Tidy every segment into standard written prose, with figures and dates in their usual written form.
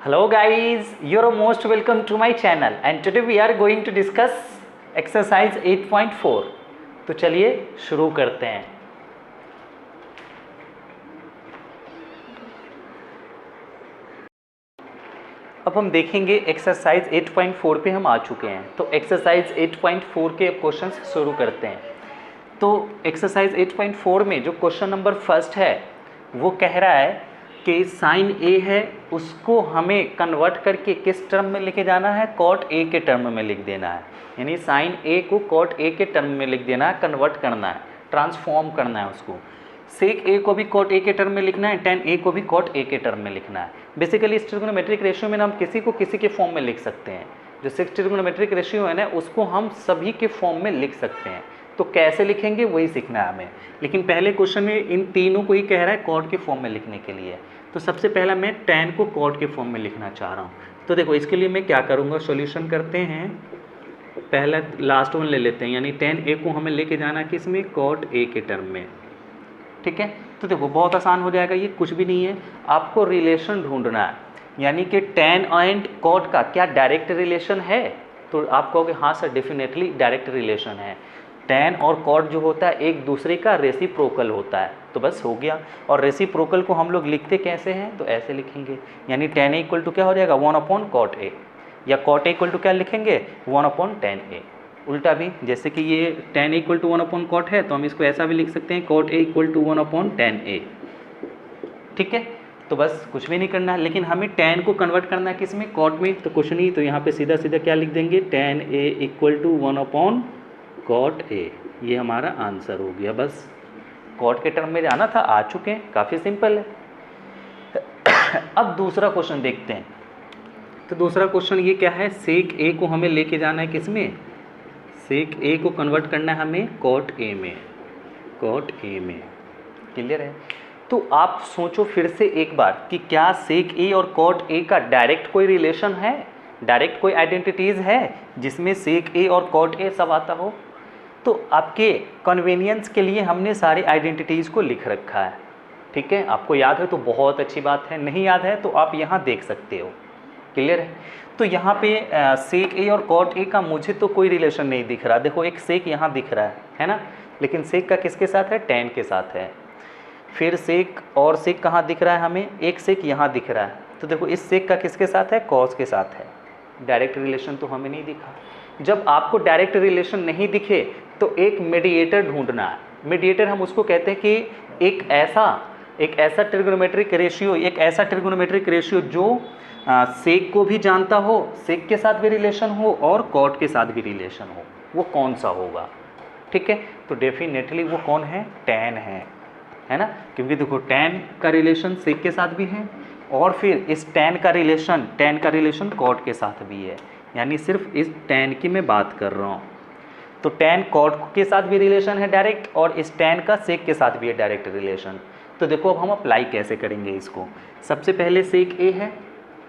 Hello guys, you're most welcome to my channel and today we are going to discuss exercise 8.4. तो चलिए शुरू करते हैं। अब हम देखेंगे एक्सरसाइज 8.4 पे हम आ चुके हैं। तो एक्सरसाइज 8.4 के क्वेश्चंस शुरू करते हैं। तो एक्सरसाइज 8.4 में जो क्वेश्चन नंबर फर्स्ट है वो कह रहा है कि साइन ए है उसको हमें कन्वर्ट करके किस टर्म में लेके जाना है, कॉट ए के टर्म में लिख देना है। यानी साइन ए को कॉट ए के टर्म में लिख देना है, कन्वर्ट करना है, ट्रांसफॉर्म करना है उसको। सेक ए को भी कॉट ए के टर्म में लिखना है, टेन ए को भी कॉट ए के टर्म में लिखना है। बेसिकली इस ट्रिग्नोमेट्रिक रेशियो में हम किसी को किसी के फॉर्म में लिख सकते हैं। जो 6 ट्रिग्नोमेट्रिक रेशियो है ना उसको हम सभी के फॉर्म में लिख सकते हैं। तो कैसे लिखेंगे वही सीखना है हमें। लेकिन पहले क्वेश्चन में इन तीनों को ही कह रहा है कॉट के फॉर्म में लिखने के लिए। तो सबसे पहला मैं टेन को कॉट के फॉर्म में लिखना चाह रहा हूँ। तो देखो इसके लिए मैं क्या करूँगा, सॉल्यूशन करते हैं। पहला लास्ट वन ले लेते हैं, यानी टेन ए को हमें लेके जाना किस में, कॉट ए के टर्म में। ठीक है, तो देखो बहुत आसान हो जाएगा। ये कुछ भी नहीं है, आपको रिलेशन ढूंढना है। यानी कि टेन एंड कॉट का क्या डायरेक्ट रिलेशन है। तो आप कहोगे हाँ सर डेफिनेटली डायरेक्ट रिलेशन है। टेन और कॉट जो होता है एक दूसरे का रेसिप्रोकल होता है। तो बस हो गया। और रेसिप्रोकल को हम लोग लिखते कैसे हैं, तो ऐसे लिखेंगे। यानी टेन ए इक्वल टू क्या हो जाएगा, 1 कॉट ए, या कॉट ए इक्वल टू क्या लिखेंगे, 1 टेन ए। उल्टा भी, जैसे कि ये tan A equal to 1 cot है तो हम इसको ऐसा भी लिख सकते हैं, cot A equal to 1 tan A. ठीक है, तो बस कुछ भी नहीं करना है। लेकिन हमें टेन को कन्वर्ट करना है किस में, कॉट में। तो कुछ नहीं, तो यहाँ पे सीधा सीधा क्या लिख देंगे, tan A equal to 1 cot A. ये हमारा आंसर हो गया। बस कॉट के टर्म में जाना था, आ चुके हैं, काफ़ी सिंपल है। अब दूसरा क्वेश्चन देखते हैं। तो दूसरा क्वेश्चन ये क्या है, सेक ए को हमें लेके जाना है किस में, सेक ए को कन्वर्ट करना है हमें कॉट ए में, कॉट ए में। क्लियर है। तो आप सोचो फिर से एक बार कि क्या सेक ए और कॉट ए का डायरेक्ट कोई रिलेशन है, डायरेक्ट कोई आइडेंटिटीज़ है जिसमें सेक ए और कॉट ए सब आता हो। तो आपके कन्वीनियंस के लिए हमने सारी आइडेंटिटीज़ को लिख रखा है। ठीक है, आपको याद है तो बहुत अच्छी बात है, नहीं याद है तो आप यहाँ देख सकते हो। क्लियर है। तो यहाँ पे सेक ए और कॉट ए का मुझे तो कोई रिलेशन नहीं दिख रहा। देखो एक सेक यहाँ दिख रहा है ना, लेकिन सेक का किसके साथ है, टेन के साथ है। फिर सेक और सेक कहाँ दिख रहा है हमें, एक सेक यहाँ दिख रहा है। तो देखो इस सेक का किसके साथ है, कॉस के साथ है। डायरेक्ट रिलेशन तो हमें नहीं दिखा। जब आपको डायरेक्ट रिलेशन नहीं दिखे तो एक मीडिएटर ढूंढना है। मीडिएटर हम उसको कहते हैं कि एक ऐसा ट्रिग्नोमेट्रिक रेशियो, एक ऐसा ट्रिग्नोमेट्रिक रेशियो जो सेक को भी जानता हो, सेक के साथ भी रिलेशन हो और कॉट के साथ भी रिलेशन हो। वो कौन सा होगा। ठीक है, तो डेफिनेटली वो कौन है, टेन है ना। क्योंकि देखो टेन का रिलेशन सेक के साथ भी है और फिर इस टेन का रिलेशन कॉट के साथ भी है। यानी सिर्फ इस टेन की मैं बात कर रहा हूँ। तो टेन कॉट के साथ भी रिलेशन है डायरेक्ट, और इस टेन का सेक के साथ भी है डायरेक्ट रिलेशन। तो देखो अब हम अप्लाई कैसे करेंगे इसको। सबसे पहले सेक ए है,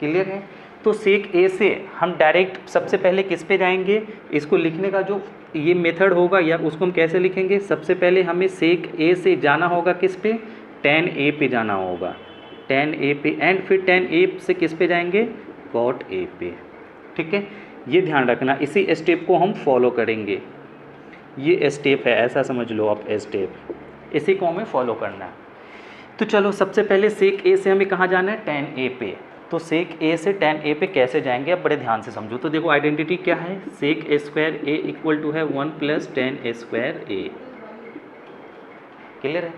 क्लियर है। तो सेक ए से हम डायरेक्ट सबसे पहले किस पे जाएंगे, इसको लिखने का जो ये मेथड होगा या उसको हम कैसे लिखेंगे। सबसे पहले हमें सेक ए से जाना होगा किस पे, टेन ए पे जाना होगा, टेन ए पे, एंड फिर टेन ए से किस पे जाएंगे, कॉट ए पे। ठीक है, ये ध्यान रखना, इसी स्टेप को हम फॉलो करेंगे। ये स्टेप है, ऐसा समझ लो आप, स्टेप इसी को हमें फॉलो करना है। तो चलो सबसे पहले सेक ए से हमें कहाँ जाना है, टेन ए पे। तो सेक ए से टेन ए पे कैसे जाएंगे, अब बड़े ध्यान से समझो। तो देखो आइडेंटिटी क्या है, sec A square A equal to है 1 + ten A square A. Clear है।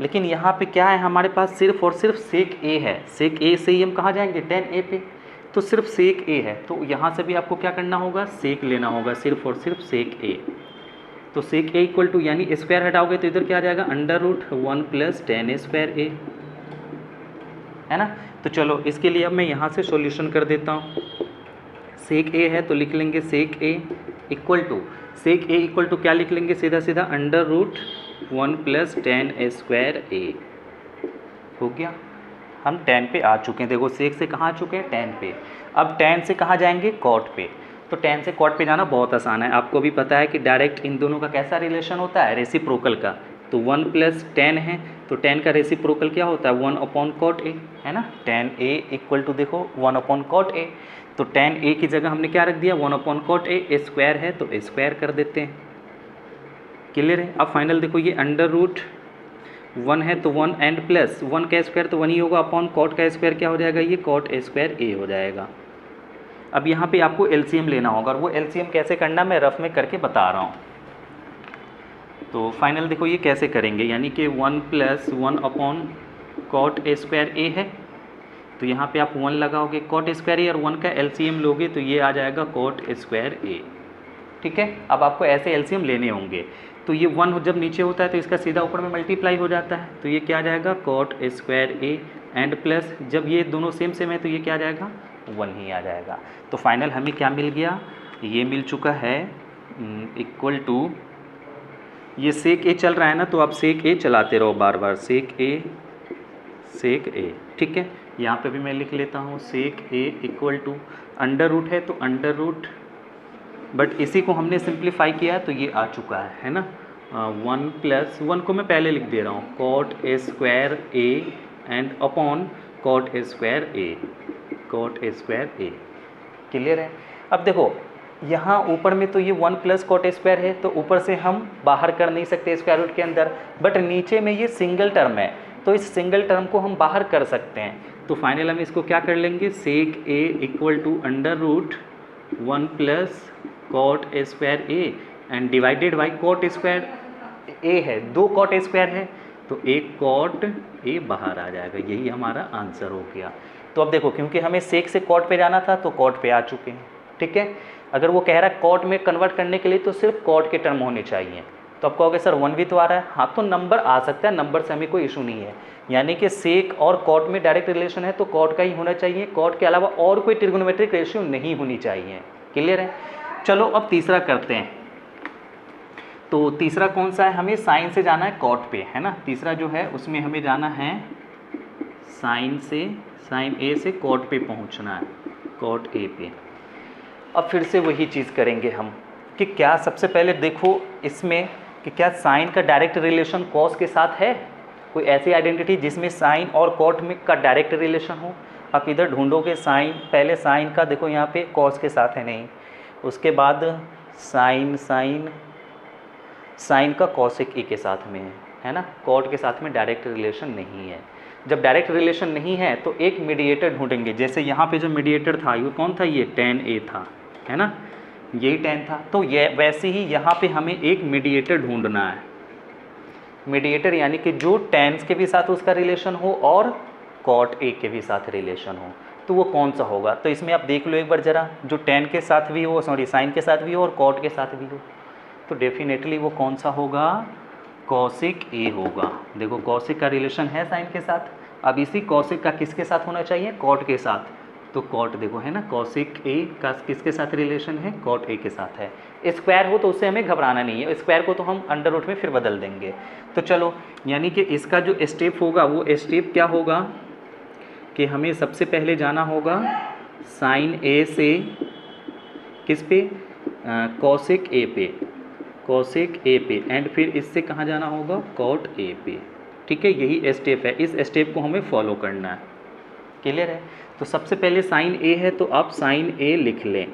लेकिन यहाँ पे क्या है, हमारे पास सिर्फ और सिर्फ सेक ए है। सेक ए से ही हम कहाँ जाएंगे, टेन ए पे। तो सिर्फ सेक ए है, तो यहाँ से भी आपको क्या करना होगा, सेक लेना होगा, सिर्फ और सिर्फ सेक ए। तो सेक ए इक्वल टू, यानी स्क्वायर हटाओगे तो इधर क्या आ जाएगा, √1 + टेन ए स्क्वायर ए, है ना। तो चलो इसके लिए अब मैं यहाँ से सॉल्यूशन कर देता हूँ। सेक ए है तो लिख लेंगे सेक ए इक्वल टू क्या लिख लेंगे, सीधा सीधा √1 + टेन ए स्क्वायर ए। हो गया, हम टेन पे आ चुके हैं। देखो सेक से कहाँ आ चुके हैं, टेन पे। अब टेन से कहाँ जाएंगे, कॉट पे। तो टेन से कॉट पे जाना बहुत आसान है। आपको भी पता है कि डायरेक्ट इन दोनों का कैसा रिलेशन होता है, रेसिप्रोकल का। तो 1 प्लस टेन है, तो टेन का रेसिप्रोकल क्या होता है 1 अपॉन कॉट ए, है ना। टेन ए इक्वल टू देखो 1 अपॉन कॉट ए, तो टेन ए की जगह हमने क्या रख दिया 1 अपॉन कॉट ए स्क्वायर है तो ए स्क्वायर कर देते हैं। क्लियर है। अब फाइनल देखो ये अंडर रूट 1 है तो 1 एंड प्लस 1 का स्क्वायर तो 1 ही होगा अपॉन कॉट का स्क्वायर क्या हो जाएगा ये कॉट ए स्क्वायर ए हो जाएगा। अब यहाँ पे आपको एलसीएम लेना होगा और वो एलसीएम कैसे करना मैं रफ में करके बता रहा हूँ। तो फाइनल देखो ये कैसे करेंगे, यानी कि 1 plus 1 upon cot A square A है, तो यहाँ पे आप 1 लगाओगे कॉट स्क्वायर ए और 1 का एलसीएम लोगे तो ये आ जाएगा कॉट स्क्वायर ए। ठीक है। अब आपको ऐसे एलसीएम लेने होंगे, तो ये 1 जब नीचे होता है तो इसका सीधा ऊपर में मल्टीप्लाई हो जाता है, तो ये क्या आ जाएगा cot square A and plus जब ये दोनों सेम सेम है तो ये क्या आ जाएगा 1 ही आ जाएगा। तो फाइनल हमें क्या मिल गया, ये मिल चुका है इक्वल टू, ये सेक ए चल रहा है ना तो आप सेक ए चलाते रहो बार बार, सेक ए। ठीक है। यहाँ पे भी मैं लिख लेता हूँ सेक A equal to under root है तो अंडर रूट, बट इसी को हमने सिंप्लीफाई किया तो ये आ चुका है ना 1 प्लस 1 को मैं पहले लिख दे रहा हूँ cot A square A and upon cot A square A, cot A square A. Clear है। अब देखो यहाँ ऊपर में तो ये 1 प्लस कॉट स्क्वायर है तो ऊपर से हम बाहर कर नहीं सकते स्क्वायर रूट के अंदर, बट नीचे में ये सिंगल टर्म है तो इस सिंगल टर्म को हम बाहर कर सकते हैं। तो फाइनल हम इसको क्या कर लेंगे sec A equal to under root 1 plus cot A square A and divided by cot square A है, 2 कॉट स्क्वायर है तो एक कॉट ए बाहर आ जाएगा, यही हमारा आंसर हो गया। तो अब देखो क्योंकि हमें सेक से कॉट पे जाना था तो कॉट पे आ चुके हैं। ठीक है। अगर वो कह रहा है कॉट में कन्वर्ट करने के लिए तो सिर्फ कॉट के टर्म होने चाहिए, तो आप कहोगे सर 1 भी तो आ रहा है, हाँ तो नंबर आ सकता है, नंबर से हमें कोई इशू नहीं है, यानी कि सेक और कॉट में डायरेक्ट रिलेशन है तो कॉट का ही होना चाहिए, कॉट के अलावा और कोई ट्रिग्नोमेट्रिक रेशियो नहीं होनी चाहिए। क्लियर है। चलो अब तीसरा करते हैं। तो तीसरा कौन सा है, हमें साइन से जाना है कॉट पे, है ना। तीसरा जो है उसमें हमें जाना है साइन से, साइन ए से कॉट पे पहुंचना है, कॉट ए पे। अब फिर से वही चीज़ करेंगे हम कि क्या सबसे पहले देखो इसमें कि क्या साइन का डायरेक्ट रिलेशन कॉस के साथ है, कोई ऐसी आइडेंटिटी जिसमें साइन और कॉट में का डायरेक्ट रिलेशन हो। आप इधर ढूंढोगे साइन, पहले साइन का देखो यहाँ पे कॉस के साथ है नहीं, उसके बाद साइन का कॉसेक ए के साथ में है ना, कॉट के साथ में डायरेक्ट रिलेशन नहीं है। जब डायरेक्ट रिलेशन नहीं है तो एक मीडिएटर ढूंढेंगे, जैसे यहाँ पे जो मीडिएटर था ये कौन था, ये tan ए था, है ना, यही tan था। तो ये वैसे ही यहाँ पे हमें एक मीडिएटर ढूंढना है, मीडिएटर यानी कि जो टेंस के भी साथ उसका रिलेशन हो और कॉट ए के भी साथ रिलेशन हो, तो वो कौन सा होगा। तो इसमें आप देख लो एक बार ज़रा, जो टेन के साथ भी हो, सॉरी साइन के साथ भी हो और कॉट के साथ भी हो, तो डेफिनेटली वो कौन सा होगा, कॉसेक ए होगा। देखो कॉसेक का रिलेशन है साइन के साथ, अब इसी कॉसेक का किसके साथ होना चाहिए, कॉट के साथ। तो कॉट देखो है ना, कॉसेक ए का किसके साथ रिलेशन है, कॉट ए के साथ है। स्क्वायर हो तो उससे हमें घबराना नहीं है, स्क्वायर को तो हम अंडर रूट में फिर बदल देंगे। तो चलो, यानी कि इसका जो स्टेप होगा वो स्टेप क्या होगा कि हमें सबसे पहले जाना होगा साइन ए से किस पे, कॉसेक ए पे, कॉसेक ए पे, एंड फिर इससे कहाँ जाना होगा, कॉट ए पे। ठीक है, यही स्टेप है, इस स्टेप को हमें फॉलो करना है। क्लियर है। तो सबसे पहले साइन ए है तो आप साइन ए लिख लें।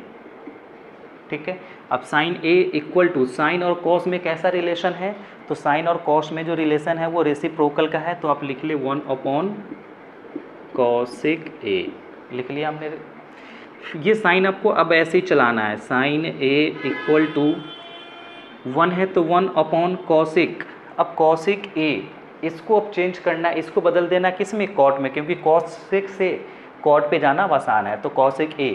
ठीक है, अब sine A equal to, sine और कॉस में कैसा रिलेशन है, तो साइन और कॉस में जो रिलेशन है वो रेसिप्रोकल का है, तो आप लिख ले 1 अपॉन कॉसेक ए, लिख लिया हमने। ये साइन आपको अब ऐसे ही चलाना है, साइन ए इक्वल टू 1 है तो 1 अपॉन कॉसेक। अब कॉसेक ए इसको अब चेंज करना, इसको बदल देना किस में, कॉट में, क्योंकि कॉसेक से कॉट पे जाना आसान है, तो कॉसेक ए।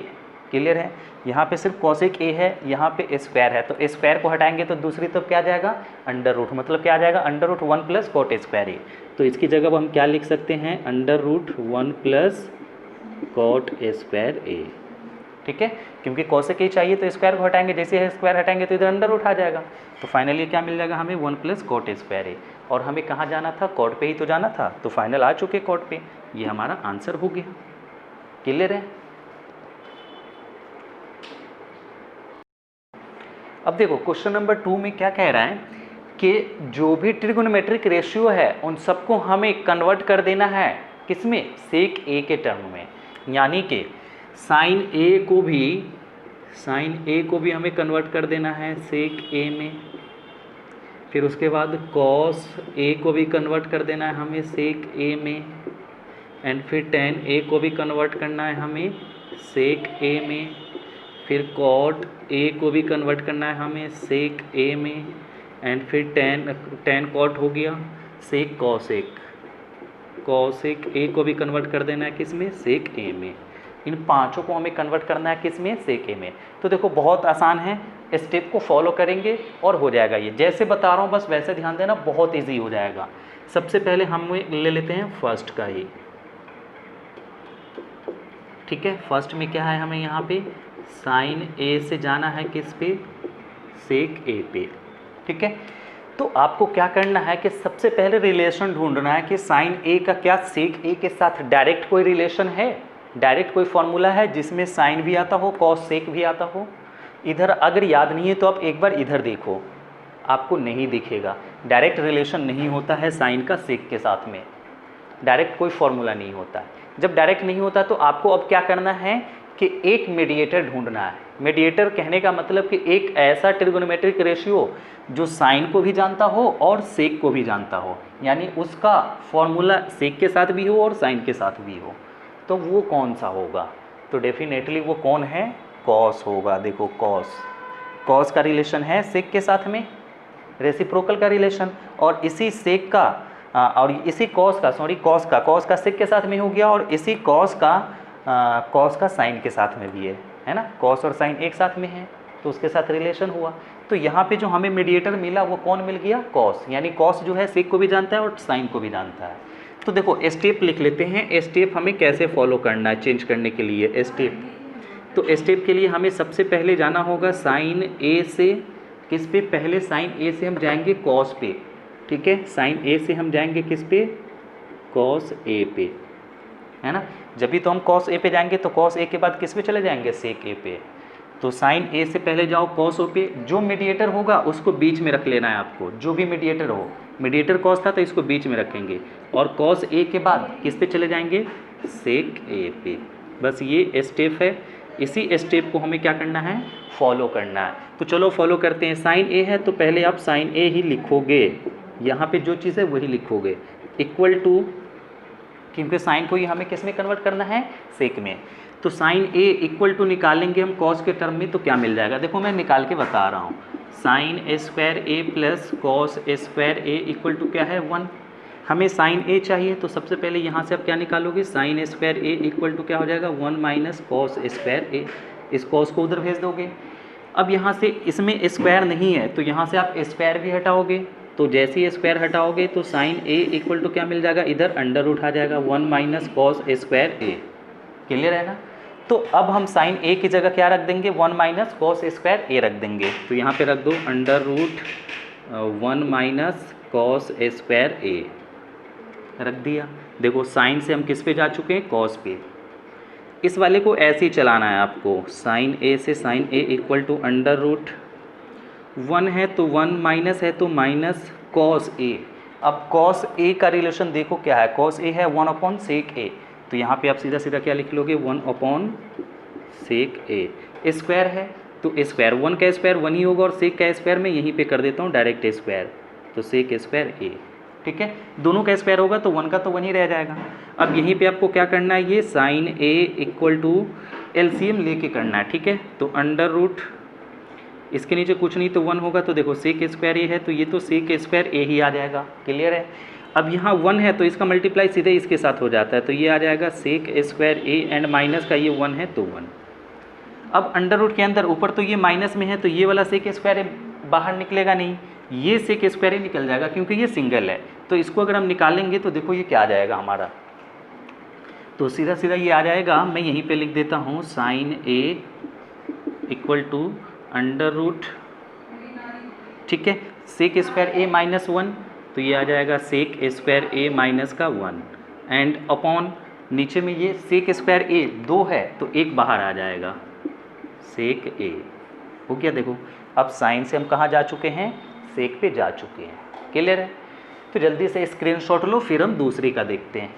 क्लियर है। यहाँ पे सिर्फ कॉसेक ए है, यहाँ पे स्क्वायर है, तो स्क्वायर को हटाएंगे तो दूसरी तरफ क्या आ जाएगा, अंडर रूट, मतलब क्या आ जाएगा, under root 1 plus cot square A. तो इसकी जगह हम क्या लिख सकते हैं, under root 1 plus cot square A. ठीक है, क्योंकि कॉसेक ए चाहिए तो स्क्वायर को हटाएंगे, जैसे स्क्वायर हटाएंगे तो इधर अंडर रूट आ जाएगा। तो फाइनली क्या मिल जाएगा हमें, 1 प्लस कॉट स्क्वायर ए। और हमें कहाँ जाना था, कॉट पे ही तो जाना था, तो फाइनल आ चुके कॉट पे, ये हमारा आंसर हो गया। क्लियर है। अब देखो क्वेश्चन नंबर 2 में क्या कह रहा है कि जो भी ट्रिगोनोमेट्रिक रेशियो है उन सबको हमें कन्वर्ट कर देना है किसमें, सेक ए के टर्म में। यानी कि साइन ए को भी हमें कन्वर्ट कर देना है सेक ए में, फिर उसके बाद कॉस ए को भी कन्वर्ट कर देना है हमें सेक ए में, एंड फिर टेन ए को भी कन्वर्ट करना है हमें सेक ए में, फिर कॉट ए को भी कन्वर्ट करना है हमें सेक ए में, एंड फिर टेन कॉट हो गया सेक कॉसेक ए को भी कन्वर्ट कर देना है किस में, सेक ए में। इन पांचों को हमें कन्वर्ट करना है किस में, सेक ए में। तो देखो बहुत आसान है, स्टेप को फॉलो करेंगे और हो जाएगा। ये जैसे बता रहा हूँ बस वैसे ध्यान देना, बहुत ईजी हो जाएगा। सबसे पहले हम ले लेते हैं फर्स्ट का ही, ठीक है। फर्स्ट में क्या है, हमें यहाँ पे साइन ए से जाना है किस पे, सेक ए पे, ठीक है। तो आपको क्या करना है कि सबसे पहले रिलेशन ढूंढना है कि साइन ए का क्या सेक ए के साथ डायरेक्ट कोई रिलेशन है, डायरेक्ट कोई फॉर्मूला है जिसमें साइन भी आता हो कॉस सेक भी आता हो। इधर अगर याद नहीं है तो आप एक बार इधर देखो, आपको नहीं दिखेगा। डायरेक्ट रिलेशन नहीं होता है साइन का सेक के साथ में, डायरेक्ट कोई फॉर्मूला नहीं होता है। जब डायरेक्ट नहीं होता तो आपको अब क्या करना है कि एक मीडिएटर ढूंढना है। मीडिएटर कहने का मतलब कि एक ऐसा ट्रिगोनोमेट्रिक रेशियो जो साइन को भी जानता हो और सेक को भी जानता हो, यानी उसका फॉर्मूला सेक के साथ भी हो और साइन के साथ भी हो। तो वो कौन सा होगा, तो डेफिनेटली वो कौन है, कॉस होगा। देखो कॉस का रिलेशन है सेक के साथ में, रेसिप्रोकल का रिलेशन, और इसी सेक का और इसी कॉस का सेक के साथ में हो गया, और इसी कॉस का साइन के साथ में भी है ना। कॉस और साइन एक साथ में है तो उसके साथ रिलेशन हुआ। तो यहाँ पे जो हमें मीडिएटर मिला वो कौन मिल गया, कॉस। यानी कॉस जो है सेक को भी जानता है और साइन को भी जानता है। तो देखो स्टेप लिख लेते हैं, स्टेप हमें कैसे फॉलो करना है चेंज करने के लिए स्टेप। तो स्टेप के लिए हमें सबसे पहले जाना होगा साइन ए से किस पे, पहले साइन ए से हम जाएंगे कॉस पे, ठीक है। साइन ए से हम जाएंगे किस पे, कॉस ए पे, है ना। जब भी तो हम कॉस ए पे जाएंगे तो कॉस ए के बाद किस पे चले जाएंगे, सेक ए पे। तो साइन ए से पहले जाओ कॉस ओ पे, जो मीडिएटर होगा उसको बीच में रख लेना है आपको, जो भी मीडिएटर हो। मीडिएटर कॉस था तो इसको बीच में रखेंगे, और कॉस ए के बाद किस पे चले जाएंगे, सेक ए पे। बस ये स्टेप है, इसी स्टेप को हमें क्या करना है, फॉलो करना है। तो चलो फॉलो करते हैं। साइन ए है तो पहले आप साइन ए ही लिखोगे, यहाँ पे जो चीज़ है वही लिखोगे, इक्वल टू, क्योंकि साइन को ही हमें किस में कन्वर्ट करना है, सेक में। तो साइन ए इक्वल टू निकालेंगे हम कॉस के टर्म में तो क्या मिल जाएगा, देखो मैं निकाल के बता रहा हूँ। Sine A square A plus cos A square A equal to क्या है, 1। हमें साइन ए चाहिए तो सबसे पहले यहाँ से आप क्या निकालोगे, sine A square A equal to क्या हो जाएगा, 1 माइनस कॉस स्क्वायर ए। इस कॉस को उधर भेज दोगे। अब यहाँ से इसमें स्क्वायर नहीं है तो यहाँ से आप स्क्वायर भी हटाओगे, तो जैसे ही स्क्वायर हटाओगे तो साइन ए इक्वल टू क्या मिल जाएगा, इधर अंडर रूट आ जाएगा, 1 minus cos square A. Clear है ना। तो अब हम साइन ए की जगह क्या रख देंगे, 1 माइनस कॉस स्क्वायर ए रख देंगे। तो यहाँ पे रख दो under root 1 minus cos square A रख दिया। देखो साइन से हम किस पे जा चुके हैं, कॉस पे। इस वाले को ऐसे ही चलाना है आपको, साइन ए से sine A equal to under root 1 है तो 1 माइनस है तो माइनस कॉस ए। अब कॉस ए का रिलेशन देखो क्या है, कॉस ए है 1 अपॉन सेक ए, तो यहाँ पे आप सीधा सीधा क्या लिख लोगे, 1 अपॉन सेक ए। स्क्वायर है तो स्क्वायर, 1 का स्क्वायर 1 ही होगा, और सेक का स्क्वायर मैं यहीं पे कर देता हूँ डायरेक्ट स्क्वायर, तो सेक स्क्वायर ए, ठीक है। दोनों का स्क्वायर होगा तो 1 का तो 1 ही रह जाएगा। अब यहीं पे आपको क्या करना है, ये sine A equal to LCM लेके करना है, ठीक है। तो अंडर रूट इसके नीचे कुछ नहीं तो 1 होगा, तो देखो सेक स्क्वायर ए है तो ये तो सेक स्क्वायर ए ही आ जाएगा। क्लियर है। अब यहाँ 1 है तो इसका मल्टीप्लाई सीधे इसके साथ हो जाता है, तो ये आ जाएगा sec square A and minus का ये 1 है तो 1। अब अंडर रूट के अंदर ऊपर तो ये माइनस में है तो ये वाला सेक स्क्वायर ए बाहर निकलेगा नहीं, ये सेक स्क्वायर ए निकल जाएगा क्योंकि ये सिंगल है। तो इसको अगर हम निकालेंगे तो देखो ये क्या आ जाएगा हमारा, तो सीधा सीधा ये आ जाएगा, मैं यहीं पे लिख देता हूँ sine A equal to under root, ठीक है, सेक स्क्वायर ए माइनस 1, तो ये आ जाएगा सेक स्क्वायर ए माइनस का 1 एंड अपॉन नीचे में ये सेक स्क्वायर ए 2 है तो 1 बाहर आ जाएगा, सेक ए हो गया। देखो अब साइन से हम कहाँ जा चुके हैं, सेक पे जा चुके हैं। क्लियर है? तो जल्दी से स्क्रीनशॉट लो, फिर हम दूसरी का देखते हैं।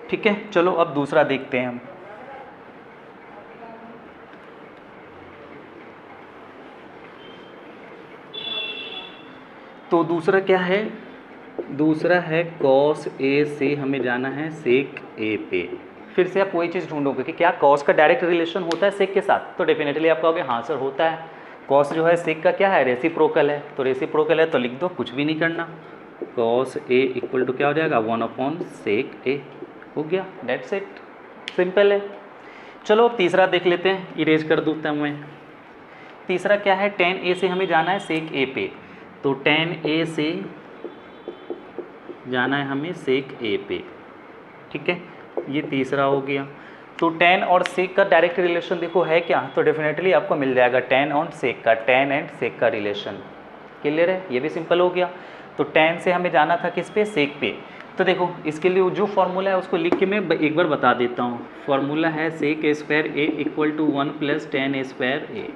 ठीक है, चलो अब दूसरा देखते हैं हम। तो दूसरा क्या है? दूसरा है कॉस ए से हमें जाना है सेक ए पे। फिर से आप वही चीज़ ढूंढोगे कि क्या कॉस का डायरेक्ट रिलेशन होता है सेक के साथ, तो डेफिनेटली आप कहोगे हाँ सर होता है। कॉस जो है सेक का क्या है? रेसिप्रोकल है। तो रेसिप्रोकल है तो लिख दो, कुछ भी नहीं करना। कॉस ए इक्वल टू क्या हो जाएगा? 1 सेक ए। हो गया, डेट्स इट, सिंपल है। चलो अब तीसरा देख लेते हैं, इरेज कर दूँ मैं। तीसरा क्या है? tan ए से हमें जाना है सेक ए पे। तो tan ए से जाना है हमें सेक ए पे। ठीक है, ये तीसरा हो गया। तो tan और सेक का डायरेक्ट रिलेशन देखो है क्या? तो डेफिनेटली आपको मिल जाएगा tan और सेक का, tan एंड सेक का रिलेशन। क्लियर है? ये भी सिंपल हो गया। तो tan से हमें जाना था किस पे? सेक पे। तो देखो इसके लिए जो फॉर्मूला है उसको लिख के मैं एक बार बता देता हूँ। फॉर्मूला है sec A square A equal to 1 + tan A square A.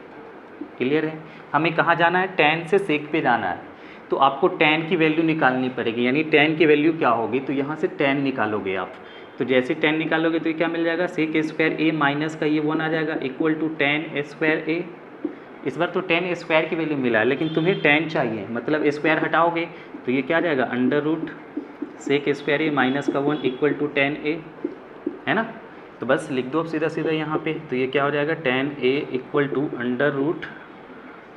Clear है? हमें कहाँ जाना है? tan से सेक पे जाना है। तो आपको tan की वैल्यू निकालनी पड़ेगी, यानी tan की वैल्यू क्या होगी? तो यहाँ से tan निकालोगे आप। तो जैसे tan निकालोगे तो ये क्या मिल जाएगा? सेक ए स्क्वायर ए माइनस का ये 1 आ जाएगा equal to tan A square A. इस बार तो tan ए स्क्वायर की वैल्यू मिला है, लेकिन तुम्हें tan चाहिए, मतलब स्क्वायर हटाओगे तो ये क्या आ जाएगा? Under root sec A square A minus का 1 इक्वल टू tan ए, है ना? तो बस लिख दो अब सीधा सीधा यहाँ पे। तो ये क्या हो जाएगा? tan A equal to under root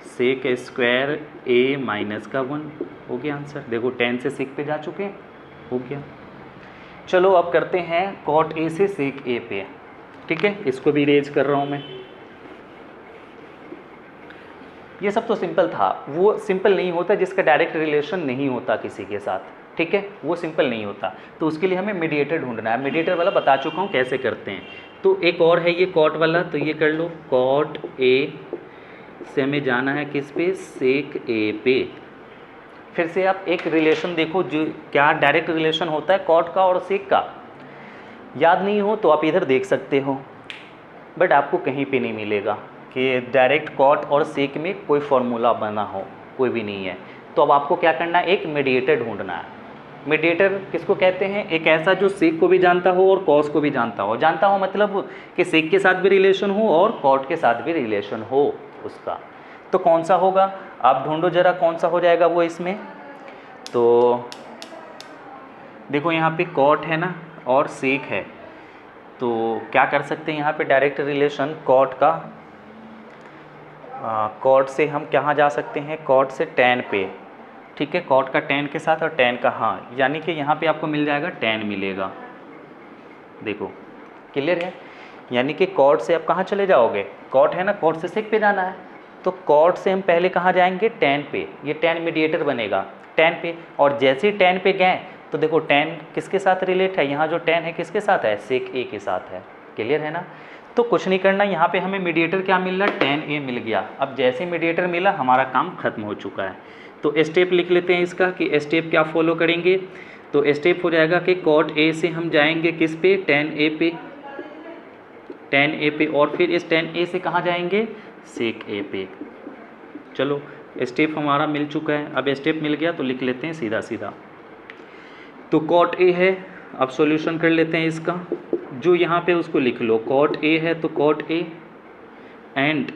sec square A minus का 1। हो गया आंसर। देखो tan से सेक पे जा चुके हैं, हो गया। चलो अब करते हैं cot ए से सेक ए पे। ठीक है, इसको भी इरेज कर रहा हूँ मैं। ये सब तो सिंपल था, वो सिंपल नहीं होता जिसका डायरेक्ट रिलेशन नहीं होता किसी के साथ। ठीक है, वो सिंपल नहीं होता, तो उसके लिए हमें मीडिएटर ढूंढना है। मीडिएटर वाला बता चुका हूँ कैसे करते हैं। तो एक और है ये कॉट वाला, तो ये कर लो। कॉट ए से हमें जाना है किस पे? सेक ए पे। फिर से आप एक रिलेशन देखो, जो क्या डायरेक्ट रिलेशन होता है कॉट का और सेक का। याद नहीं हो तो आप इधर देख सकते हो, बट आपको कहीं पे नहीं मिलेगा कि डायरेक्ट कॉट और सेक में कोई फॉर्मूला बना हो, कोई भी नहीं है। तो अब आपको क्या करना है? एक मीडिएटर ढूंढना है। मीडिएटर किसको कहते हैं? एक ऐसा जो सेक को भी जानता हो और कॉस को भी जानता हो। जानता हो मतलब कि सेक के साथ भी रिलेशन हो और कॉट के साथ भी रिलेशन हो उसका। तो कौन सा होगा? आप ढूंढो जरा कौन सा हो जाएगा वो इसमें। तो देखो यहाँ पे कॉट है ना और सेक है, तो क्या कर सकते हैं यहाँ पे? डायरेक्ट रिलेशन कॉट का, कॉट से हम कहाँ जा सकते हैं? कॉट से tan पे। ठीक है, कॉट का tan के साथ और tan का, हाँ, यानी कि यहाँ पे आपको मिल जाएगा tan मिलेगा। देखो क्लियर है? यानी कि कॉट से आप कहाँ चले जाओगे? कॉट है ना, कॉट से सेक पे जाना है, तो कॉट से हम पहले कहाँ जाएंगे? tan पे। ये tan मीडिएटर बनेगा tan पे। और जैसे ही tan पे गए तो देखो tan किसके साथ रिलेट है? यहाँ जो tan है किसके साथ है? सेक ए के साथ है। क्लियर है ना? तो कुछ नहीं करना, यहाँ पे हमें मीडिएटर क्या मिल रहा है? tan ए मिल गया। अब जैसे मीडिएटर मिला हमारा काम खत्म हो चुका है। तो स्टेप लिख लेते हैं इसका कि स्टेप क्या फॉलो करेंगे। तो स्टेप हो जाएगा कि कॉट ए से हम जाएंगे किस पे? tan ए पे। tan ए पे, और फिर इस tan ए से कहाँ जाएंगे? सेक ए पे। चलो स्टेप हमारा मिल चुका है। अब स्टेप मिल गया तो लिख लेते हैं सीधा सीधा। तो कॉट ए है, अब सॉल्यूशन कर लेते हैं इसका। जो यहाँ पे उसको लिख लो, कॉट ए है तो कॉट ए एंड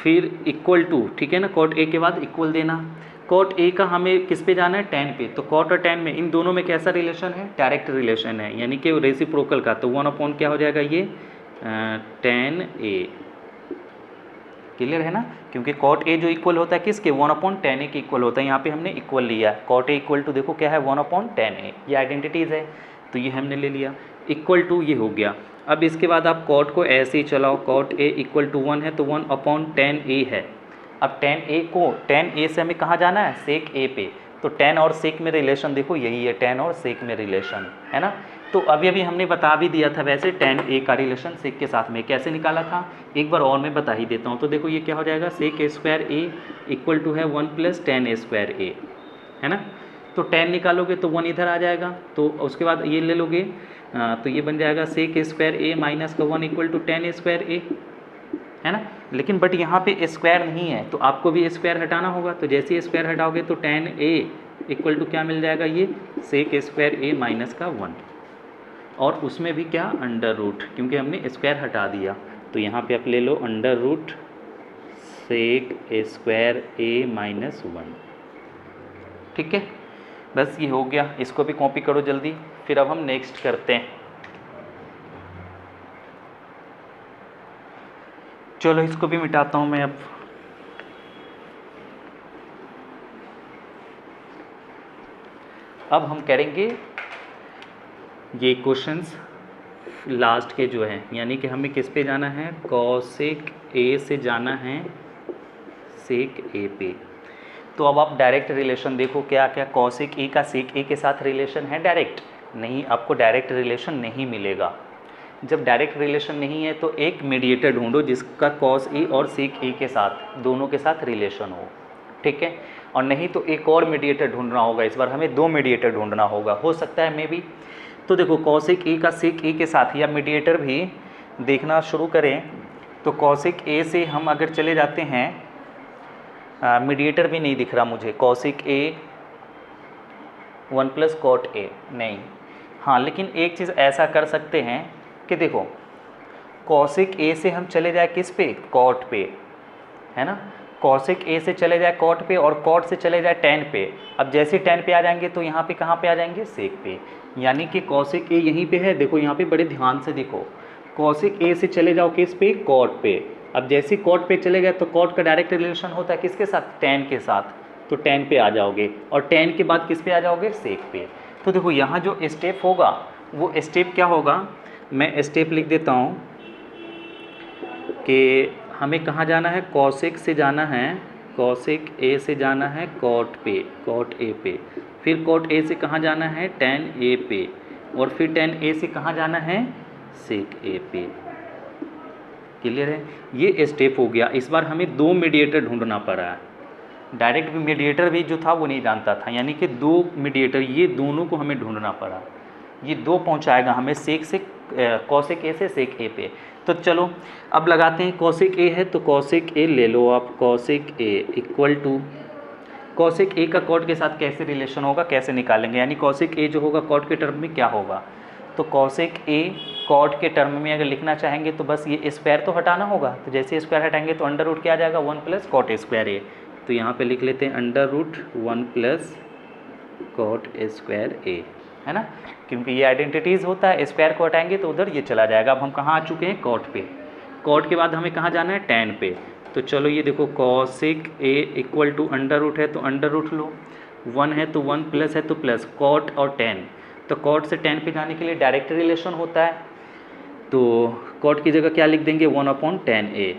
फिर इक्वल टू, ठीक है ना? कॉट ए के बाद इक्वल देना। कॉट ए का हमें किस पे जाना है? tan पे। तो कॉट और tan में, इन दोनों में कैसा रिलेशन है? डायरेक्ट रिलेशन है, यानी कि रेसिप्रोकल का। तो 1 क्या हो जाएगा? ये tan ए। क्लियर है ना? क्योंकि कॉट ए जो इक्वल होता है किसके? 1/tan ए के इक्वल होता है। यहाँ पे हमने इक्वल लिया है। कॉट ए इक्वल टू देखो क्या है? 1/tan ए। ये आइडेंटिटीज़ है, तो ये हमने ले लिया। इक्वल टू ये हो गया। अब इसके बाद आप कॉट को ऐसे ही चलाओ। कॉट ए इक्वल टू 1 है तो 1/tan ए है। अब tan ए से हमें कहाँ जाना है? सेक ए पे। तो tan और सेक में रिलेशन देखो यही है, tan और सेक में रिलेशन है ना। तो अभी हमने बता भी दिया था वैसे tan ए का रिलेशन सेक के साथ में कैसे निकाला था, एक बार और मैं बता ही देता हूँ। तो देखो ये क्या हो जाएगा? सेक A square A equal to है 1 + tan ए स्क्वायर ए, है ना। तो tan निकालोगे तो 1 इधर आ जाएगा, तो उसके बाद ये ले लोगे तो ये बन जाएगा सेक ए स्क्वायर ए माइनस का 1 equal to tan A square A, है ना। लेकिन बट यहाँ पे स्क्वायर नहीं है तो आपको भी स्क्वायर हटाना होगा, तो जैसे ही स्क्वायर हटाओगे तो tan a इक्वल टू क्या मिल जाएगा, ये सेक स्क्वायर a माइनस का 1, और उसमें भी क्या अंडर रूट, क्योंकि हमने स्क्वायर हटा दिया। तो यहाँ पे आप ले लो under root sec square a minus 1। ठीक है, बस ये हो गया, इसको भी कॉपी करो जल्दी। फिर अब हम नेक्स्ट करते हैं। चलो इसको भी मिटाता हूँ मैं अब हम करेंगे ये क्वेश्चंस लास्ट के जो हैं, यानी कि हमें किस पे जाना है, कॉसेक ए से जाना है सेक ए पे। तो अब आप डायरेक्ट रिलेशन देखो, क्या क्या कॉसेक ए का सेक ए के साथ रिलेशन है डायरेक्ट? नहीं, आपको डायरेक्ट रिलेशन नहीं मिलेगा। जब डायरेक्ट रिलेशन नहीं है तो एक मीडिएटर ढूंढो जिसका कॉस ए और सेक ए के साथ, दोनों के साथ रिलेशन हो। ठीक है, और नहीं तो एक और मीडिएटर ढूंढना होगा। इस बार हमें 2 मीडिएटर ढूंढना होगा, हो सकता है मे बी। तो देखो कॉसेक ए का सेक ए के साथ, या मीडिएटर भी देखना शुरू करें तो कॉसेक ए से हम अगर चले जाते हैं, मीडिएटर भी नहीं दिख रहा मुझे, cosec A 1 plus cot A नहीं। हाँ, लेकिन एक चीज़ ऐसा कर सकते हैं कि देखो कॉसेक ए से हम चले जाए किस पे, कॉट पे, है ना। कॉसेक ए से चले जाए कॉट पे और कॉट से चले जाए टैन पे। अब जैसे टैन पे आ जाएंगे तो यहाँ पे कहाँ पे आ जाएंगे, सेक पे। यानी कि कॉसेक ए यहीं पे है, देखो यहाँ पे बड़े ध्यान से देखो, कॉसेक ए से चले जाओ किस पे, कॉट पे। अब जैसे कॉट पे चले गए तो कॉट का डायरेक्ट रिलेशन होता है किसके साथ, टैन के साथ, तो टैन पे आ जाओगे, और टैन के बाद किस पे आ जाओगे, सेक पे। तो देखो यहाँ जो स्टेप होगा वो स्टेप क्या होगा, मैं स्टेप लिख देता हूँ कि हमें कहाँ जाना है, कॉसेक से जाना है, कॉसेक ए से जाना है कॉट पे, कॉट ए पे। फिर कॉट ए से कहाँ जाना है, टैन ए पे, और फिर टैन ए से कहाँ जाना है, सेक ए पे। क्लियर है, ये स्टेप हो गया। इस बार हमें 2 मीडिएटर ढूंढना पड़ा है। डायरेक्ट मीडिएटर भी जो था वो नहीं जानता था, यानी कि 2 मीडिएटर, ये दोनों को हमें ढूंढना पड़ा। ये 2 पहुंचाएगा हमें सेक से, कॉसेक ए से सेक ए पे। तो चलो अब लगाते हैं, कॉसेक ए है तो कॉसेक ए ले लो आप, cosec A equal to, cosec A का कॉट के साथ कैसे रिलेशन होगा, कैसे निकालेंगे, यानी कॉसेक ए जो होगा कॉट के टर्म में क्या होगा। तो कॉसेक ए कॉट के टर्म में अगर लिखना चाहेंगे तो बस ये स्क्वायर तो हटाना होगा। तो जैसे स्क्वायर हटाएंगे तो अंडर रूट क्या आ जाएगा, 1 प्लस कॉट स्क्वायर ए। तो यहाँ पे लिख लेते हैं under root 1 plus cot square A, है ना, क्योंकि ये आइडेंटिटीज़ होता है। स्क्वायर को हटाएंगे तो उधर ये चला जाएगा। अब हम कहाँ आ चुके हैं, कॉट पे। कॉट के बाद हमें कहाँ जाना है, टैन पे। तो चलो ये देखो cosec A equal to under root है तो अंडर रूट लो, 1 है तो 1 प्लस है तो प्लस, कॉट और टैन। तो कॉट से टैन पे जाने के लिए डायरेक्ट रिलेशन होता है, तो कॉट की जगह क्या लिख देंगे, 1/tan a,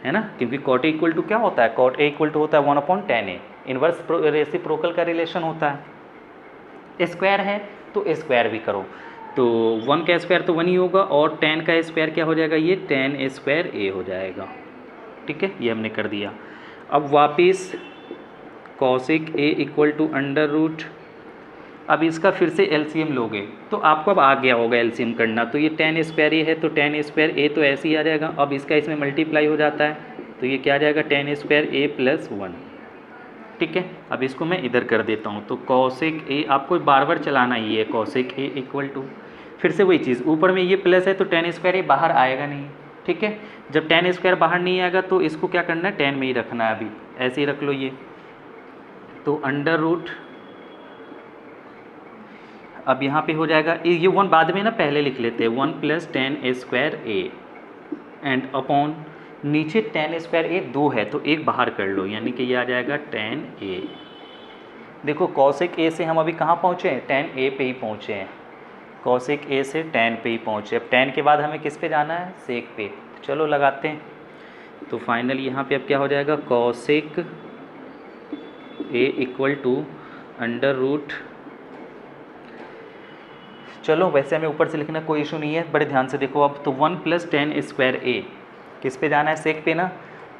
है ना, क्योंकि कॉट ए इक्वल टू क्या होता है, कॉट ए इक्वल टू होता है 1/tan a। इन्वर्स रेसिप्रोकल का रिलेशन होता है। स्क्वायर है तो स्क्वायर भी करो, तो 1 का स्क्वायर तो 1 ही होगा, और tan का स्क्वायर क्या हो जाएगा, ये tan स्क्वायर a हो जाएगा। ठीक है, ये हमने कर दिया। अब वापिस cosec A equal to under root, अब इसका फिर से एलसीएम लोगे तो आपको अब आ गया होगा एलसीएम करना। तो ये tan स्क्वायर ए है तो tan स्क्वायर ए तो ऐसे ही आ जाएगा। अब इसका इसमें मल्टीप्लाई हो जाता है तो ये क्या आ जाएगा, tan स्क्वायर ए प्लस 1। ठीक है, अब इसको मैं इधर कर देता हूँ। तो कॉसेक ए आपको बार बार चलाना ही है, कॉसेक ए इक्वल टू, फिर से वही चीज़, ऊपर में ये प्लस है तो tan स्क्वायर ए बाहर आएगा नहीं। ठीक है, जब tan स्क्वायर बाहर नहीं आएगा तो इसको क्या करना है, tan में ही रखना है, अभी ऐसे ही रख लो ये। तो अंडर रूट, अब यहाँ पे हो जाएगा ये 1 बाद में ना पहले लिख लेते हैं, 1 प्लस tan square A and upon, नीचे tan स्क्वायर ए 2 है तो 1 बाहर कर लो, यानी कि ये आ जाएगा tan a। देखो कॉसेक ए से हम अभी कहाँ पहुँचे हैं, tan a पे ही पहुँचे हैं, कॉसेक ए से tan पे ही पहुँचे। अब tan के बाद हमें किस पे जाना है, सेक पे। चलो लगाते हैं, तो फाइनल यहाँ पे अब क्या हो जाएगा, cosec A equal to under root, चलो वैसे हमें ऊपर से लिखना कोई इशू नहीं है, बड़े ध्यान से देखो। अब तो 1 प्लस tan स्क्वायर ए किस पे जाना है, सेक पे ना,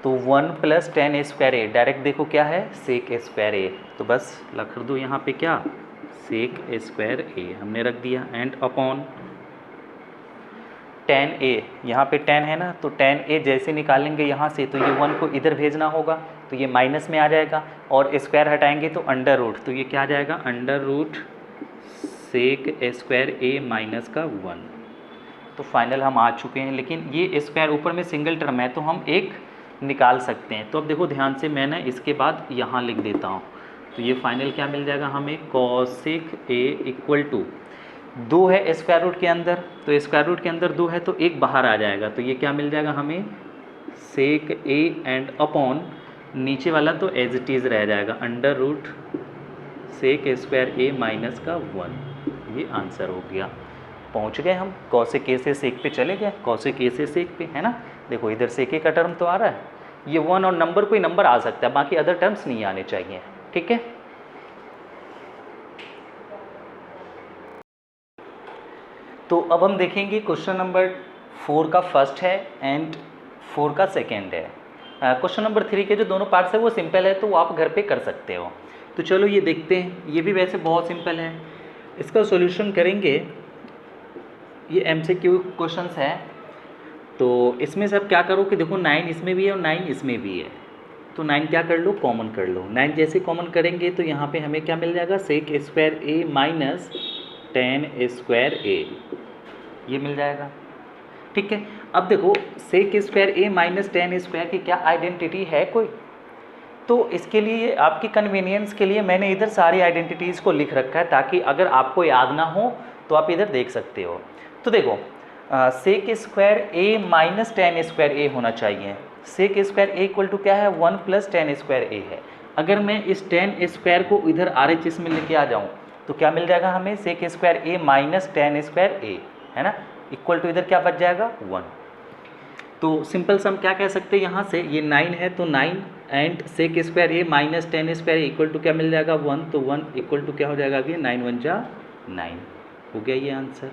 तो 1 प्लस tan स्क्वायर ए डायरेक्ट देखो क्या है, सेक स्क्वायर ए। तो बस लिख दो यहाँ पे क्या, सेक स्क्वायर ए हमने रख दिया, एंड अपॉन tan a, यहाँ पे tan है ना, तो tan a जैसे निकालेंगे यहाँ से तो ये 1 को इधर भेजना होगा, तो ये माइनस में आ जाएगा, और स्क्वायर हटाएंगे तो अंडर रूट, तो ये क्या आ जाएगा, under root sec square a minus का 1। तो फाइनल हम आ चुके हैं, लेकिन ये स्क्वायर ऊपर में सिंगल टर्म है तो हम एक निकाल सकते हैं। तो अब देखो ध्यान से, मैं ना इसके बाद यहाँ लिख देता हूँ, तो ये फाइनल क्या मिल जाएगा हमें, कॉसेक a इक्वल टू 2 है स्क्वायर रूट के अंदर, तो स्क्वायर रूट के अंदर 2 है तो एक बाहर आ जाएगा, तो ये क्या मिल जाएगा हमें, सेक a एंड अपॉन नीचे वाला तो एज इट इज़ रह जाएगा, under root sec square a minus का 1। ये आंसर हो गया। पहुंच गए हम, कॉसेक a से सेक पे चले गए, कॉसेक a से सेक पे, है ना। देखो इधर सेक a का टर्म तो आ रहा है, ये 1 और नंबर कोई नंबर आ सकता है, बाकी अदर टर्म्स नहीं आने चाहिए, ठीक है। तो अब हम देखेंगे क्वेश्चन नंबर 4 का फर्स्ट है एंड 4 का सेकेंड है। क्वेश्चन नंबर 3 के जो दोनों पार्ट्स है वो सिंपल है, तो वो आप घर पे कर सकते हो। तो चलो ये देखते हैं, ये भी वैसे बहुत सिंपल है, इसका सॉल्यूशन करेंगे। ये MCQ क्वेश्चंस है, तो इसमें सब क्या करो कि देखो 9 इसमें भी है और 9 इसमें भी है, तो 9 क्या कर लो, कॉमन कर लो। 9 जैसे कॉमन करेंगे तो यहाँ पे हमें क्या मिल जाएगा, sec square a minus tan square a, ये मिल जाएगा, ठीक है। अब देखो sec square a minus tan square की क्या आइडेंटिटी है कोई, तो इसके लिए आपकी कन्वीनियंस के लिए मैंने इधर सारी आइडेंटिटीज़ को लिख रखा है, ताकि अगर आपको याद ना हो तो आप इधर देख सकते हो। तो देखो sec square a minus tan square a होना चाहिए। Sec square a equal to क्या है, 1 प्लस tan स्क्वायर a है। अगर मैं इस tan स्क्वायर को इधर RHS में लेके आ जाऊँ तो क्या मिल जाएगा हमें, sec square a minus tan square a, है ना, इक्वल टू इधर क्या बच जाएगा, 1। तो सिंपल सम क्या कह सकते हैं यहाँ से, ये 9 है तो 9 and sec square a minus tan square a equal to क्या मिल जाएगा, 1, तो 1 इक्वल टू क्या हो जाएगा, अभी 9 1 जा 9, हो गया ये आंसर,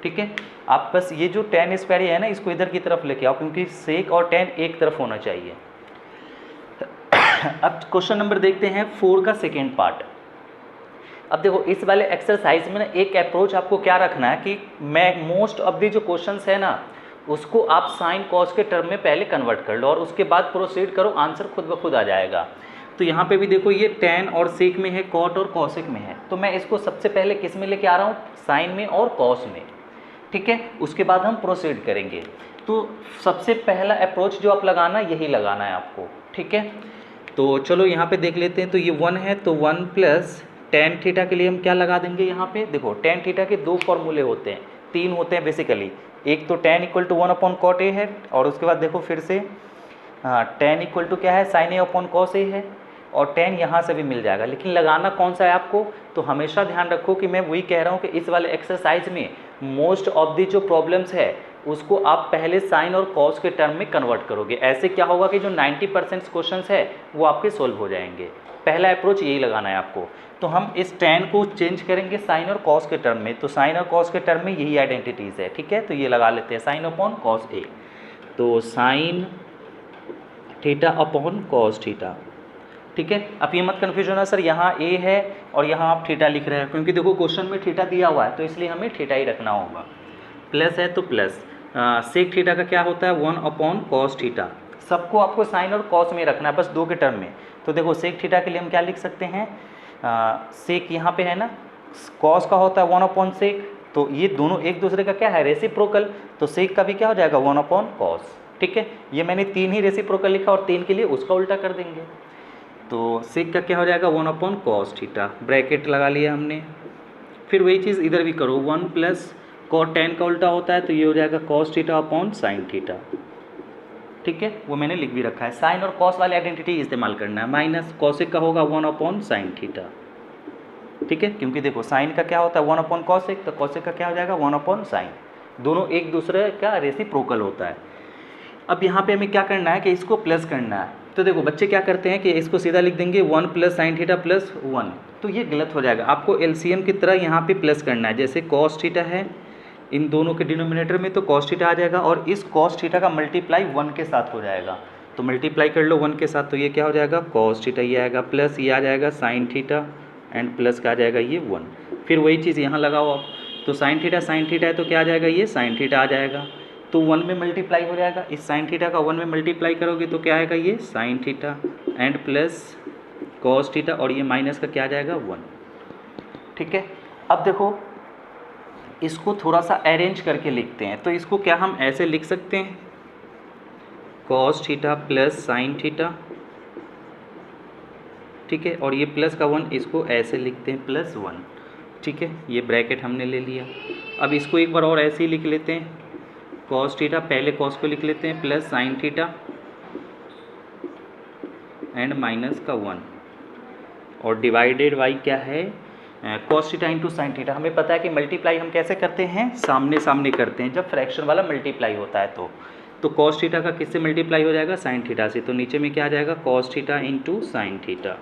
ठीक है। आप बस ये जो tan स्क्वायर है ना, इसको इधर की तरफ लेके आओ, क्योंकि सेक और tan एक तरफ होना चाहिए। अब क्वेश्चन नंबर देखते हैं 4 का सेकेंड पार्ट। अब देखो इस वाले एक्सरसाइज में ना एक अप्रोच आपको क्या रखना है कि मैं मोस्ट ऑफ दी जो क्वेश्चंस है ना, उसको आप साइन कॉस के टर्म में पहले कन्वर्ट कर लो और उसके बाद प्रोसीड करो, आंसर खुद ब खुद आ जाएगा। तो यहाँ पे भी देखो ये tan और सेक में है, कॉट और कॉसेक में है, तो मैं इसको सबसे पहले किस में लेके आ रहा हूँ, साइन में और कॉस में, ठीक है। उसके बाद हम प्रोसीड करेंगे। तो सबसे पहला अप्रोच जो आप लगाना, यही लगाना है आपको, ठीक है। तो चलो यहाँ पे देख लेते हैं। तो ये 1 है, तो 1 प्लस tan थीटा के लिए हम क्या लगा देंगे यहाँ पे, देखो tan थीटा के 2 फॉर्मूले होते हैं, 3 होते हैं बेसिकली। एक तो tan equal to 1 upon cot A है, और उसके बाद देखो फिर से tan इक्वल टू क्या है, साइन ए अपॉन कॉस ए है, और tan यहाँ से भी मिल जाएगा। लेकिन लगाना कौन सा है आपको, तो हमेशा ध्यान रखो कि मैं वही कह रहा हूँ कि इस वाले एक्सरसाइज में मोस्ट ऑफ दी जो प्रॉब्लम्स है उसको आप पहले साइन और कॉस के टर्म में कन्वर्ट करोगे। ऐसे क्या होगा कि जो 90% क्वेश्चन है वो आपके सोल्व हो जाएंगे। पहला अप्रोच यही लगाना है आपको। तो हम इस tan को चेंज करेंगे साइन और कॉस के टर्म में, तो साइन और कॉस के टर्म में यही आइडेंटिटीज़ है, ठीक है। तो ये लगा लेते हैं साइन अपॉन कॉस ए, तो sine theta upon cos theta, ठीक है। अब ये मत कन्फ्यूजन होना सर यहाँ ए है और यहाँ आप थीटा लिख रहे हैं, क्योंकि देखो क्वेश्चन में थीटा दिया हुआ है तो इसलिए हमें थीटा ही रखना होगा। प्लस है तो प्लस सेक थीटा का क्या होता है, 1 अपॉन कॉस थीटा। सबको आपको साइन और कॉस में रखना है, बस 2 के टर्म में। तो देखो सेक थीटा के लिए हम क्या लिख सकते हैं, सेक यहाँ पे है ना, कॉस का होता है 1 अपॉन सेक, तो ये दोनों एक दूसरे का क्या है, रेसिप्रोकल, तो सेक का भी क्या हो जाएगा 1 अपॉन कॉस, ठीक है। ये मैंने 3 ही रेसिप्रोकल लिखा और 3 के लिए उसका उल्टा कर देंगे, तो सेक का क्या हो जाएगा 1 अपॉन कॉस थीटा, ब्रैकेट लगा लिया हमने। फिर वही चीज़ इधर भी करो, 1 प्लस कॉट tan का उल्टा होता है तो ये हो जाएगा cos theta upon sine theta, ठीक है। वो मैंने लिख भी रखा है, साइन और कॉस वाली आइडेंटिटी इस्तेमाल करना है। माइनस कॉसेक का होगा 1 अपॉन साइन थीटा, ठीक है, क्योंकि देखो साइन का क्या होता है 1 अपॉन कॉसेक, तो कॉसेक का क्या हो जाएगा 1 अपॉन साइन, दोनों एक दूसरे का रेसिप्रोकल होता है। अब यहाँ पे हमें क्या करना है कि इसको प्लस करना है। तो देखो बच्चे क्या करते हैं कि इसको सीधा लिख देंगे 1 प्लस साइन थीटा प्लस 1, तो ये गलत हो जाएगा। आपको एलसीएम की तरह यहाँ पे प्लस करना है, जैसे कॉस थीटा है इन दोनों के डिनोमिनेटर में तो कॉस थीटा आ जाएगा, और इस कॉस थीटा का मल्टीप्लाई 1 के साथ हो जाएगा, तो मल्टीप्लाई कर लो 1 के साथ, तो ये क्या हो जाएगा कॉस थीटा ये आएगा, प्लस ये आ जाएगा साइन थीटा एंड प्लस का आ जाएगा ये 1। फिर वही चीज़ यहाँ लगाओ आप, तो साइन थीटा है तो क्या आ जाएगा, ये साइन थीटा आ जाएगा। तो 1 में मल्टीप्लाई हो जाएगा, इस साइन थीटा का 1 में मल्टीप्लाई करोगे तो क्या आएगा, ये sine theta and plus cos theta, और ये माइनस का क्या आ जाएगा 1। ठीक है, अब देखो इसको थोड़ा सा अरेंज करके लिखते हैं। तो इसको क्या हम ऐसे लिख सकते हैं, cos theta plus sine theta, ठीक है, और ये प्लस का 1 इसको ऐसे लिखते हैं प्लस 1। ठीक है, ये ब्रैकेट हमने ले लिया। अब इसको एक बार और ऐसे ही लिख लेते हैं, कॉस थीटा, पहले कॉस को लिख लेते हैं plus sine theta and minus का 1, और डिवाइडेड बाई क्या है, cos theta into sine theta. हमें पता है कि मल्टीप्लाई हम कैसे करते हैं, सामने सामने करते हैं, जब फ्रैक्शन वाला मल्टीप्लाई होता है तो कॉस थीटा का किससे मल्टीप्लाई हो जाएगा, साइन थीटा से। तो नीचे में क्या आ जाएगा, cos theta into sine theta.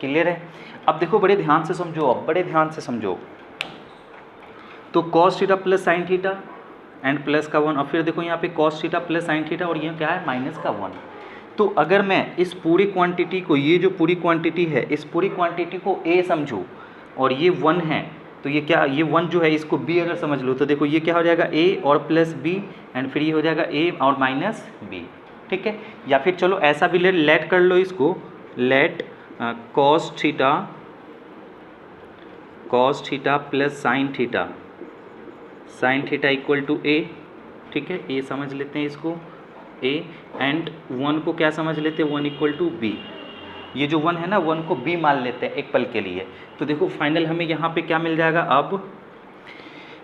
Clear है। अब देखो बड़े ध्यान से समझो, अब बड़े ध्यान से समझो। तो cos theta plus sine theta and plus का 1, और फिर देखो यहाँ पे cos theta plus sine theta, और ये क्या है माइनस का 1। तो अगर मैं इस पूरी क्वांटिटी को, ये जो पूरी क्वांटिटी है, इस पूरी क्वांटिटी को a समझूँ और ये 1 है, तो ये क्या, ये 1 जो है इसको b अगर समझ लो, तो देखो ये क्या हो जाएगा a और प्लस b, एंड फिर ये हो जाएगा a और माइनस b। ठीक है, या फिर चलो ऐसा भी लेट कर लो इसको, let cos theta plus sine theta equal to a। ठीक है, a समझ लेते हैं इसको a, एंड 1 को क्या समझ लेते हैं, 1 इक्वल टू b। ये जो 1 है ना, 1 को b मान लेते हैं एक पल के लिए। तो देखो फाइनल हमें यहाँ पे क्या मिल जाएगा अब,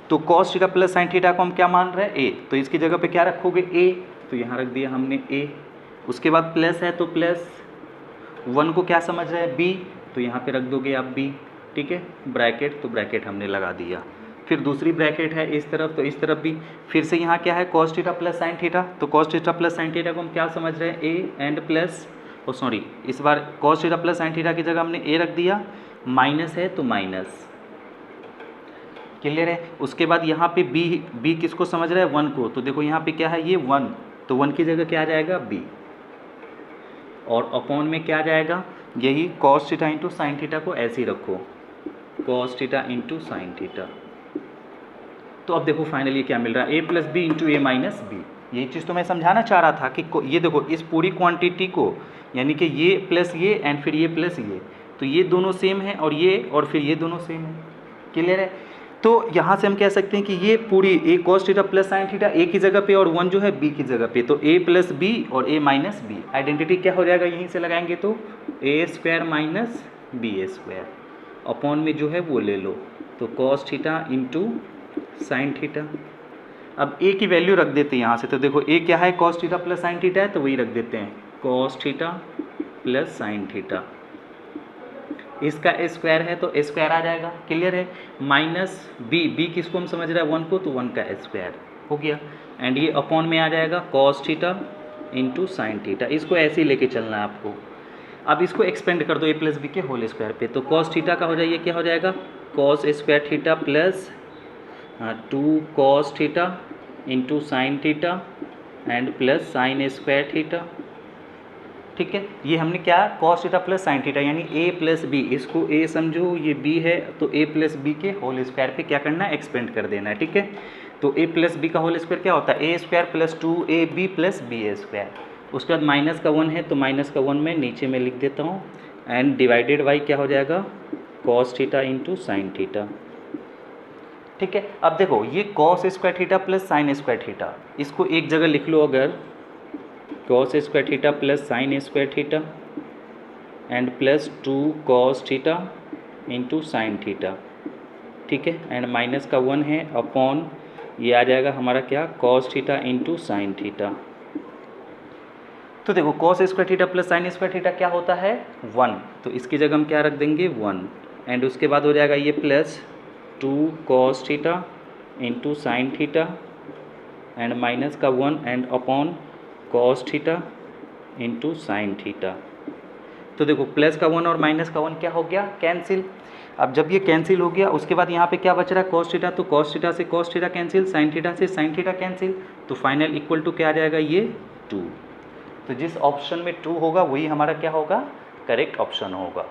तो cos theta plus sine theta को हम क्या मान रहे हैं, a, तो इसकी जगह पे क्या रखोगे a, तो यहाँ रख दिया हमने a। उसके बाद प्लस है तो प्लस, 1 को क्या समझ रहे हैं b, तो यहाँ पे रख दोगे आप b। ठीक है, ब्रैकेट, तो ब्रैकेट हमने लगा दिया। फिर दूसरी ब्रैकेट है इस तरफ, तो इस तरफ भी फिर से यहाँ क्या है, cos theta plus sine theta, तो cos theta plus sine theta को हम क्या समझ रहे हैं, a and plus, oh sorry, इस बार cos theta plus sine theta की जगह हमने a रख दिया, माइनस है तो माइनस। क्लियर है। उसके बाद यहाँ पे b किसको समझ रहा है, 1 को, तो देखो यहाँ पे क्या है, ये 1, तो 1 की जगह क्या आ जाएगा b, और अपॉन में क्या आ जाएगा, यही cos theta into sine theta को ऐसे ही रखो, cos theta into sine theta. तो अब देखो फाइनली क्या मिल रहा है, a plus B into A minus B. यही चीज़ तो मैं समझाना चाह रहा था कि ये देखो इस पूरी क्वांटिटी को, यानी कि ये प्लस ये एंड फिर ये प्लस ये, तो ये दोनों सेम है, और फिर ये दोनों सेम है। क्लियर है। तो यहाँ से हम कह सकते हैं कि ये पूरी a cos theta plus sine theta a की जगह पे और 1 जो है b की जगह पे, तो a प्लस बी और a माइनस बी। आइडेंटिटी क्या हो जाएगा, यहीं से लगाएंगे तो a square minus B square, upon में जो है वो ले लो, तो cos theta into sine theta. अब a की वैल्यू रख देते हैं यहाँ से, तो देखो a क्या है, cos theta plus sine theta है, तो वही रख देते हैं cos theta plus sine theta. इसका स्क्वायर है तो स्क्वायर आ जाएगा। क्लियर है। माइनस b किसको हम समझ रहे हैं, 1 को, तो 1 का स्क्वायर हो गया, एंड ये अपॉन में आ जाएगा cos theta into sine theta. इसको ऐसे ही लेके चलना है आपको। अब इसको एक्सपेंड कर दो a प्लस बी के होल स्क्वायर पे, तो कॉस थीटा का हो जाइए, क्या हो जाएगा, cos square theta plus 2 cos theta into sine theta and plus sign square theta. ठीक है, ये हमने क्या, cos theta plus sine theta, यानी a प्लस बी, इसको a समझो, ये b है, तो a प्लस बी के होल स्क्वायर पे क्या करना है, एक्सपेंड कर देना है। ठीक है, तो a प्लस बी का होल स्क्वायर क्या होता है, a square plus 2ab plus B square. उसके बाद माइनस का 1 है, तो माइनस का 1 मैं नीचे में लिख देता हूँ, एंड डिवाइडेड बाई क्या हो जाएगा, cos theta into sine theta. ठीक है, अब देखो ये cos square theta plus sign square theta, इसको एक जगह लिख लो, अगर cos square theta plus sign square theta and plus 2 cos theta into sine theta. ठीक है, एंड माइनस का 1 है, अपॉन ये आ जाएगा हमारा क्या, cos theta into sine theta. तो देखो cos square theta plus sign square theta क्या होता है, 1, तो इसकी जगह हम क्या रख देंगे, 1, एंड उसके बाद हो जाएगा ये plus 2 cos theta into sine theta and minus का 1 and upon cos theta into sine theta. तो देखो प्लस का 1 और माइनस का 1 क्या हो गया, कैंसिल। अब जब ये कैंसिल हो गया, उसके बाद यहाँ पे क्या बच रहा है, कॉस थीटा, तो कॉस थीटा से cos theta cancel, sine theta से साइन थीटा कैंसिल, तो फाइनल इक्वल टू क्या आ जाएगा, ये 2। तो जिस ऑप्शन में 2 होगा वही हमारा क्या होगा, करेक्ट ऑप्शन होगा।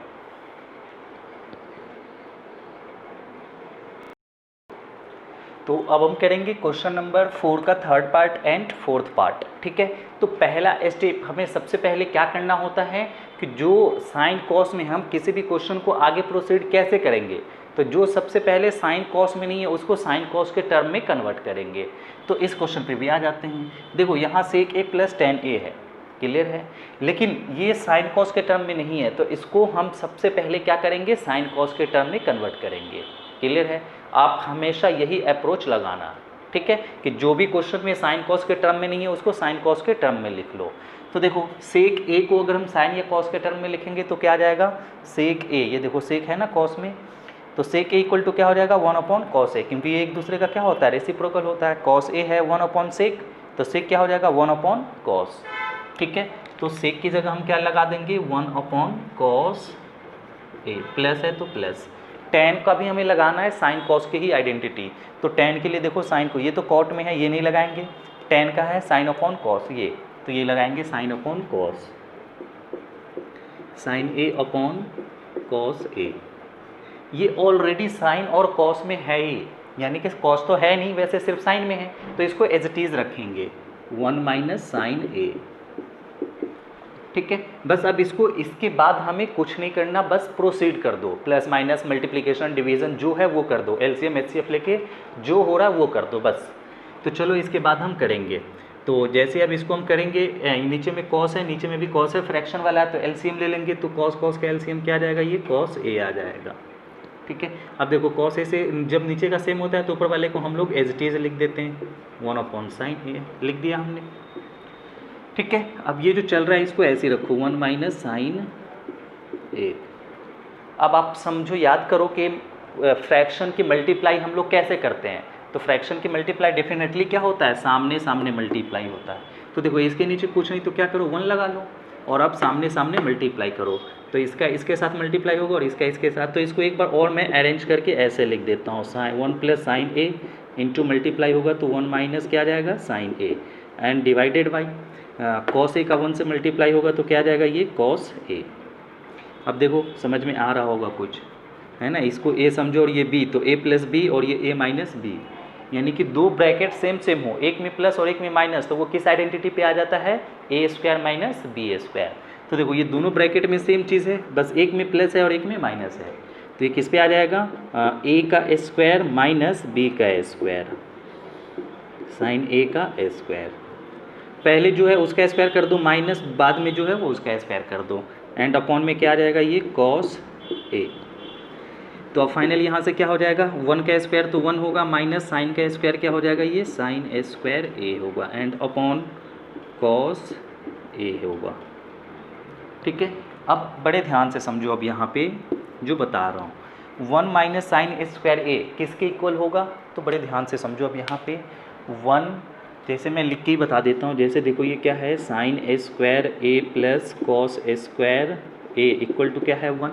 तो अब हम करेंगे क्वेश्चन नंबर 4 का third part and fourth part. ठीक है, तो पहला स्टेप हमें सबसे पहले क्या करना होता है कि जो साइन कॉस में हम किसी भी क्वेश्चन को आगे प्रोसीड कैसे करेंगे, तो जो सबसे पहले साइन कॉस में नहीं है उसको साइन कॉस के टर्म में कन्वर्ट करेंगे। तो इस क्वेश्चन पे भी आ जाते हैं। देखो यहाँ सेक ए प्लस टेन ए है, क्लियर है, लेकिन ये साइन कॉस के टर्म में नहीं है, तो इसको हम सबसे पहले क्या करेंगे, साइन कॉस के टर्म में कन्वर्ट करेंगे। क्लियर है, आप हमेशा यही अप्रोच लगाना। ठीक है, कि जो भी क्वेश्चन में साइन कॉस के टर्म में नहीं है उसको साइन कॉस के टर्म में लिख लो। तो देखो सेक ए को अगर हम साइन या कॉस के टर्म में लिखेंगे तो क्या आ जाएगा, सेक ए, ये देखो सेक है ना कॉस में, तो सेक ए इक्वल टू क्या हो जाएगा, 1 कॉस ए, क्योंकि ये एक दूसरे का क्या होता है, रेसिप्रोकल होता है। कॉस ए है 1 सेक, तो सेक क्या हो जाएगा 1 कॉस। ठीक है, तो सेक की जगह हम क्या लगा देंगे, 1 कॉस ए, प्लस है तो प्लस। टेन का भी हमें लगाना है साइन कॉस की ही आइडेंटिटी, तो टेन के लिए देखो साइन को, ये तो कॉट में है ये नहीं लगाएंगे, टेन का है साइन अपॉन कॉस ये, तो ये लगाएंगे sine upon cos, sign A upon cos ए। ये ऑलरेडी साइन और कॉस में है ही, यानी कि कॉस तो है नहीं, वैसे सिर्फ साइन में है, तो इसको एज इट इज रखेंगे 1 माइनस साइन ए। ठीक है, बस अब इसको, इसके बाद हमें कुछ नहीं करना, बस प्रोसीड कर दो, प्लस माइनस मल्टीप्लिकेशन डिवीजन जो है वो कर दो, एलसीएम एचसीएफ लेके जो हो रहा है वो कर दो बस। तो चलो इसके बाद हम करेंगे, तो जैसे अब इसको हम करेंगे, नीचे में कॉस है, नीचे में भी कॉस है, फ्रैक्शन वाला है, तो एलसीएम ले लेंगे, तो कॉस कॉस का एलसीएम क्या आ जाएगा, ये कॉस ए आ जाएगा। ठीक है, अब देखो कॉस ए से जब नीचे का सेम होता है तो ऊपर वाले को हम लोग एज इट इज लिख देते हैं, 1 साइन ए लिख दिया हमने। ठीक है, अब ये जो चल रहा है इसको ऐसे ही रखो, 1 माइनस साइन ए। अब आप समझो, याद करो कि फ्रैक्शन की मल्टीप्लाई हम लोग कैसे करते हैं, तो फ्रैक्शन की मल्टीप्लाई डेफिनेटली क्या होता है, सामने सामने मल्टीप्लाई होता है। तो देखो इसके नीचे कुछ नहीं तो क्या करो, 1 लगा लो, और अब सामने सामने मल्टीप्लाई करो, तो इसका इसके साथ मल्टीप्लाई होगा और इसका इसके साथ। तो इसको एक बार और मैं अरेंज करके ऐसे लिख देता हूँ, 1 plus sine A into multiply होगा तो 1 माइनस क्या आ जाएगा, sine A, and divided by cos A का 1 से मल्टीप्लाई होगा तो क्या आ जाएगा, ये कॉस ए। अब देखो समझ में आ रहा होगा कुछ, है ना, इसको ए समझो और ये बी, तो ए प्लस बी और ये ए माइनस बी, यानी कि दो ब्रैकेट सेम सेम हो, एक में प्लस और एक में माइनस, तो वो किस आइडेंटिटी पे आ जाता है, A square minus B square. तो देखो ये दोनों ब्रैकेट में सेम चीज़ है, बस एक में प्लस है और एक में माइनस है, तो ये किस पे आ जाएगा, ए का स्क्वायर माइनस बी का स्क्वायर, साइन ए का स्क्वायर। पहले जो है उसका स्क्वायर कर दो, माइनस बाद में जो है वो उसका स्क्वायर कर दो, एंड अपॉन में क्या आ जाएगा, ये कॉस ए। तो अब फाइनल यहाँ से क्या हो जाएगा, 1 का स्क्वायर तो 1 होगा, माइनस साइन का स्क्वायर क्या हो जाएगा, ये साइन स्क्वायर ए होगा, एंड अपॉन कॉस ए होगा। ठीक है, अब बड़े ध्यान से समझो, अब यहाँ पे जो बता रहा हूँ, 1 माइनस साइन स्क्वायर ए किसके इक्वल होगा, तो बड़े ध्यान से समझो। अब यहाँ पे 1, जैसे मैं लिख के ही बता देता हूँ, जैसे देखो ये क्या है, sine square A plus cos square A equal to क्या है, 1।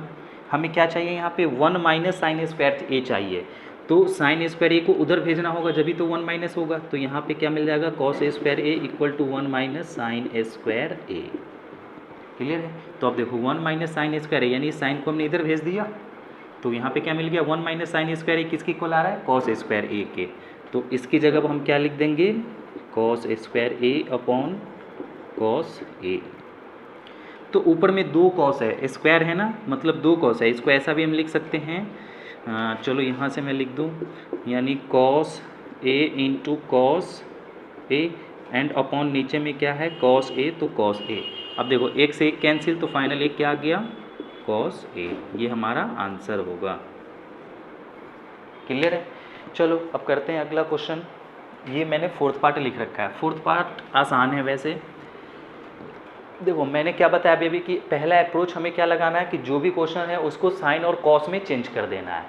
हमें क्या चाहिए यहाँ पे, 1 माइनस साइन स्क्वायर ए चाहिए, तो साइन स्क्वायर ए को उधर भेजना होगा जब भी तो 1 माइनस होगा, तो यहाँ पे क्या मिल जाएगा, cos square A equal to 1 minus sine square A. Clear है, तो अब देखो 1 माइनस साइन स्क्वायर ए, यानी साइन को हमने इधर भेज दिया, तो यहाँ पे क्या मिल गया, 1 माइनस साइन स्क्वायर ए किसकी इक्वल आ रहा है, कॉस स्क्वायर ए के। तो इसकी जगह हम क्या लिख देंगे, cos square A upon cos A. तो ऊपर में 2 कॉस है, स्क्वायर है ना, मतलब 2 कॉस है, इसको ऐसा भी हम लिख सकते हैं, चलो यहाँ से मैं लिख दूँ, यानी cos A into cos A, and upon नीचे में क्या है, कॉस ए, तो कॉस ए। अब देखो एक से एक कैंसिल, तो फाइनल एक क्या आ गया, कॉस ए, ये हमारा आंसर होगा। क्लियर है, चलो अब करते हैं अगला क्वेश्चन। ये मैंने फोर्थ पार्ट लिख रखा है, फोर्थ पार्ट आसान है वैसे। देखो मैंने क्या बताया अभी कि पहला अप्रोच हमें क्या लगाना है कि जो भी क्वेश्चन है उसको साइन और कॉस में चेंज कर देना है,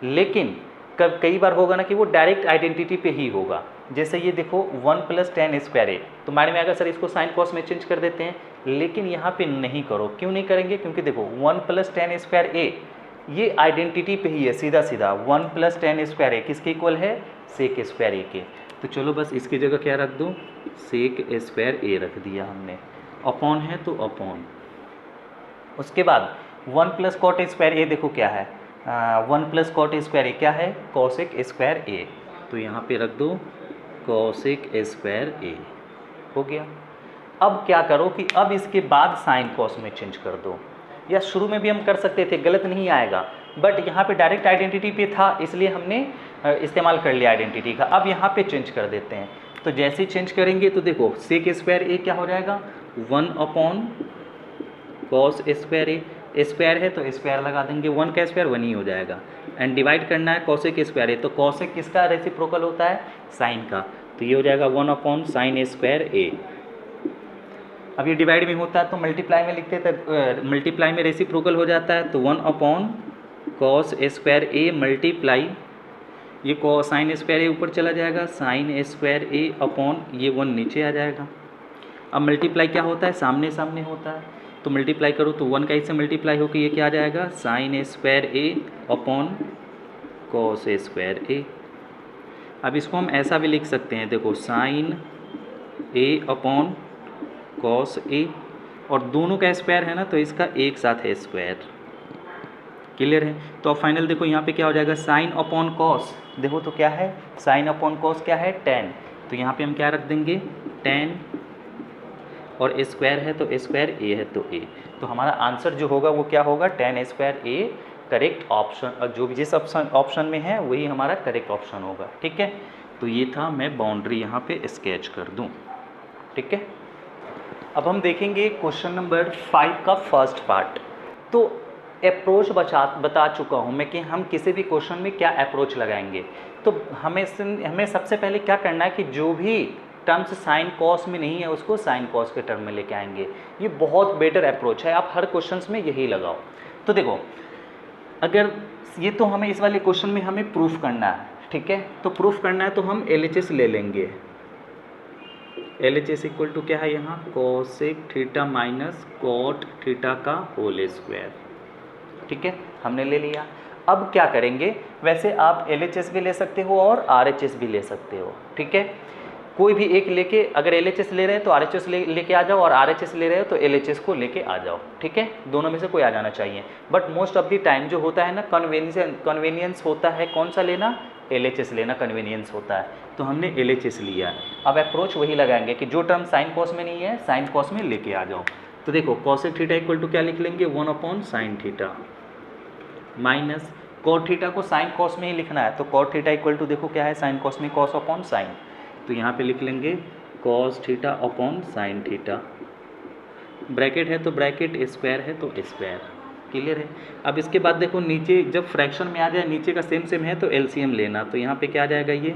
लेकिन कई बार होगा ना कि वो डायरेक्ट आइडेंटिटी पे ही होगा। जैसे ये देखो 1 प्लस टेन स्क्वायर ए, तो माइंड में आएगा सर इसको साइन कॉस में चेंज कर देते हैं, लेकिन यहाँ पे नहीं करो। क्यों नहीं करेंगे, क्योंकि देखो 1 प्लस टेन स्क्वायर ए ये आइडेंटिटी पे ही है, सीधा सीधा 1 प्लस टेन स्क्वायर ए किसके इक्वल है, सेक स्क्वायर ए के। तो चलो बस इसकी जगह क्या रख दो, सेक स्क्वायर ए रख दिया हमने, अपॉन है तो अपॉन। उसके बाद 1 प्लस कॉट स्क्वायर ए देखो क्या है, 1 प्लस कॉट स्क्वायर ए क्या है, कॉसेक स्क्वायर ए। तो यहाँ पे रख दो कॉसेक स्क्वायर ए, हो गया। अब क्या करो कि अब इसके बाद साइन कॉस में चेंज कर दो, या शुरू में भी हम कर सकते थे, गलत नहीं आएगा, बट यहाँ पे डायरेक्ट आइडेंटिटी पे था इसलिए हमने इस्तेमाल कर लिया आइडेंटिटी का। अब यहाँ पे चेंज कर देते हैं, तो जैसे ही चेंज करेंगे तो देखो सेक स्क्वायर ए क्या हो जाएगा 1 upon cos square A, square है तो स्क्वायर लगा देंगे, 1 का स्क्वायर 1 ही हो जाएगा, एंड डिवाइड करना है कॉसेक स्क्वायर ए, तो कॉसेक किसका रेसिप्रोकल होता है, साइन का, तो ये हो जाएगा 1 अपॉन साइन स्क्वायर ए। अब ये डिवाइड में होता है तो मल्टीप्लाई में लिखते हैं, मल्टीप्लाई में रेसिप्रोकल हो जाता है, तो 1 upon cos square A multiply, ये कॉस साइन स्क्वायर ए ऊपर चला जाएगा, साइन स्क्वायर ए अपॉन ये 1 नीचे आ जाएगा। अब मल्टीप्लाई क्या होता है, सामने सामने होता है, तो मल्टीप्लाई करो तो 1 का इससे मल्टीप्लाई होकर ये क्या आ जाएगा, साइन स्क्वायर ए अपॉन कॉस स्क्वायर ए। अब इसको हम ऐसा भी लिख सकते हैं, देखो साइन ए अपॉन कॉस ए, और दोनों का स्क्वायर है ना तो इसका एक साथ है स्क्वायर, क्लियर है। तो अब फाइनल देखो यहाँ पे क्या हो जाएगा, साइन अपॉन कॉस, देखो तो क्या है, साइन अपॉन कॉस क्या है 10, तो यहाँ पे हम क्या रख देंगे 10, और स्क्वायर है तो स्क्वायर ए है तो ए, तो हमारा आंसर जो होगा वो क्या होगा 10 स्क्वायर ए, करेक्ट ऑप्शन, जो भी जिस ऑप्शन में है वही हमारा करेक्ट ऑप्शन होगा, ठीक है। तो ये था, मैं बाउंड्री यहाँ पे स्केच कर दूँ, ठीक है। अब हम देखेंगे क्वेश्चन नंबर 5 का फर्स्ट पार्ट। तो अप्रोच बता चुका हूँ मैं कि हम किसी भी क्वेश्चन में क्या अप्रोच लगाएंगे। तो हमें सबसे पहले क्या करना है कि जो भी टर्म्स साइन कॉस में नहीं है उसको साइन कॉस के टर्म में लेके आएंगे। ये बहुत बेटर अप्रोच है, आप हर क्वेश्चंस में यही लगाओ। तो देखो, अगर ये तो हमें इस वाले क्वेश्चन में हमें प्रूफ करना है, ठीक है। तो प्रूफ करना है तो हम LHS ले लेंगे। LHS इक्वल टू क्या है यहाँ, cosec theta minus cot theta का होल स्क्वायर, ठीक है, हमने ले लिया। अब क्या करेंगे, वैसे आप LHS भी ले सकते हो और RHS भी ले सकते हो, ठीक है। कोई भी एक लेके, अगर LHS ले रहे हैं तो RHS लेके आ जाओ, और RHS ले रहे हो तो LHS को लेके आ जाओ, ठीक है। दोनों में से कोई आ जाना चाहिए, but most of the time जो होता है ना, कन्वीनियंस होता है कौन सा लेना, LHS लेना कन्वीनियंस होता है, तो हमने LHS लिया। अब अप्रोच वही लगाएंगे कि जो टर्म साइन कॉस में नहीं है साइन कॉस में लेके आ जाओ। तो देखो कॉसेक थीटा इक्वल टू क्या लिख लेंगे 1 upon sine theta minus cot theta को साइन कॉस में ही लिखना है, तो कॉट थीटा इक्वल टू देखो क्या है, साइन कॉस में कॉस अपॉन साइन, तो यहाँ पे लिख लेंगे cos theta upon sine theta, bracket है तो ब्रैकेट, स्क्वायर है तो स्क्वायर, क्लियर है। अब इसके बाद देखो नीचे जब फ्रैक्शन में आ जाए, नीचे का सेम है तो LCM लेना, तो यहाँ पे क्या आ जाएगा ये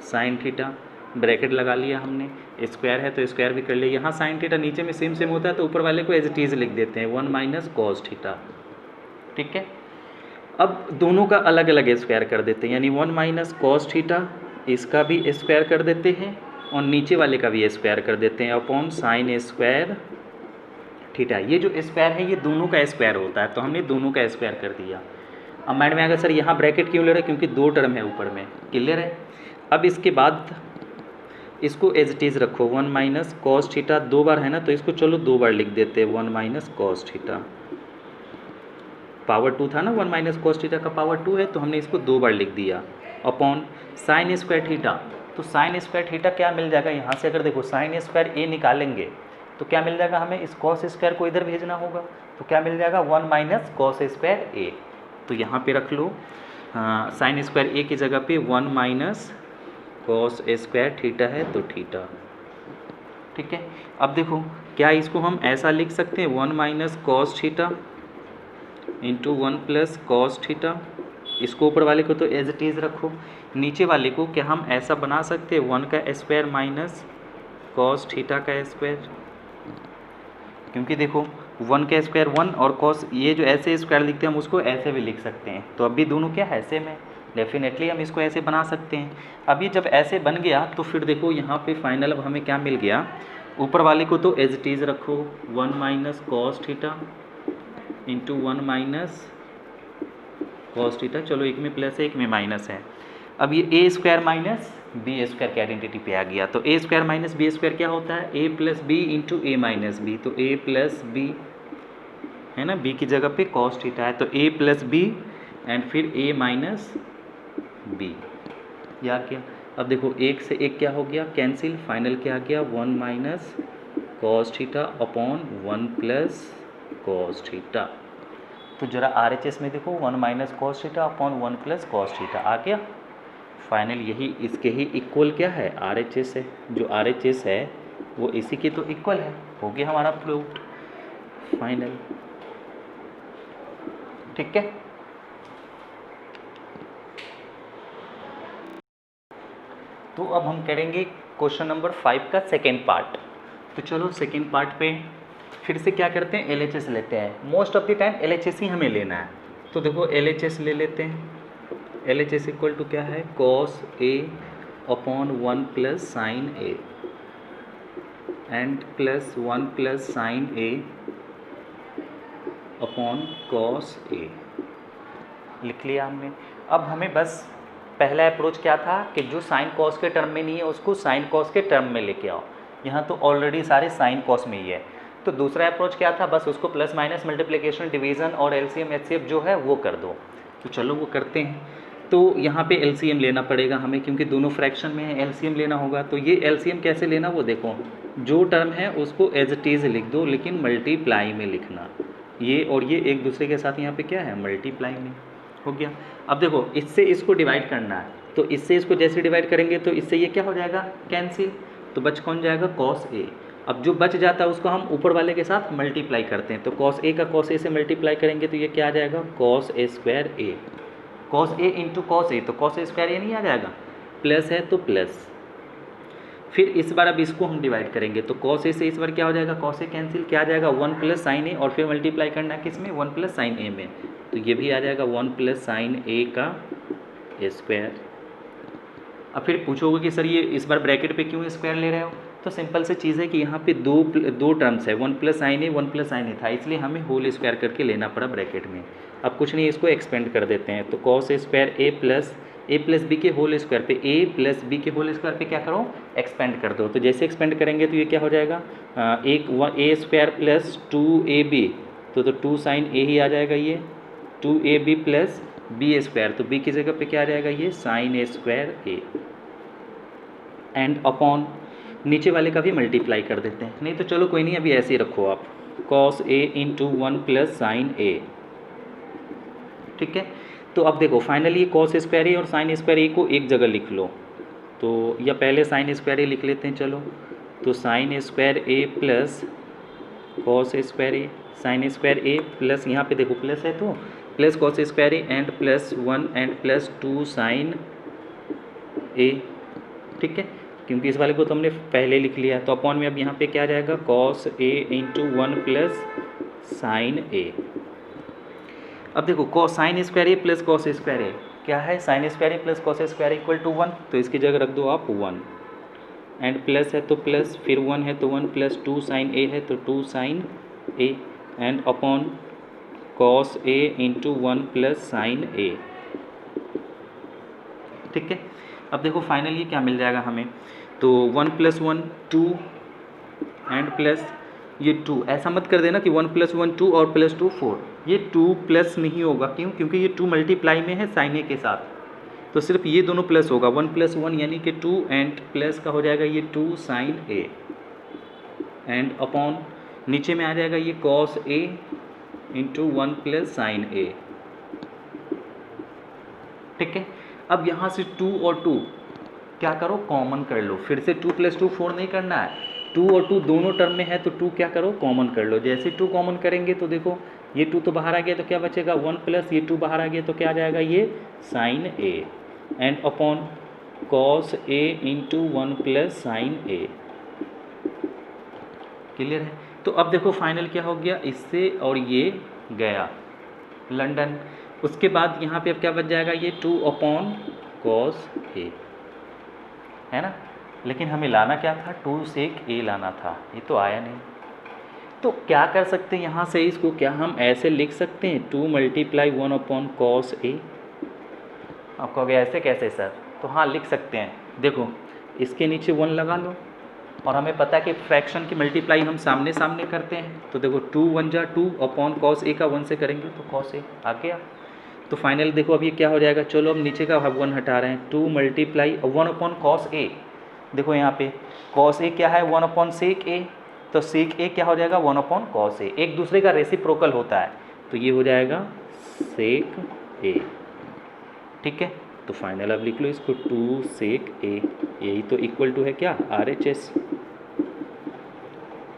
साइन थीटा, ब्रैकेट लगा लिया हमने, स्क्वायर है तो स्क्वायर भी कर लिया। यहाँ साइन थीटा नीचे में सेम होता है तो ऊपर वाले को एज इट इज लिख देते हैं 1 माइनस कॉस थीटा, ठीक है। अब दोनों का अलग अलग स्क्वायर कर देते हैं, यानी 1 माइनस कॉस थीटा, इसका भी स्क्वायर कर देते हैं और नीचे वाले का भी स्क्वायर कर देते हैं अपॉन साइन स्क्वायर थीटा। ये जो स्क्वायर है ये दोनों का स्क्वायर होता है, तो हमने दोनों का स्क्वायर कर दिया। अब माइंड में आएगा सर यहाँ ब्रैकेट क्यों ले रहे हैं, क्योंकि 2 टर्म है ऊपर में, क्लियर है। अब इसके बाद इसको एज इट इज़ रखो 1 माइनस कॉस थीटा, 2 बार है ना तो इसको चलो 2 बार लिख देते हैं 1 माइनस कॉस थीटा, पावर 2 था ना, 1 माइनस कॉस थीटा का पावर 2 है तो हमने इसको 2 बार लिख दिया अपॉन साइन स्क्वायर थीटा। तो साइन स्क्वायर थीटा क्या मिल जाएगा यहाँ से, अगर देखो साइन स्क्वायर ए निकालेंगे तो क्या मिल जाएगा, हमें इस कॉस स्क्वायर को इधर भेजना होगा, तो क्या मिल जाएगा 1 माइनस कॉस स्क्वायर ए, तो यहाँ पे रख लो साइन स्क्वायर ए की जगह पे 1 माइनस कॉस स्क्वायर थीटा है तो थीटा, ठीक है। अब देखो क्या इसको हम ऐसा लिख सकते हैं 1 minus cos theta into 1 plus cos theta, इसको ऊपर वाले को तो एज इट इज़ रखो, नीचे वाले को क्या हम ऐसा बना सकते हैं 1 का स्क्वायर माइनस कॉस थीटा का स्क्वायर, क्योंकि देखो 1 का स्क्वायर 1 और कॉस, ये जो ऐसे स्क्वायर लिखते हैं हम उसको ऐसे भी लिख सकते हैं, तो अभी दोनों क्या है सेम है, डेफिनेटली हम इसको ऐसे बना सकते हैं। अभी जब ऐसे बन गया तो फिर देखो यहाँ पे फाइनल अब हमें क्या मिल गया, ऊपर वाले को तो एज इट इज़ रखो 1 minus cos theta into 1 minus cos theta, चलो एक में प्लस है एक में माइनस है। अब ये ए स्क्वायर माइनस बी स्क्वायर की आइडेंटिटी पे आ गया, तो A square minus B square क्या होता है, A plus B into A minus B, तो ए प्लस बी है ना, बी की जगह पे कॉस थीटा है तो ए प्लस बी एंड फिर ए माइनस बी, या क्या अब देखो एक से एक क्या हो गया कैंसिल, फाइनल क्या आ गया 1 minus cos theta upon 1 plus cos theta. तो जरा RHS में देखो 1 minus cos theta upon 1 plus cos theta आ गया। फाइनल यही इसके ही इक्वल क्या है RHS है, जो RHS है वो इसी के तो इक्वल है, हो गया हमारा प्रूव्ड फाइनल। ठीक है, तो अब हम करेंगे क्वेश्चन नंबर 5 का सेकेंड पार्ट। तो चलो सेकेंड पार्ट पे फिर से क्या करते हैं LHS लेते हैं। Most of the time LHS ही हमें लेना है। तो देखो LHS ले लेते हैं। LHS इक्वल टू क्या है cos A upon 1 plus sine A and plus 1 plus sine A upon cos A। लिख लिया हमने। अब हमें बस पहला अप्रोच क्या था कि जो साइन कॉस के टर्म में नहीं है उसको साइन कॉस के टर्म में लेके आओ। यहाँ तो ऑलरेडी सारे साइन कॉस में ही है। तो दूसरा अप्रोच क्या था, बस उसको प्लस माइनस मल्टीप्लिकेशन डिवीज़न और LCM HCF जो है वो कर दो। तो चलो वो करते हैं। तो यहाँ पे LCM लेना पड़ेगा हमें, क्योंकि दोनों फ्रैक्शन में है, LCM लेना होगा। तो ये LCM कैसे लेना वो देखो, जो टर्म है उसको एज इट इज़ लिख दो, लेकिन मल्टीप्लाई में लिखना। ये और ये एक दूसरे के साथ यहाँ पे क्या है मल्टीप्लाई में, हो गया। अब देखो इससे इसको डिवाइड करना है, तो इससे इसको जैसे डिवाइड करेंगे तो इससे ये क्या हो जाएगा कैंसिल, तो बच कौन जाएगा cos A। अब जो बच जाता है उसको हम ऊपर वाले के साथ मल्टीप्लाई करते हैं। तो cos A का cos A से मल्टीप्लाई करेंगे तो ये क्या आ जाएगा cos A square A, cos A into cos A, तो cos A स्क्वायर A नहीं आ जाएगा, प्लस है तो प्लस। फिर इस बार अब इसको हम डिवाइड करेंगे तो cos A से इस बार क्या हो जाएगा cos A कैंसिल, क्या आ जाएगा 1 प्लस साइन A, और फिर मल्टीप्लाई करना है किस में 1 प्लस साइन A में, तो ये भी आ जाएगा 1 प्लस साइन A का स्क्वायर। अब फिर पूछोगे कि सर ये इस बार ब्रैकेट पे क्यों स्क्वायर ले रहे हो, तो सिंपल से चीज़ है कि यहाँ पे दो टर्म्स है, 1 plus sine A 1 plus sine A था, इसलिए हमें होल स्क्वायर करके लेना पड़ा ब्रैकेट में। अब कुछ नहीं, इसको एक्सपेंड कर देते हैं। तो cos A square A plus B के होल स्क्वायर पे A प्लस बी के होल स्क्वायर पे क्या करो एक्सपेंड कर दो। तो जैसे एक्सपेंड करेंगे तो ये क्या हो जाएगा A स्क्वायर प्लस 2AB, तो 2 साइन A ही आ जाएगा, ये 2AB प्लस B स्क्वायर, तो B की जगह पे क्या आ जाएगा ये sine A square A, and upon नीचे वाले का भी मल्टीप्लाई कर देते हैं। नहीं तो चलो कोई नहीं, अभी ऐसे ही रखो आप cos A into 1 plus sine A। ठीक है, तो अब देखो फाइनली cos स्क्वायर A और साइन स्क्वायर A को एक जगह लिख लो। तो या पहले साइन स्क्वायर A लिख लेते हैं, चलो। तो sine square A plus cos square A, sine square A plus यहाँ पे देखो प्लस है तो plus cos square A and plus 1 and plus 2 sine A। ठीक है, क्योंकि इस वाले को तो हमने पहले लिख लिया, तो अपॉन में अब यहाँ पे क्या आ जाएगा cos A into 1 plus sine A। अब देखो cos sine square A plus cos square A क्या है, sine square A plus cos square equal to 1, तो इसकी जगह रख दो आप 1, एंड प्लस है तो प्लस, फिर 1 है तो 1 प्लस 2 साइन A है तो 2 sine A, and upon cos A into 1 plus sine A। ठीक है, अब देखो फाइनली क्या मिल जाएगा हमें, तो 1 प्लस 1 2 एंड प्लस ये 2, ऐसा मत कर देना कि 1 प्लस 1 2 और प्लस 2 4, ये 2 प्लस नहीं होगा, क्यों, क्योंकि ये 2 मल्टीप्लाई में है साइन ए के साथ, तो सिर्फ ये दोनों प्लस होगा, 1 प्लस 1 यानी कि 2 एंड प्लस का हो जाएगा ये 2 साइन ए, एंड अपॉन नीचे में आ जाएगा ये cos A into 1 plus sine A। ठीक है, अब यहाँ से 2 और 2 क्या करो कॉमन कर लो, फिर से 2 प्लस 2 4 नहीं करना है, 2 और 2 दोनों टर्म में है तो 2 क्या करो कॉमन कर लो। जैसे 2 कॉमन करेंगे तो देखो ये 2 तो बाहर आ गया तो क्या बचेगा 1 प्लस ये 2 बाहर आ गया तो क्या आ जाएगा ये sine A, and upon cos A into 1 plus sine A। Clear है, तो अब देखो फाइनल क्या हो गया, इससे और ये गया लंदन, उसके बाद यहाँ पे अब क्या बच जाएगा ये 2 अपॉन cos A, है ना। लेकिन हमें लाना क्या था 2 sec A लाना था, ये तो आया नहीं। तो क्या कर सकते हैं यहाँ से, इसको क्या हम ऐसे लिख सकते हैं 2 मल्टीप्लाई 1 अपॉन cos A। आप कहोगे ऐसे कैसे सर, तो हाँ लिख सकते हैं, देखो इसके नीचे 1 लगा लो, और हमें पता है कि फ्रैक्शन की मल्टीप्लाई हम सामने सामने करते हैं, तो देखो 2 1 जा 2 अपॉन cos A का 1 से करेंगे तो cos A आ गया। तो फाइनल देखो अब ये क्या हो जाएगा, चलो अब नीचे का 1 हटा रहे हैं, 2 मल्टीप्लाई 1 अपॉन कॉस ए, देखो यहाँ पे कॉस ए क्या है 1 अपॉन सेक ए, तो सेक ए क्या हो जाएगा 1 अपॉन कॉस ए, एक दूसरे का रेसिप्रोकल होता है, तो ये हो जाएगा सेक ए। ठीक है, तो फाइनल अब लिख लो इसको 2 सेक ए, यही तो इक्वल टू है क्या RHS,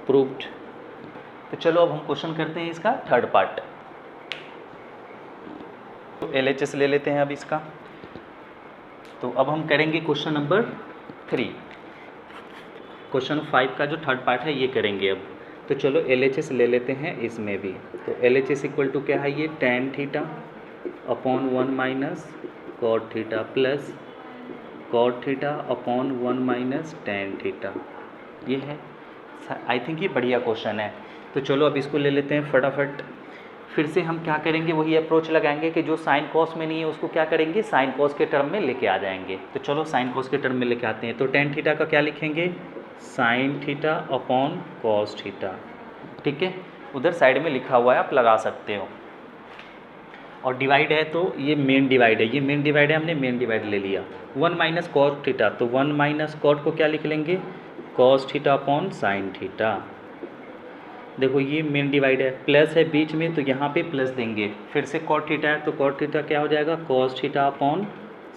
प्रूव्ड। तो चलो अब हम क्वेश्चन करते हैं इसका थर्ड पार्ट, तो LHS ले लेते हैं अब इसका। तो अब हम करेंगे क्वेश्चन नंबर 3, क्वेश्चन 5 का जो थर्ड पार्ट है ये करेंगे अब। तो चलो LHS ले लेते हैं इसमें भी, तो LHS इक्वल टू क्या है, ये tan theta upon 1 minus cot theta plus cot theta upon 1 minus tan theta, ये है। आई थिंक ये बढ़िया क्वेश्चन है। तो चलो अब इसको ले लेते हैं फटाफट। फिर से हम क्या करेंगे, वही अप्रोच लगाएंगे कि जो साइन कॉस में नहीं है उसको क्या करेंगे, साइन कॉस के टर्म में लेके आ जाएंगे। तो चलो साइन कॉस के टर्म में लेके आते हैं। तो tan थीटा का क्या लिखेंगे, sign theta upon cos theta. ठीक है, उधर साइड में लिखा हुआ है, आप लगा सकते हो। और डिवाइड है तो ये मेन डिवाइड है, ये मेन डिवाइड है, हमने मेन डिवाइड ले लिया। 1 माइनस कॉस थीटा, तो 1 माइनस कॉट को क्या लिख लेंगे, cos theta upon sine theta. देखो ये मेन डिवाइड है, प्लस है बीच में तो यहाँ पे प्लस देंगे, फिर से कॉट थीटा है तो कॉट थीटा क्या हो जाएगा, cos theta upon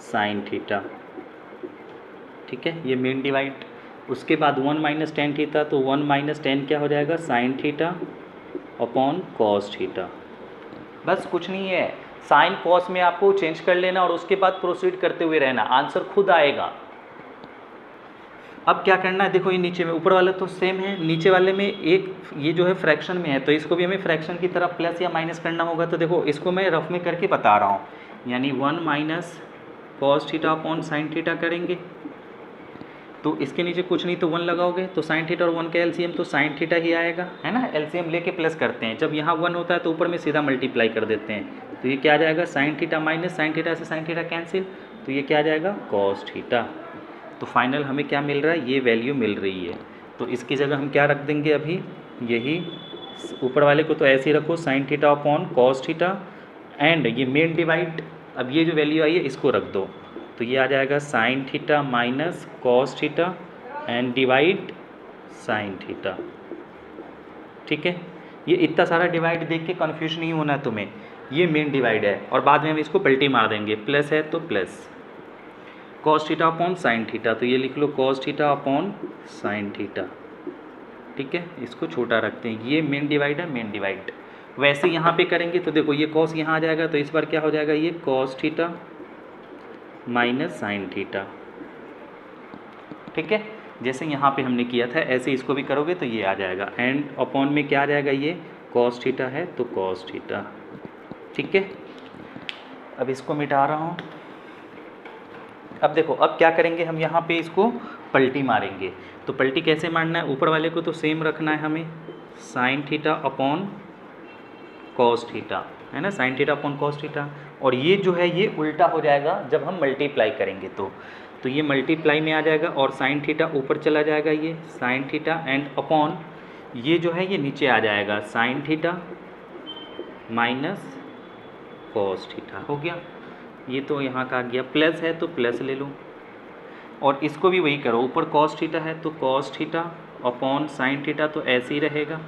sine theta. ठीक है, ये मेन डिवाइड। उसके बाद 1 माइनस टेन थीटा, तो 1 माइनस टेन क्या हो जाएगा, sign theta upon cos theta. बस कुछ नहीं है, साइन कॉस में आपको चेंज कर लेना और उसके बाद प्रोसीड करते हुए रहना, आंसर खुद आएगा। अब क्या करना है, देखो ये नीचे में, ऊपर वाला तो सेम है, नीचे वाले में एक ये जो है फ्रैक्शन में है, तो इसको भी हमें फ्रैक्शन की तरफ प्लस या माइनस करना होगा। तो देखो इसको मैं रफ में करके बता रहा हूँ, यानी 1 minus cos theta upon sine theta करेंगे। तो इसके नीचे कुछ नहीं तो 1 लगाओगे, तो साइन थीटा और 1 का एलसीएम तो साइन थीटा ही आएगा, है ना। एलसीएम लेके प्लस करते हैं, जब यहाँ 1 होता है तो ऊपर में सीधा मल्टीप्लाई कर देते हैं, तो ये क्या आ जाएगा, sign theta minus sine theta से साइन थीटा कैंसिल, तो ये क्या आ जाएगा, कॉस थीटा। तो फाइनल हमें क्या मिल रहा है, ये वैल्यू मिल रही है। तो इसकी जगह हम क्या रख देंगे अभी, यही ऊपर वाले को तो ऐसे ही रखो, sign theta upon cos theta, and ये मेन डिवाइड, अब ये जो वैल्यू आई है इसको रख दो, तो ये आ जाएगा sign theta minus cos theta and divide sign theta. ठीक है, ये इतना सारा डिवाइड देख के कन्फ्यूज नहीं होना तुम्हें, ये मेन डिवाइड है और बाद में हम इसको पलटी मार देंगे, प्लस है तो plus cos theta upon sine theta, तो ये लिख लो cos theta upon sine theta. ठीक है, इसको छोटा रखते हैं, ये मेन डिवाइड है, मेन डिवाइड। वैसे यहाँ पे करेंगे तो देखो ये कॉस यहाँ आ जाएगा, तो इस बार क्या हो जाएगा, ये cos theta minus sine theta. ठीक है, जैसे यहाँ पे हमने किया था ऐसे इसको भी करोगे तो ये आ जाएगा, एंड अपॉन में क्या आ जाएगा, ये कॉस थीटा है तो कॉस थीटा। ठीक है, अब इसको मिटा रहा हूँ। अब देखो अब क्या करेंगे, हम यहाँ पे इसको पलटी मारेंगे। तो पलटी कैसे मारना है, ऊपर वाले को तो सेम रखना है हमें, sign theta upon cos theta, है ना, sign theta upon cos theta. और ये जो है ये उल्टा हो जाएगा जब हम मल्टीप्लाई करेंगे, तो ये मल्टीप्लाई में आ जाएगा और साइन थीटा ऊपर चला जाएगा, ये साइन थीटा एंड अपॉन ये जो है ये नीचे आ जाएगा, sign theta minus cos theta. हो गया, ये तो यहाँ का आ गया, प्लस है तो प्लस ले लो, और इसको भी वही करो, ऊपर कॉस थीटा है तो cos theta upon sine theta, तो ऐसे ही रहेगा,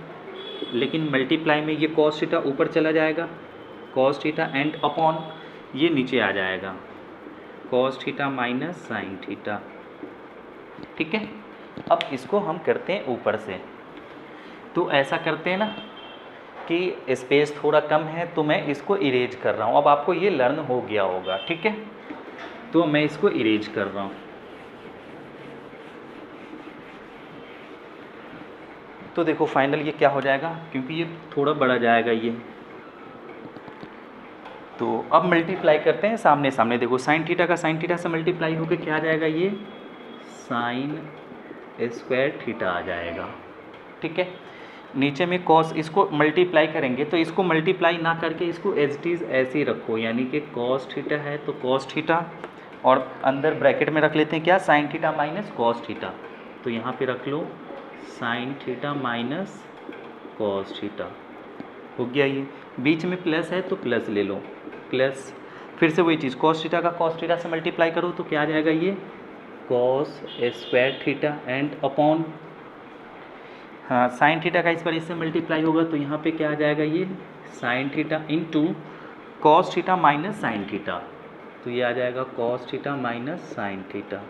लेकिन मल्टीप्लाई में ये कॉस थीटा ऊपर चला जाएगा, कॉस थीटा एंड अपॉन ये नीचे आ जाएगा, cos theta minus sine theta. ठीक है, अब इसको हम करते हैं ऊपर से, तो ऐसा करते हैं ना कि स्पेस थोड़ा कम है तो मैं इसको इरेज कर रहा हूँ। अब आपको ये लर्न हो गया होगा, ठीक है, तो मैं इसको इरेज कर रहा हूँ। तो देखो फाइनल ये क्या हो जाएगा, क्योंकि ये थोड़ा बड़ा जाएगा ये, तो अब मल्टीप्लाई करते हैं सामने सामने। देखो साइन थीटा का साइन थीटा से मल्टीप्लाई होकर क्या आ जाएगा, ये साइन स्क्वायर थीटा आ जाएगा। ठीक है, नीचे में कॉस, इसको मल्टीप्लाई करेंगे तो इसको मल्टीप्लाई ना करके इसको एज इट इज़ ऐसे ही रखो, यानी कि कॉस थीटा है तो कॉस थीटा, और अंदर ब्रैकेट में रख लेते हैं क्या, sine theta minus cos theta, तो यहाँ पे रख लो sine theta minus cos theta. हो गया, ये बीच में प्लस है तो प्लस ले लो, प्लस फिर से वही चीज़ कॉस थीटा का कॉस थीटा से मल्टीप्लाई करो तो क्या आ जाएगा ये cos square theta and upon हाँ साइन थीटा का इस पर इससे मल्टीप्लाई होगा तो यहाँ पे क्या आ जाएगा ये sign theta into cos theta minus sine theta, तो ये आ जाएगा cos theta minus sine theta.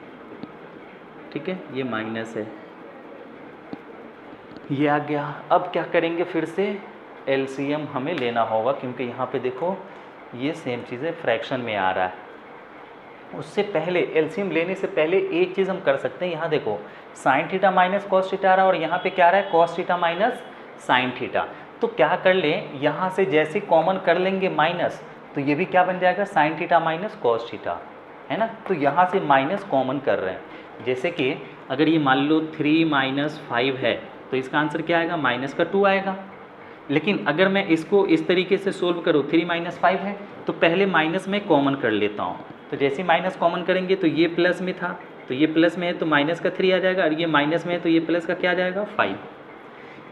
ठीक है, ये माइनस है, ये आ गया। अब क्या करेंगे, फिर से एलसीएम हमें लेना होगा क्योंकि यहाँ पे देखो ये सेम चीज़ें फ्रैक्शन में आ रहा है। उससे पहले एलसीएम लेने से पहले एक चीज़ हम कर सकते हैं, यहाँ देखो sine theta minus cos theta आ रहा है और यहाँ पे क्या आ रहा है cos theta minus sine theta. तो क्या कर लें, यहाँ से जैसे कॉमन कर लेंगे माइनस, तो ये भी क्या बन जाएगा sign theta minus cos theta, है ना। तो यहाँ से माइनस कॉमन कर रहे हैं, जैसे कि अगर ये मान लो 3 माइनस 5 है तो इसका आंसर क्या आएगा, माइनस का 2 आएगा। लेकिन अगर मैं इसको इस तरीके से सोल्व करूँ, 3 माइनस 5 है तो पहले माइनस में कॉमन कर लेता हूँ, तो जैसे माइनस कॉमन करेंगे तो ये प्लस में था तो ये प्लस में है तो माइनस का 3 आ जाएगा, और ये माइनस में है तो ये प्लस का क्या आ जाएगा 5।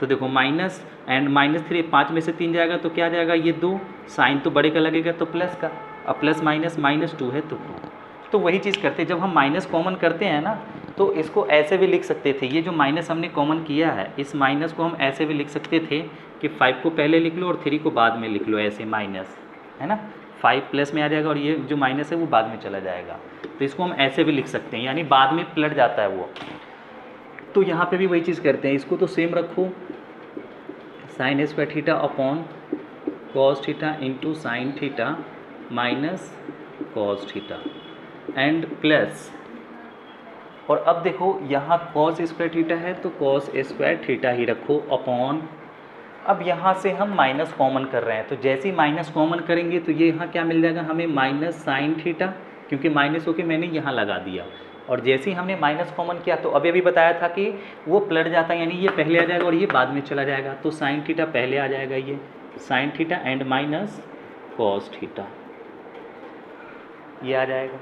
तो देखो माइनस एंड माइनस 3, 5 में से 3 जाएगा तो क्या आ जाएगा ये 2, साइन तो बड़े का लगेगा तो प्लस का, अब प्लस माइनस माइनस 2 है तो 2। तो वही चीज़ करते हैं, जब हम माइनस कॉमन करते हैं ना तो इसको ऐसे भी लिख सकते थे, ये जो माइनस हमने कॉमन किया है इस माइनस को हम ऐसे भी लिख सकते थे कि 5 को पहले लिख लो और 3 को बाद में लिख लो, ऐसे माइनस, है ना। 5 प्लस में आ जाएगा और ये जो माइनस है वो बाद में चला जाएगा, तो इसको हम ऐसे भी लिख सकते हैं, यानी बाद में पलट जाता है वो। तो यहाँ पे भी वही चीज़ करते हैं, इसको तो सेम रखो, sign square theta upon cos theta into sine theta minus cos theta and plus, और अब देखो यहाँ कॉस स्क्वायर थीटा है तो कॉस स्क्वायर थीटा ही रखो अपॉन, अब यहाँ से हम माइनस कॉमन कर रहे हैं तो जैसे ही माइनस कॉमन करेंगे तो ये यहाँ क्या मिल जाएगा हमें माइनस साइन थीटा, क्योंकि माइनस होके मैंने यहाँ लगा दिया, और जैसे ही हमने माइनस कॉमन किया तो अभी बताया था कि वो पलट जाता है, यानी ये पहले आ जाएगा और ये बाद में चला जाएगा, तो साइन थीटा पहले आ जाएगा, ये sine theta and minus cos theta, ये आ जाएगा।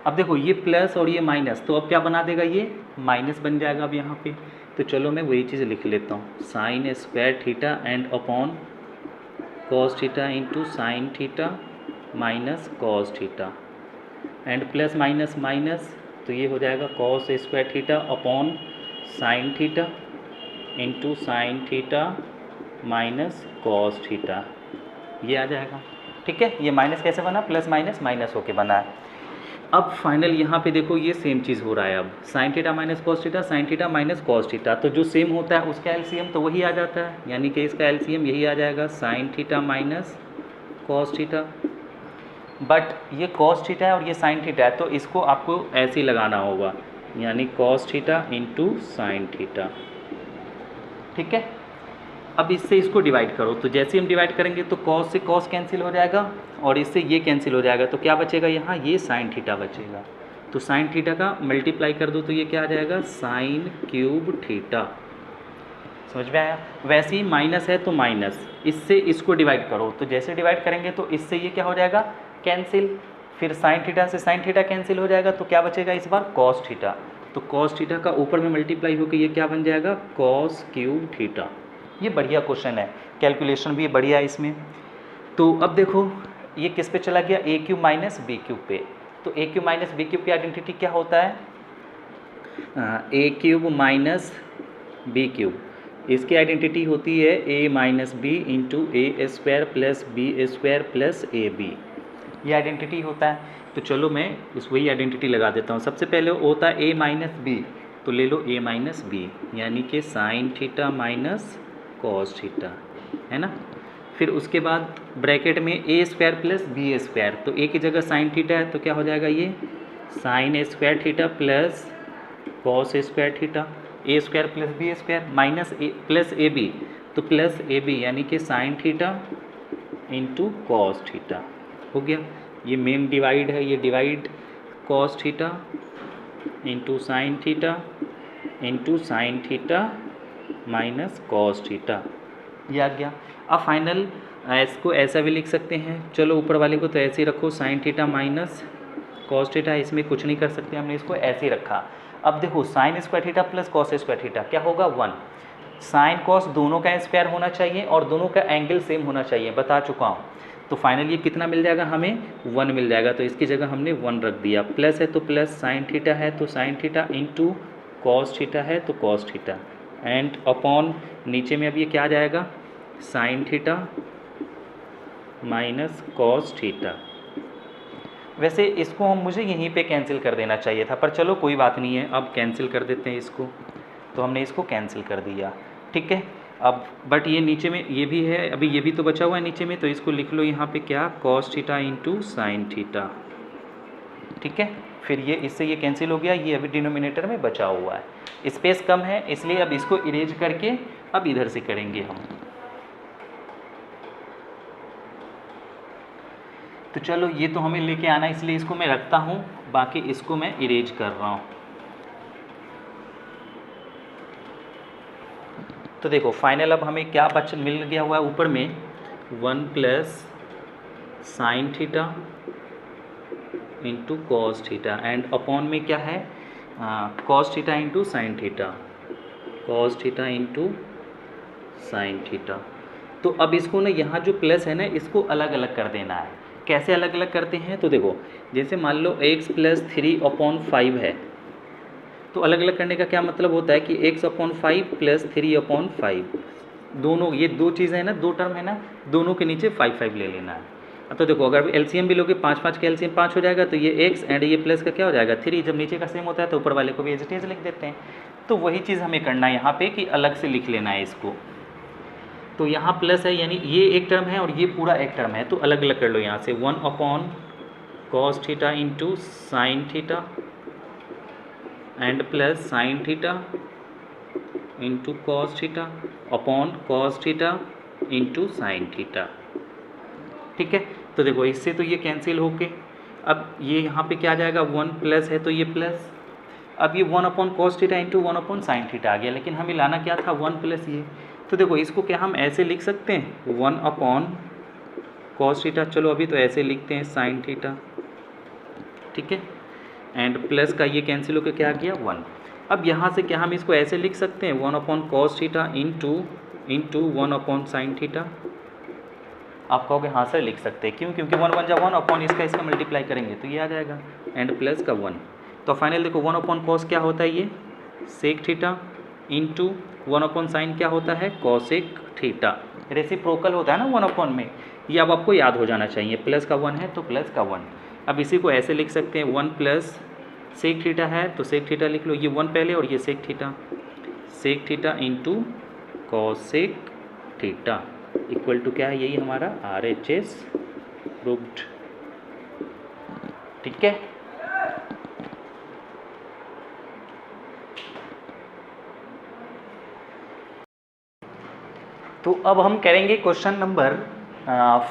अब देखो ये प्लस और ये माइनस, तो अब क्या बना देगा, ये माइनस बन जाएगा अब यहाँ पे। तो चलो मैं वही चीज़ लिख लेता हूँ, sign square theta and upon cos theta into sine theta minus cos theta and plus minus minus, तो ये हो जाएगा cos square theta upon sine theta into sine theta minus cos theta, ये आ जाएगा। ठीक है, ये माइनस कैसे बना, प्लस माइनस माइनस होके बना है। अब फाइनल यहाँ पे देखो ये सेम चीज़ हो रहा है, अब sign theta minus cos theta, sign theta minus cos theta, तो जो सेम होता है उसका एलसीएम तो वही आ जाता है, यानी कि इसका एलसीएम यही आ जाएगा sign theta minus cos theta. But ये कॉस थीटा है और ये साइन थीटा है तो इसको आपको ऐसे ही लगाना होगा, यानी cos theta into sine theta. ठीक है, अब इससे इसको डिवाइड करो, तो जैसे हम डिवाइड करेंगे तो कॉस से कॉस कैंसिल हो जाएगा और इससे ये कैंसिल हो जाएगा, तो क्या बचेगा यहाँ, ये साइन थीटा बचेगा। तो साइन थीटा का मल्टीप्लाई कर दो तो ये क्या आ जाएगा, साइन क्यूब थीटा। समझ में आया। वैसे ही माइनस है तो माइनस, इससे इसको डिवाइड करो, तो जैसे डिवाइड करेंगे तो इससे ये क्या हो जाएगा, कैंसिल। फिर साइन थीटा से साइन थीटा कैंसिल हो जाएगा तो क्या बचेगा इस बार, कॉस थीटा। तो कॉस थीटा का ऊपर में मल्टीप्लाई होकर ये क्या बन जाएगा, कॉस क्यूब थीटा। ये बढ़िया क्वेश्चन है, कैलकुलेशन भी बढ़िया है इसमें। तो अब देखो ये किस पे चला गया, A cube minus B cube पे। तो A cube minus B cube की आइडेंटिटी क्या होता है, A cube minus B cube, इसकी आइडेंटिटी होती है A minus B into A square plus B square plus A B, ये आइडेंटिटी होता है। तो चलो मैं इस वही आइडेंटिटी लगा देता हूँ। सबसे पहले होता है ए माइनस बी, तो ले लो ए माइनस बी, यानी कि sine theta minus cos theta, है ना। फिर उसके बाद ब्रैकेट में ए स्क्वायर प्लस बी स्क्वायर, तो ए की जगह साइन थीटा है तो क्या हो जाएगा, ये sine square theta plus cos square theta, A square plus B square minus A plus A B, तो प्लस ए बी यानी कि sine theta into cos theta हो गया। ये मेन डिवाइड है, ये divide cos theta into sine theta into sine theta minus cos theta, ये आ गया। अब फाइनल इसको ऐसा भी लिख सकते हैं, चलो ऊपर वाले को तो ऐसे ही रखो, sign theta minus cos theta, इसमें कुछ नहीं कर सकते, हमने इसको ऐसे ही रखा। अब देखो sign square theta plus cos square theta क्या होगा, 1। साइन कॉस दोनों का स्क्वायर होना चाहिए और दोनों का एंगल सेम होना चाहिए, बता चुका हूँ। तो फाइनल ये कितना मिल जाएगा हमें 1 मिल जाएगा, तो इसकी जगह हमने 1 रख दिया। प्लस है तो प्लस, साइन थीटा है तो sine theta, into cos theta है तो कॉस थीटा, एंड अपॉन नीचे में अब ये क्या आ जाएगा, sign theta minus cos theta. वैसे इसको हम मुझे यहीं पे कैंसिल कर देना चाहिए था, पर चलो कोई बात नहीं है, अब कैंसिल कर देते हैं इसको। तो हमने इसको कैंसिल कर दिया, ठीक है। अब बट ये नीचे में ये भी है, अभी ये भी तो बचा हुआ है नीचे में, तो इसको लिख लो यहाँ पे क्या, cos theta into sine theta, ठीक है। फिर ये इससे ये कैंसिल हो गया, ये अभी डिनोमिनेटर में बचा हुआ है, स्पेस कम है इसलिए अब इसको इरेज करके अब इधर से करेंगे हम। तो चलो ये तो हमें लेके आना, इसलिए इसको मैं रखता हूँ, बाकी इसको मैं इरेज कर रहा हूँ। तो देखो फाइनल अब हमें क्या मिल गया हुआ है ऊपर में, 1 plus sine theta into cos theta, and upon में क्या है, cos theta into sine theta, cos theta into sine theta. तो अब इसको ना यहाँ जो प्लस है ना इसको अलग अलग कर देना है। कैसे अलग अलग करते हैं, तो देखो जैसे मान लो x प्लस 3/5 है, तो अलग अलग करने का क्या मतलब होता है कि x/5 प्लस 3/5, दोनों ये दो चीज़ें हैं ना, दो टर्म है ना, दोनों के नीचे 5 ले लेना है। तो देखो अगर एलसीएम भी लोगे 5 का एलसीएम 5 हो जाएगा, तो ये x एंड ये प्लस का क्या हो जाएगा 3, जब नीचे का सेम होता है तो ऊपर वाले को भी एज इट इज लिख देते हैं। तो वही चीज़ हमें करना है यहाँ पे कि अलग से लिख लेना है इसको। तो यहाँ प्लस है यानी ये एक टर्म है और ये पूरा एक टर्म है, तो अलग अलग कर लो यहाँ से, 1/cos theta into sine theta and plus sine theta into cos theta upon cos theta into sine theta, ठीक है। तो देखो इससे तो ये कैंसिल होके अब ये यहाँ पे क्या आ जाएगा, 1 प्लस है तो ये प्लस, अब ये 1/cos theta into 1/sin theta आ गया, लेकिन हमें लाना क्या था 1 प्लस ये। तो देखो इसको क्या हम ऐसे लिख सकते हैं 1/cos थीटा, चलो अभी तो ऐसे लिखते हैं साइन थीटा, ठीक है, एंड प्लस का ये कैंसिल होकर क्या आ गया 1। अब यहाँ से क्या हम इसको ऐसे लिख सकते हैं 1/cos theta into 1/sin theta. आप कहोगे हाँ सर लिख सकते हैं, क्यों, क्योंकि 1 1 जा 1 अपॉन इसका मल्टीप्लाई करेंगे तो ये आ जाएगा, एंड प्लस का 1। तो फाइनल देखो 1/cos क्या होता है, ये सेक थीटा इंटू 1/sin क्या होता है, कॉसेक थीटा। रेसिप्रोकल होता है ना 1 में, ये अब आपको याद हो जाना चाहिए, प्लस का 1 है तो प्लस का 1। अब इसी को ऐसे लिख सकते हैं 1 प्लस सेक थीटा है तो सेक थीटा लिख लो, ये 1 पहले और ये sec theta into cosec theta equal to क्या है, यही हमारा RHS प्रूव्ड, ठीक है। तो अब हम करेंगे क्वेश्चन नंबर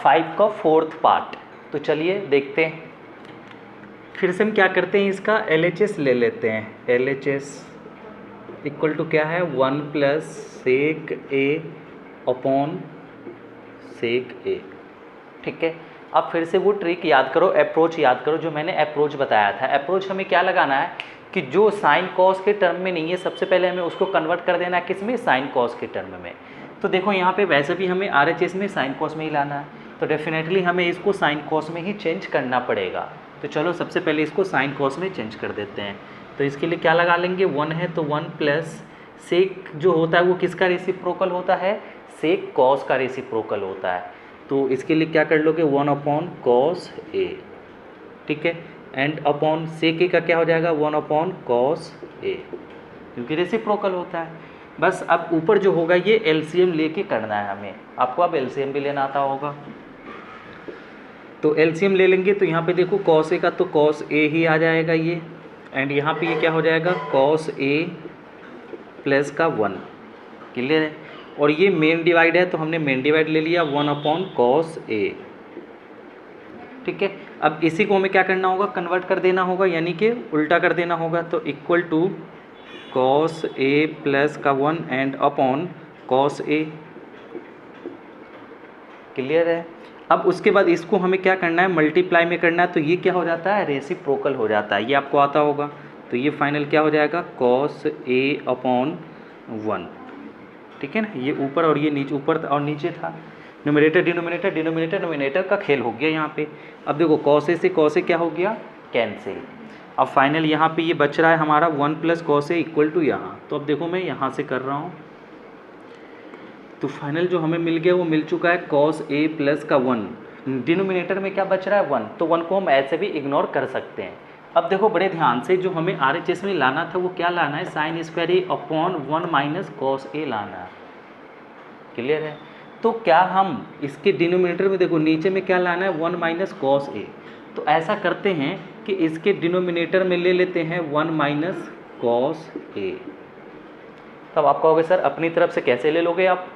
5 का 4th पार्ट। तो चलिए देखते हैं, फिर से हम क्या करते हैं, इसका LHS ले लेते हैं। LHS इक्वल टू क्या है 1 plus sec A upon sec A, ठीक है। अब फिर से वो ट्रिक याद करो, अप्रोच याद करो जो मैंने अप्रोच बताया था। अप्रोच हमें क्या लगाना है कि जो साइन कॉस के टर्म में नहीं है सबसे पहले हमें उसको कन्वर्ट कर देना है किस में, साइन कॉस के टर्म में। तो देखो यहाँ पे वैसे भी हमें RHS में साइन कॉस में ही लाना है, तो डेफिनेटली हमें इसको साइन कॉस में ही चेंज करना पड़ेगा। तो चलो सबसे पहले इसको साइन कॉस में चेंज कर देते हैं। तो इसके लिए क्या लगा लेंगे, 1 है तो 1 प्लस सेक जो होता है वो किसका रेसिप्रोकल होता है, सेक कॉस का रेसिप्रोकल होता है। तो इसके लिए क्या कर लोगे 1/cos A, ठीक है, एंड अपॉन सेक ए का क्या हो जाएगा 1/cos A, क्योंकि रेसिप्रोकल होता है। बस अब ऊपर जो होगा ये LCM लेके करना है हमें, आपको अब LCM भी लेना आता होगा। तो LCM ले लेंगे तो यहाँ पे देखो cos A का तो cos A ही आ जाएगा ये, एंड यहाँ पे ये क्या हो जाएगा cos A प्लस का 1, क्लियर है। और ये मेन डिवाइड है तो हमने मेन डिवाइड ले लिया 1/cos A, ठीक है। अब इसी को हमें क्या करना होगा, कन्वर्ट कर देना होगा, यानी कि उल्टा कर देना होगा। तो equal to cos A plus का 1 and upon cos A, clear है। अब उसके बाद इसको हमें क्या करना है, मल्टीप्लाई में करना है, तो ये क्या हो जाता है, रेसिप्रोकल हो जाता है, ये आपको आता होगा। तो ये फाइनल क्या हो जाएगा cos A/1, ठीक है ना, ये ऊपर और ये नीचे, ऊपर और नीचे था। न्यूमरेटर डिनोमिनेटर, डिनोमिनेटर न्यूमरेटर का खेल हो गया यहाँ पे। अब देखो कॉस ए से कॉस ए क्या हो गया, कैंसिल। अब फाइनल यहाँ पे ये बच रहा है हमारा 1 plus cos A equal to यहाँ। तो अब देखो मैं यहाँ से कर रहा हूँ, तो फाइनल जो हमें मिल गया वो मिल चुका है कॉस ए प्लस का 1। डिनोमिनेटर में क्या बच रहा है 1, तो 1 को हम ऐसे भी इग्नोर कर सकते हैं। अब देखो बड़े ध्यान से, जो हमें RHS में लाना था वो क्या लाना है, साइन स्क्वायर ए अपॉन 1 माइनस कॉस ए लाना है। क्लियर है। तो क्या हम इसके डिनोमिनेटर में देखो नीचे में क्या लाना है, 1 माइनस कॉस ए। तो ऐसा करते हैं कि इसके डिनोमिनेटर में ले लेते हैं 1 माइनस कॉस ए। तब आप कहोगे सर अपनी तरफ से कैसे ले लोगे आप,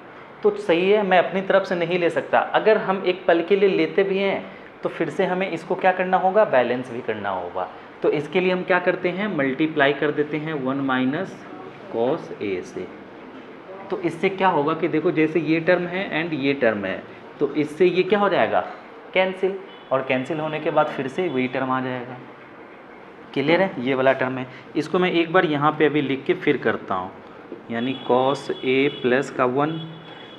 तो सही है, मैं अपनी तरफ से नहीं ले सकता। अगर हम एक पल के लिए लेते भी हैं तो फिर से हमें इसको क्या करना होगा, बैलेंस भी करना होगा। तो इसके लिए हम क्या करते हैं, मल्टीप्लाई कर देते हैं 1 माइनस कॉस ए से। तो इससे क्या होगा कि देखो जैसे ये टर्म है एंड ये टर्म है, तो इससे ये क्या हो जाएगा, कैंसिल। और कैंसिल होने के बाद फिर से वही टर्म आ जाएगा। क्लियर है, ये वाला टर्म है। इसको मैं एक बार यहाँ पे अभी लिख के फिर करता हूँ, यानी कॉस ए प्लस का 1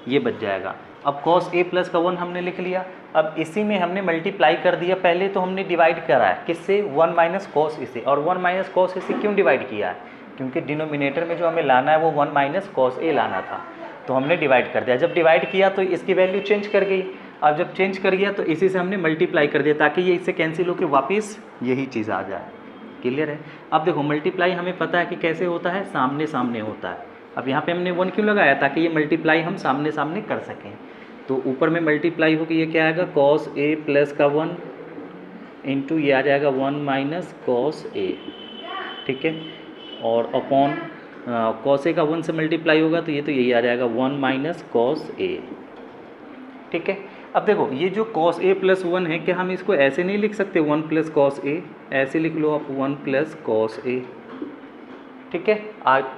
ये बच जाएगा। अब कॉस ए प्लस का 1 हमने लिख लिया। अब इसी में हमने मल्टीप्लाई कर दिया, पहले तो हमने डिवाइड करा है किससे, 1 माइनस कॉस ए से। और 1 माइनस कॉस ए से क्यों डिवाइड किया है, क्योंकि डिनोमिनेटर में जो हमें लाना है वो 1 माइनस कॉस ए लाना था, तो हमने डिवाइड कर दिया। जब डिवाइड किया तो इसकी वैल्यू चेंज कर गई। अब जब चेंज कर गया तो इसी से हमने मल्टीप्लाई कर दिया ताकि ये इससे कैंसिल होकर वापस यही चीज़ आ जाए। क्लियर है। अब देखो मल्टीप्लाई हमें पता है कि कैसे होता है, सामने सामने होता है। अब यहाँ पे हमने 1 क्यों लगाया, ताकि ये मल्टीप्लाई हम सामने सामने कर सकें। तो ऊपर में मल्टीप्लाई होकर ये क्या आएगा, कॉस ए प्लस का 1 इंटू ये आ जाएगा 1 माइनस कॉस ए। ठीक है। और अपॉन कॉस ए का 1 से मल्टीप्लाई होगा तो ये तो यही आ जाएगा 1 माइनस कॉस ए। ठीक है। अब देखो ये जो कॉस ए प्लस 1 है, क्या हम इसको ऐसे नहीं लिख सकते 1 प्लस कॉस ए, ऐसे लिख लो आप 1 प्लस कॉस ए। ठीक है।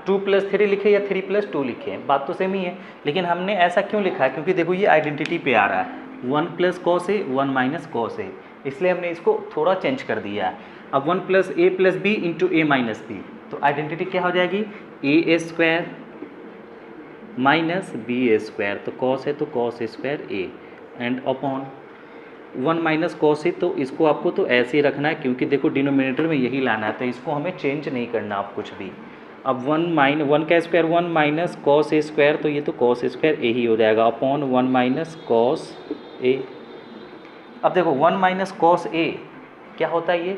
2 प्लस 3 लिखे या 3 प्लस 2 लिखे, बात तो सेम ही है, लेकिन हमने ऐसा क्यों लिखा है, क्योंकि देखो ये आइडेंटिटी पे आ रहा है 1 प्लस कॉस ए 1 माइनस कॉस ए, इसलिए हमने इसको थोड़ा चेंज कर दिया है। अब 1 plus A plus B into A minus B, तो आइडेंटिटी क्या हो जाएगी, A square minus B square. तो कॉस है तो cos square A and upon 1 minus cos A, तो इसको आपको तो ऐसे ही रखना है क्योंकि देखो डिनोमिनेटर में यही लाना है, तो इसको हमें चेंज नहीं करना आप कुछ भी। अब 1 का square 1 minus cos A square, तो ये तो कॉस स्क्वायर ए ही हो जाएगा अपॉन 1 माइनस कॉस ए। अब देखो 1 माइनस कॉस ए क्या होता है, ये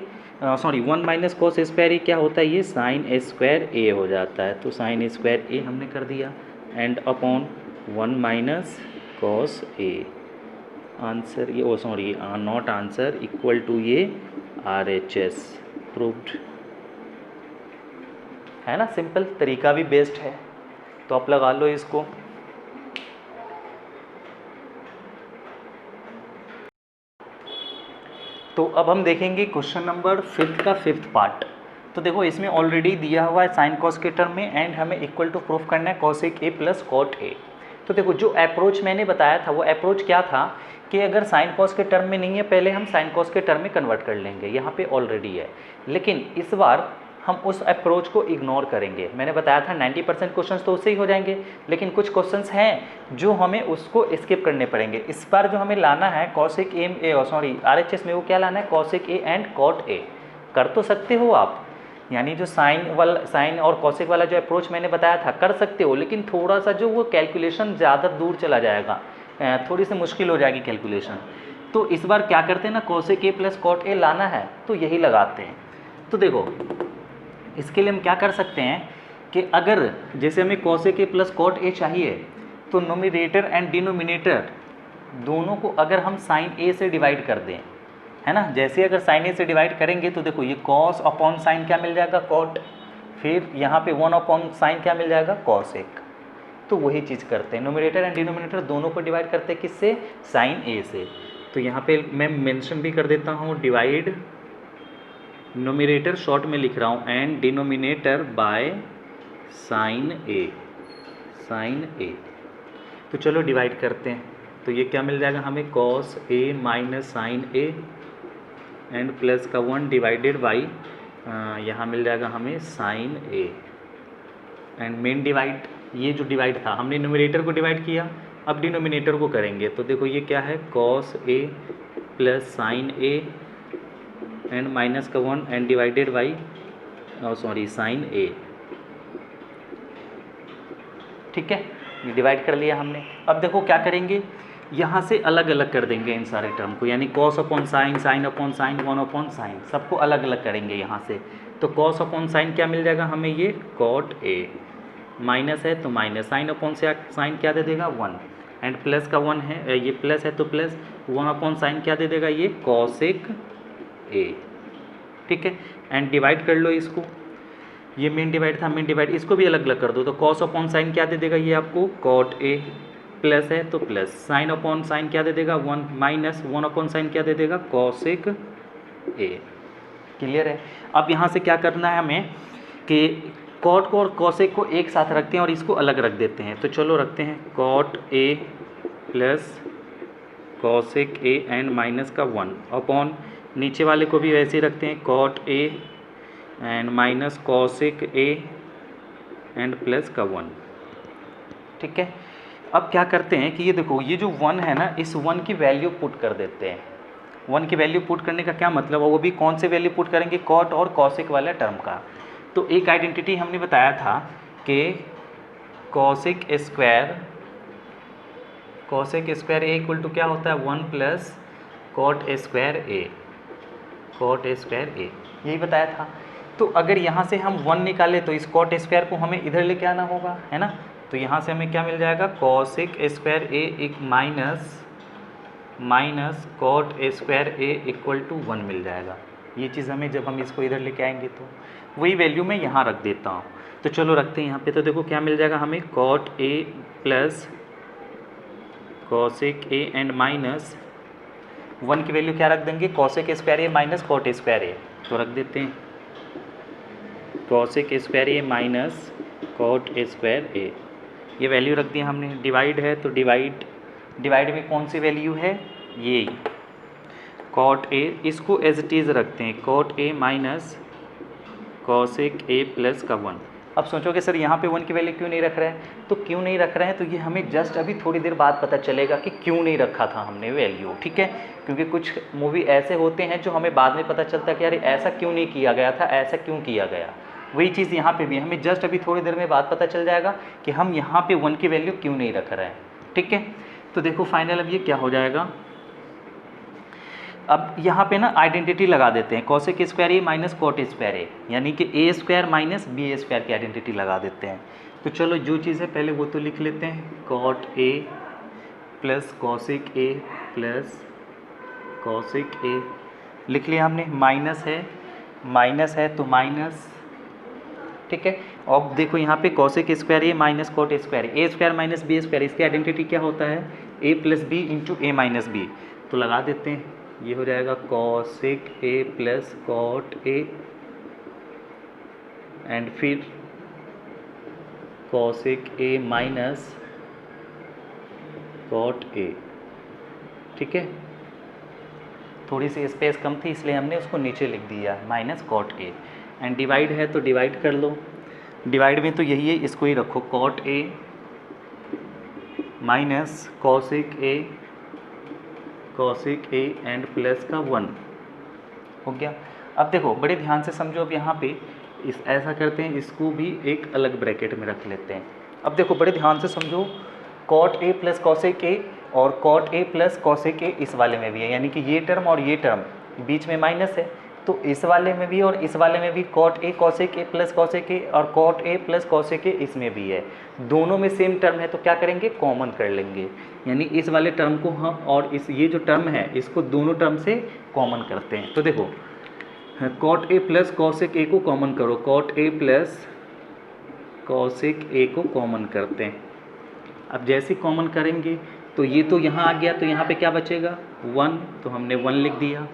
1 माइनस कॉस स्क्वायर ए क्या होता है, ये साइन स्क्वायर ए हो जाता है। तो साइन स्क्वायर ए हमने कर दिया and upon 1 minus cos A. Answer ये नॉट आंसर इक्वल टू ये RHS प्रूव्ड है ना। सिंपल तरीका भी बेस्ट है, तो आप लगा लो इसको। तो अब हम देखेंगे क्वेश्चन नंबर 5 का 5th पार्ट। तो देखो इसमें ऑलरेडी दिया हुआ है साइन कॉस के टर्म में एंड हमें इक्वल टू प्रूफ करना है cosec A plus cot A. तो देखो जो अप्रोच मैंने बताया था वो अप्रोच क्या था कि अगर साइन कॉस के टर्म में नहीं है, पहले हम साइन कॉस के टर्म में कन्वर्ट कर लेंगे, यहाँ पे ऑलरेडी है, लेकिन इस बार हम उस अप्रोच को इग्नोर करेंगे। मैंने बताया था 90% क्वेश्चंस तो उससे ही हो जाएंगे, लेकिन कुछ क्वेश्चंस हैं जो हमें उसको स्किप करने पड़ेंगे। इस बार जो हमें लाना है कॉसेक RHS में वो क्या लाना है, cosec A and cot A. कर तो सकते हो आप, यानी जो साइन और कॉसेक वाला जो अप्रोच मैंने बताया था कर सकते हो, लेकिन थोड़ा सा जो वो कैलकुलेशन ज़्यादा दूर चला जाएगा, थोड़ी सी मुश्किल हो जाएगी कैलकुलेशन। तो इस बार क्या करते हैं ना, cosec A plus cot A लाना है तो यही लगाते हैं। तो देखो इसके लिए हम क्या कर सकते हैं कि अगर जैसे हमें cosec A plus cot A चाहिए, तो नोमिनेटर एंड डिनोमिनेटर दोनों को अगर हम साइन ए से डिवाइड कर दें, है ना, जैसे अगर साइन ए से डिवाइड करेंगे तो देखो ये कॉस अपॉन साइन क्या मिल जाएगा, कॉट, फिर यहाँ पे 1 अपॉन साइन क्या मिल जाएगा, कॉसेक। तो वही चीज़ करते हैं, नोमिनेटर एंड डिनोमिनेटर दोनों को डिवाइड करते हैं किससे, साइन ए से। तो यहाँ पे मैं मेंशन भी कर देता हूँ, डिवाइड नोमिनेटर शॉर्ट में लिख रहा हूँ and denominator by sine A, sine A. तो चलो डिवाइड करते हैं, तो ये क्या मिल जाएगा हमें, cos A minus sine A and plus का 1 डिवाइडेड बाई यहाँ मिल जाएगा हमें sine A and main divide, ये जो डिवाइड था हमने न्यूमरेटर को डिवाइड किया अब डिनोमिनेटर को करेंगे तो देखो ये क्या है, cos A plus sine A and minus का 1 एंड डिवाइडेड बाई साइन ए। ठीक है, डिवाइड कर लिया हमने। अब देखो क्या करेंगे, यहाँ से अलग अलग कर देंगे इन सारे टर्म को, यानी cos upon sine, sine upon sine, 1 upon sign, सबको अलग अलग करेंगे यहाँ से। तो कॉस अपॉन साइन क्या मिल जाएगा हमें, ये कॉट ए, माइनस है तो माइनस, साइन अपॉन से साइन क्या दे देगा 1 एंड प्लस का 1 है, ये प्लस है तो प्लस 1 अपॉन साइन क्या दे देगा, ये कॉसेक ए। ठीक है, एंड डिवाइड कर लो इसको, ये मेन डिवाइड था, मेन डिवाइड इसको भी अलग अलग कर दो। तो कॉस अपॉन साइन क्या दे देगा ये आपको, कॉट ए, प्लस है तो प्लस, साइन अपॉन साइन क्या दे देगा 1 माइनस 1 अपॉन साइन क्या दे देगा कॉसेक ए। क्लियर है। अब यहाँ से क्या करना है हमें कि कॉट को और कॉसेक को एक साथ रखते हैं और इसको अलग रख देते हैं। तो चलो रखते हैं cot A plus cosec A and minus का 1 अपॉन नीचे वाले को भी वैसे ही रखते हैं, cot A and minus cosec A and plus का 1। ठीक है, अब क्या करते हैं कि ये देखो ये जो 1 है ना, इस 1 की वैल्यू पुट कर देते हैं। 1 की वैल्यू पुट करने का क्या मतलब है, वो भी कौन से वैल्यू पुट करेंगे, कॉट और कॉसेक वाले टर्म का। तो एक आइडेंटिटी हमने बताया था कि cosec square A equal to क्या होता है 1 प्लस कॉट स्क्वायर ए, यही बताया था। तो अगर यहाँ से हम 1 निकालें तो इस कॉट स्क्वायर को हमें इधर लेके आना होगा, है ना। तो यहाँ से हमें क्या मिल जाएगा, कॉसेक स्क्वायर ए एक minus cot square A equal to 1 मिल जाएगा। ये चीज़ हमें जब हम इसको इधर लेके आएंगे तो वही वैल्यू मैं यहाँ रख देता हूँ। तो चलो रखते हैं यहाँ पे। तो देखो क्या मिल जाएगा हमें, cot A plus cosec A and minus 1 की वैल्यू क्या रख देंगे, cosec square A minus cot square A. तो रख देते हैं cosec square A minus cot square A, ये वैल्यू रख दी हमने। डिवाइड है तो डिवाइड में कौन सी वैल्यू है, ये कॉट ए, इसको एज इट इज़ रखते हैं, cot A minus cosec A plus का 1। अब सोचोगे सर यहाँ पे 1 की वैल्यू क्यों नहीं रख रहे हैं, तो क्यों नहीं रख रहे हैं तो ये हमें जस्ट अभी थोड़ी देर बाद पता चलेगा कि क्यों नहीं रखा था हमने वैल्यू। ठीक है, क्योंकि कुछ मूवी ऐसे होते हैं जो हमें बाद में पता चलता है कि अरे ऐसा क्यों नहीं किया गया था, ऐसा क्यों किया गया। वही चीज़ यहाँ पे भी हमें जस्ट अभी थोड़ी देर में बाद पता चल जाएगा कि हम यहाँ पे 1 की वैल्यू क्यों नहीं रख रहे हैं। ठीक है, तो देखो फाइनल अब ये क्या हो जाएगा, अब यहाँ पे ना आइडेंटिटी लगा देते हैं, cosec square A minus cot square ए, यानी कि ए स्क्वायर माइनस बी स्क्वायर की आइडेंटिटी लगा देते हैं। तो चलो जो चीज़ है पहले वो तो लिख लेते हैं, cot A plus cosec A plus cosec A लिख लिया हमने, माइनस है तो माइनस। ठीक है, अब देखो यहाँ पे cosec square A minus cot square A square minus B square, इसकी आइडेंटिटी क्या होता है, A plus B into A minus B. तो लगा देते हैं, ये हो जाएगा cosec A plus cot A and फिर cosec A minus cot A. ठीक है, थोड़ी सी स्पेस कम थी इसलिए हमने उसको नीचे लिख दिया, minus cot A. And divide है तो डिवाइड कर लो, डिवाइड में तो यही है, इसको ही रखो, cot A minus cosec A and plus का 1 हो गया। अब देखो बड़े ध्यान से समझो, अब यहाँ पे ऐसा करते हैं, इसको भी एक अलग ब्रैकेट में रख लेते हैं। अब देखो बड़े ध्यान से समझो, cot A plus cosec A और cot A plus cosec A इस वाले में भी है, यानी कि ये टर्म और ये टर्म बीच में माइनस है, तो इस वाले में भी और इस वाले में भी cot A cosec A plus cosec A और cot A plus cosec A इसमें भी है, दोनों में सेम टर्म है। तो क्या करेंगे, कॉमन कर लेंगे, यानी इस वाले टर्म को हम और ये जो टर्म है इसको दोनों टर्म से कॉमन करते हैं। तो देखो cot A plus cosec A को कॉमन करो, cot A plus cosec A को कॉमन करते हैं। अब जैसे कॉमन करेंगे तो ये तो यहाँ आ गया, तो यहाँ पे क्या बचेगा 1, तो हमने 1 लिख दिया।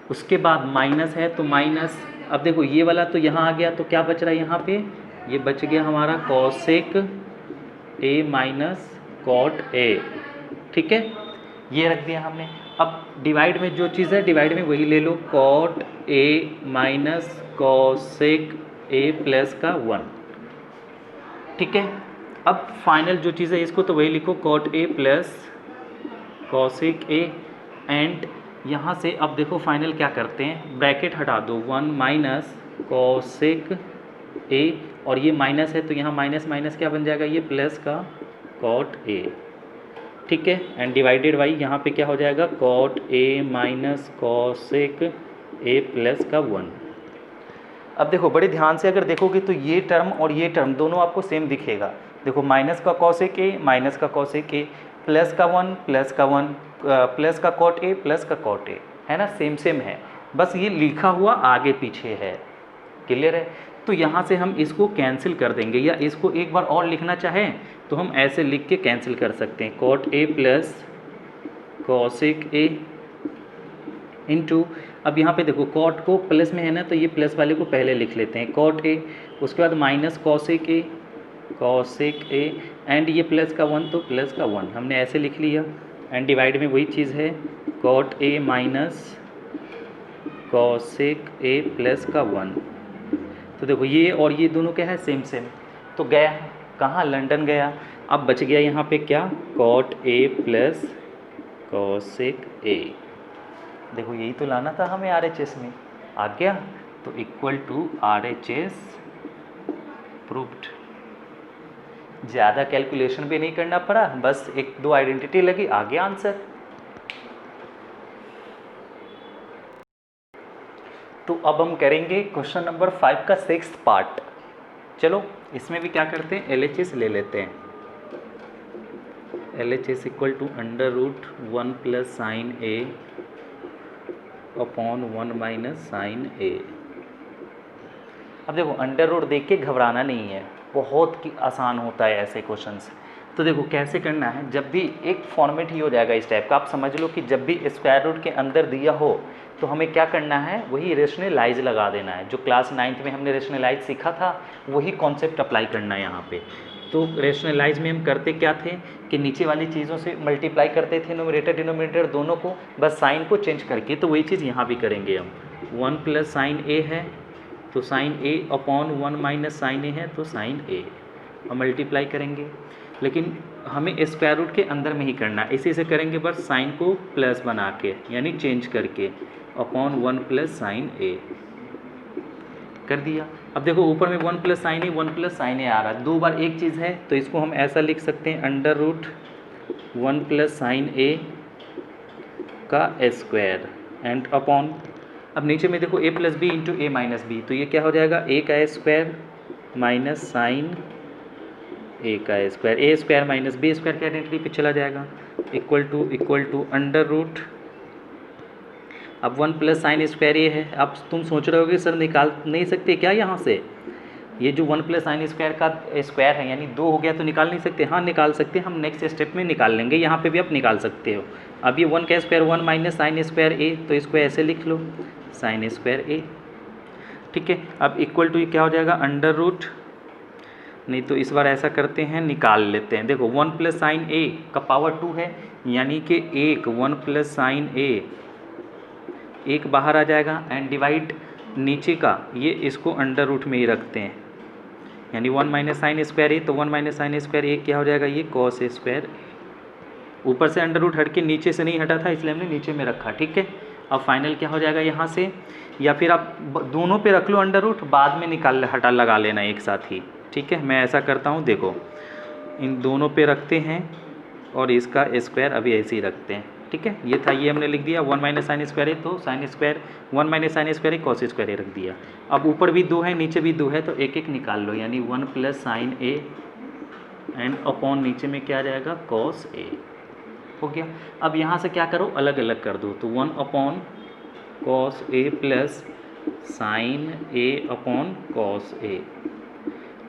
उसके बाद माइनस है तो माइनस, अब देखो ये वाला तो यहाँ आ गया, तो क्या बच रहा है यहाँ पे, ये बच गया हमारा cosec A minus cot A. ठीक है, ये रख दिया हमने। अब डिवाइड में जो चीज़ है डिवाइड में वही ले लो, cot A minus cosec A plus का 1। ठीक है, अब फाइनल जो चीज़ है इसको तो वही लिखो cot A plus cosec A, and यहाँ से अब देखो फाइनल क्या करते हैं, ब्रैकेट हटा दो, 1 माइनस cosec A, और ये माइनस है तो यहाँ माइनस माइनस क्या बन जाएगा, ये प्लस का cot A, ठीक है, एंड डिवाइडेड बाई यहाँ पे क्या हो जाएगा cot A minus cosec A plus का 1। अब देखो बड़े ध्यान से अगर देखोगे तो ये टर्म और ये टर्म दोनों आपको सेम दिखेगा। देखो माइनस का cosec A माइनस का cosec A प्लस का 1 प्लस का 1 प्लस का cot A प्लस का cot A, है ना, सेम सेम है, बस ये लिखा हुआ आगे पीछे है। क्लियर है? तो यहाँ से हम इसको कैंसिल कर देंगे, या इसको एक बार और लिखना चाहें तो हम ऐसे लिख के कैंसिल कर सकते हैं, cot A plus cosec A into, अब यहाँ पे देखो cot को प्लस में है ना तो ये प्लस वाले को पहले लिख लेते हैं cot A, उसके बाद माइनस cosec A एंड ये प्लस का 1 तो प्लस का 1 हमने ऐसे लिख लिया, एंड डिवाइड में वही चीज़ है cot A minus cosec A plus का 1। तो देखो ये और ये दोनों क्या है, सेम सेम, तो गया कहाँ, लंदन गया। अब बच गया यहाँ पे क्या, cot A plus cosec A। देखो यही तो लाना था हमें RHS में, आ गया, तो इक्वल टू RHS प्रूव्ड। ज़्यादा कैलकुलेशन भी नहीं करना पड़ा, बस एक दो आइडेंटिटी लगी, आ गया आंसर। तो अब हम करेंगे क्वेश्चन नंबर 5 का 6th पार्ट। चलो इसमें भी क्या करते हैं, LHS ले लेते हैं। LHS equal to under root 1 plus sine A upon 1 minus sine A। अब देखो अंडर रूट देख के घबराना नहीं है, बहुत आसान होता है ऐसे क्वेश्चंस। तो देखो कैसे करना है, जब भी एक फॉर्मेट ही हो जाएगा इस टाइप का, आप समझ लो कि जब भी स्क्वायर रूट के अंदर दिया हो तो हमें क्या करना है, वही रेशनलाइज लगा देना है। जो क्लास 9th में हमने रेशनलाइज सीखा था वही कॉन्सेप्ट अप्लाई करना है यहाँ पे। तो रेशनलाइज में हम करते क्या थे कि नीचे वाली चीज़ों से मल्टीप्लाई करते थे, न्यूमरेटर डिनोमिनेटर दोनों को, बस साइन को चेंज करके। तो वही चीज़ यहाँ भी करेंगे हम। 1 प्लस साइन A है तो sine A upon 1 minus sine A है तो साइन A, और मल्टीप्लाई करेंगे। लेकिन हमें स्क्वायर रूट के अंदर में ही करना है, इसी से करेंगे बस साइन को प्लस बना के, यानी चेंज करके, अपॉन 1 प्लस साइन A कर दिया। अब देखो ऊपर में 1 plus sine A 1 plus sine A आ रहा है, दो बार एक चीज़ है तो इसको हम ऐसा लिख सकते हैं, under root 1 plus sine A का स्क्वायर एंड अपॉन, अब नीचे में देखो A plus B into A minus B, तो ये क्या हो जाएगा, A का स्क्वायर माइनस साइन A का square, A square minus B square की आइडेंटिटी पे चला जाएगा, इक्वल टू अंडर रूट, अब 1 प्लस साइन स्क्वायर A है। अब तुम सोच रहे होगे सर निकाल नहीं सकते क्या यहाँ से, ये जो 1 प्लस साइन स्क्वायर का स्क्वायर है यानी 2 हो गया तो निकाल नहीं सकते, हाँ निकाल सकते, हम नेक्स्ट स्टेप में निकाल लेंगे, यहाँ पे भी आप निकाल सकते हो। अब ये 1 का square 1 minus sine square A, तो इसको ऐसे लिख लो साइन स्क्वायर A, ठीक है। अब इक्वल टू क्या हो जाएगा, अंडर रूट, नहीं तो इस बार ऐसा करते हैं निकाल लेते हैं। देखो 1 प्लस साइन A का पावर 2 है, यानी कि 1 प्लस साइन A, एक बाहर आ जाएगा, एंड डिवाइड नीचे का ये इसको अंडर रूट में ही रखते हैं, यानी 1 माइनस साइन स्क्वायर A, तो 1 माइनस साइन स्क्वायर A क्या हो जाएगा, ये कॉस स्क्वायर। ऊपर से अंडर रूट हट के नीचे से नहीं हटा था इसलिए हमने नीचे में रखा, ठीक है। अब फाइनल क्या हो जाएगा यहाँ से, या फिर आप दोनों पे रख लो अंडर रूट, बाद में निकाल हटा लगा लेना एक साथ ही, ठीक है। मैं ऐसा करता हूँ, देखो इन दोनों पे रखते हैं और इसका स्क्वायर अभी ऐसे ही रखते हैं, ठीक है। ये था, ये हमने लिख दिया 1 माइनस साइन स्क्वायर है तो sine square, 1 minus sine square है कॉस स्क्वायर रख दिया। अब ऊपर भी 2 है नीचे भी 2 है तो एक एक निकाल लो, यानी 1 plus sine A and upon नीचे में क्या आ जाएगा, कॉस A, हो गया। अब यहाँ से क्या करो, अलग अलग कर दो, तो 1 upon cos A plus sine A upon cos A,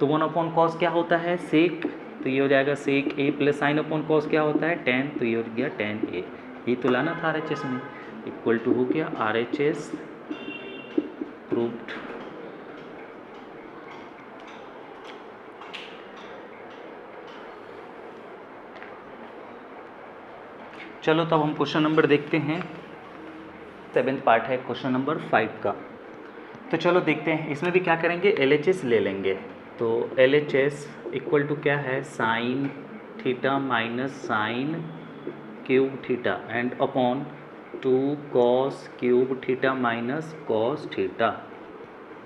तो 1 अपॉन कॉस क्या होता है, सेक, तो ये हो जाएगा सेक A plus sine upon cos क्या होता है, टेन, तो ये हो गया टेन A। ये तो लाना था RHS में, इक्वल टू हो गया RHS प्रूव्ड। चलो तब हम क्वेश्चन नंबर देखते हैं, 7th पार्ट है क्वेश्चन नंबर 5 का। तो चलो देखते हैं, इसमें भी क्या करेंगे, LHS ले लेंगे। तो L H S equal to क्या है, sine theta minus sine cube theta and upon 2 cos cube theta minus cos theta.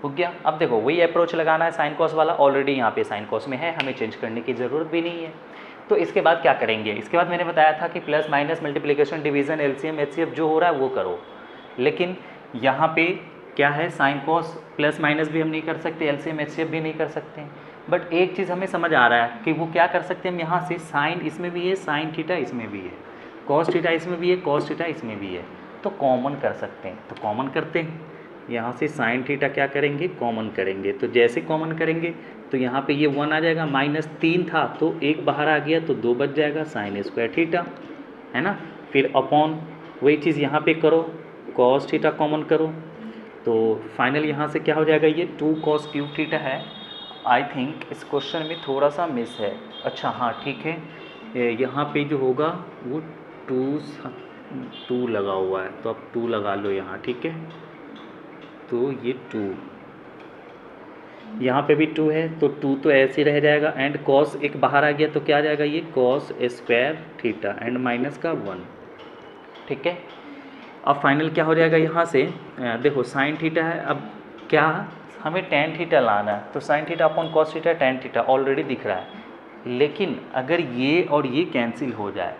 हो गया। अब देखो वही अप्रोच लगाना है साइन कॉस वाला, ऑलरेडी यहाँ पे साइन कॉस में है, हमें चेंज करने की ज़रूरत भी नहीं है। तो इसके बाद क्या करेंगे, इसके बाद मैंने बताया था कि plus minus multiplication division LCM HCF जो हो रहा है वो करो, लेकिन यहाँ पे क्या है, साइन कॉस प्लस माइनस भी हम नहीं कर सकते, एलसीएम एचसीएफ भी नहीं कर सकते हैं। बट एक चीज़ हमें समझ आ रहा है कि वो क्या कर सकते हैं हम, यहाँ से साइन इसमें भी है, साइन थीटा इसमें भी है, कॉस थीटा इसमें भी है, कॉस थीटा इसमें भी है, तो कॉमन कर सकते हैं। तो कॉमन करते हैं, यहाँ से साइन थीटा क्या करेंगे, कॉमन करेंगे। तो जैसे कॉमन करेंगे तो यहाँ पे ये 1 आ जाएगा, माइनस 3 था तो 1 बाहर आ गया तो 2 बच जाएगा, साइन स्क्वायर थीटा, है ना। फिर अपॉन वही चीज़ यहाँ पे करो, कॉस थीटा कॉमन करो, तो फाइनल यहाँ से क्या हो जाएगा, ये 2 कॉस क्यूब थीटा है। आई थिंक इस क्वेश्चन में थोड़ा सा मिस है। अच्छा हाँ ठीक है, यहाँ पे जो होगा वो 2 लगा हुआ है, तो अब 2 लगा लो यहाँ, ठीक है। तो ये 2 यहाँ पे भी 2 है, तो 2 तो ऐसे ही रह जाएगा, एंड कॉस एक बाहर आ गया तो क्या आ जाएगा, ये cos square theta and minus का 1, ठीक है। अब फाइनल क्या हो जाएगा यहाँ से, देखो साइन थीटा है, अब क्या हमें टेन थीटा लाना है, तो sine theta upon cos theta, tan theta already दिख रहा है। लेकिन अगर ये और ये कैंसिल हो जाए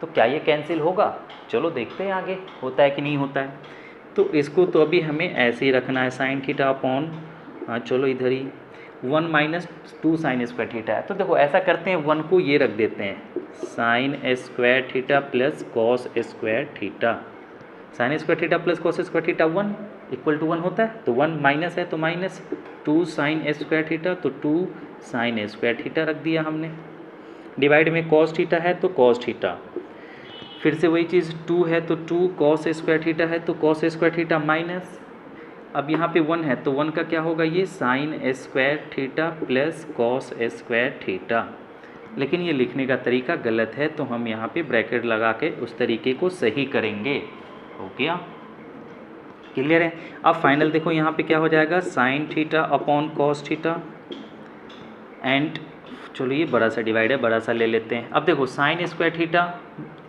तो क्या ये कैंसिल होगा, चलो देखते हैं आगे होता है कि नहीं होता है। तो इसको तो अभी हमें ऐसे ही रखना है, साइन थीटा अपॉन, हाँ चलो इधर ही 1 माइनस 2 साइन स्क्वायर थीटा है। तो देखो ऐसा करते हैं, 1 को ये रख देते हैं, sine square theta plus cos square theta, sine square theta plus cos square theta 1 equal to 1 होता है, तो 1 माइनस है तो माइनस 2 साइन स्क्वायर थीटा, तो 2 साइन स्क्वायर थीटा रख दिया हमने, डिवाइड में कॉस थीटा है तो कॉस थीटा, फिर से वही चीज़ 2 है तो 2 कॉस स्क्वायर थीटा है तो कॉस स्क्वायर थीटा माइनस, अब यहाँ पे 1 है तो 1 का क्या होगा, ये sine square theta plus cos square theta. लेकिन ये लिखने का तरीका गलत है, तो हम यहाँ पे ब्रैकेट लगा के उस तरीके को सही करेंगे। हो गया, क्लियर है। अब फाइनल देखो यहाँ पे क्या हो जाएगा, sign theta upon cos theta and, चलो ये बड़ा सा डिवाइड है, बड़ा सा ले लेते हैं। अब देखो साइन स्क्वायर थीटा,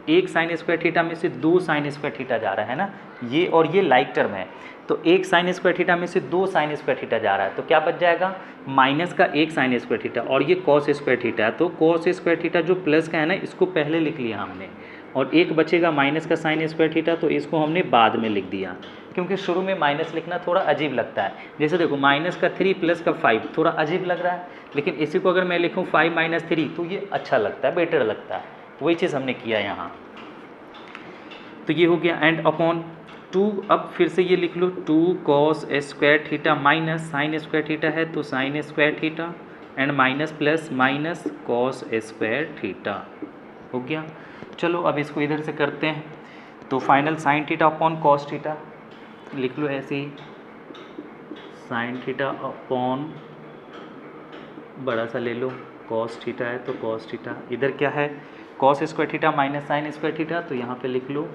एक साइन स्क्वायर थीटा में से 2 साइन स्क्वायर थीटा जा रहा है ना, ये और ये लाइक टर्म है, तो एक साइन स्क्वायर थीटा में से 2 साइन स्क्वायर थीटा जा रहा है, तो क्या बच जाएगा, माइनस का 1 साइन स्क्वायर थीटा, और ये कॉस स्क्वायर थीटा है, तो कॉस स्क्वायर थीटा जो प्लस का है ना, इसको पहले लिख लिया हमने, और एक बचेगा माइनस का साइन स्क्वायर थीटा, तो इसको हमने बाद में लिख दिया, क्योंकि शुरू में माइनस लिखना थोड़ा अजीब लगता है। जैसे देखो माइनस का 3 प्लस का 5 थोड़ा अजीब लग रहा है, लेकिन इसी को अगर मैं लिखूँ 5 माइनस 3 तो ये अच्छा लगता है, बेटर लगता है, वही चीज़ हमने किया यहाँ। तो ये हो गया, एंड अपॉन 2, अब फिर से ये लिख लो 2 cos square theta minus sine square theta है तो sine square theta and minus plus minus cos square theta. हो गया, चलो अब इसको इधर से करते हैं, तो final sign theta upon cos theta लिख लो ऐसे ही, साइन थीटा अपॉन बड़ा सा ले लो, कॉस थीटा है तो कॉस थीटा, इधर क्या है cos square theta minus sine square theta, तो यहाँ पे लिख लो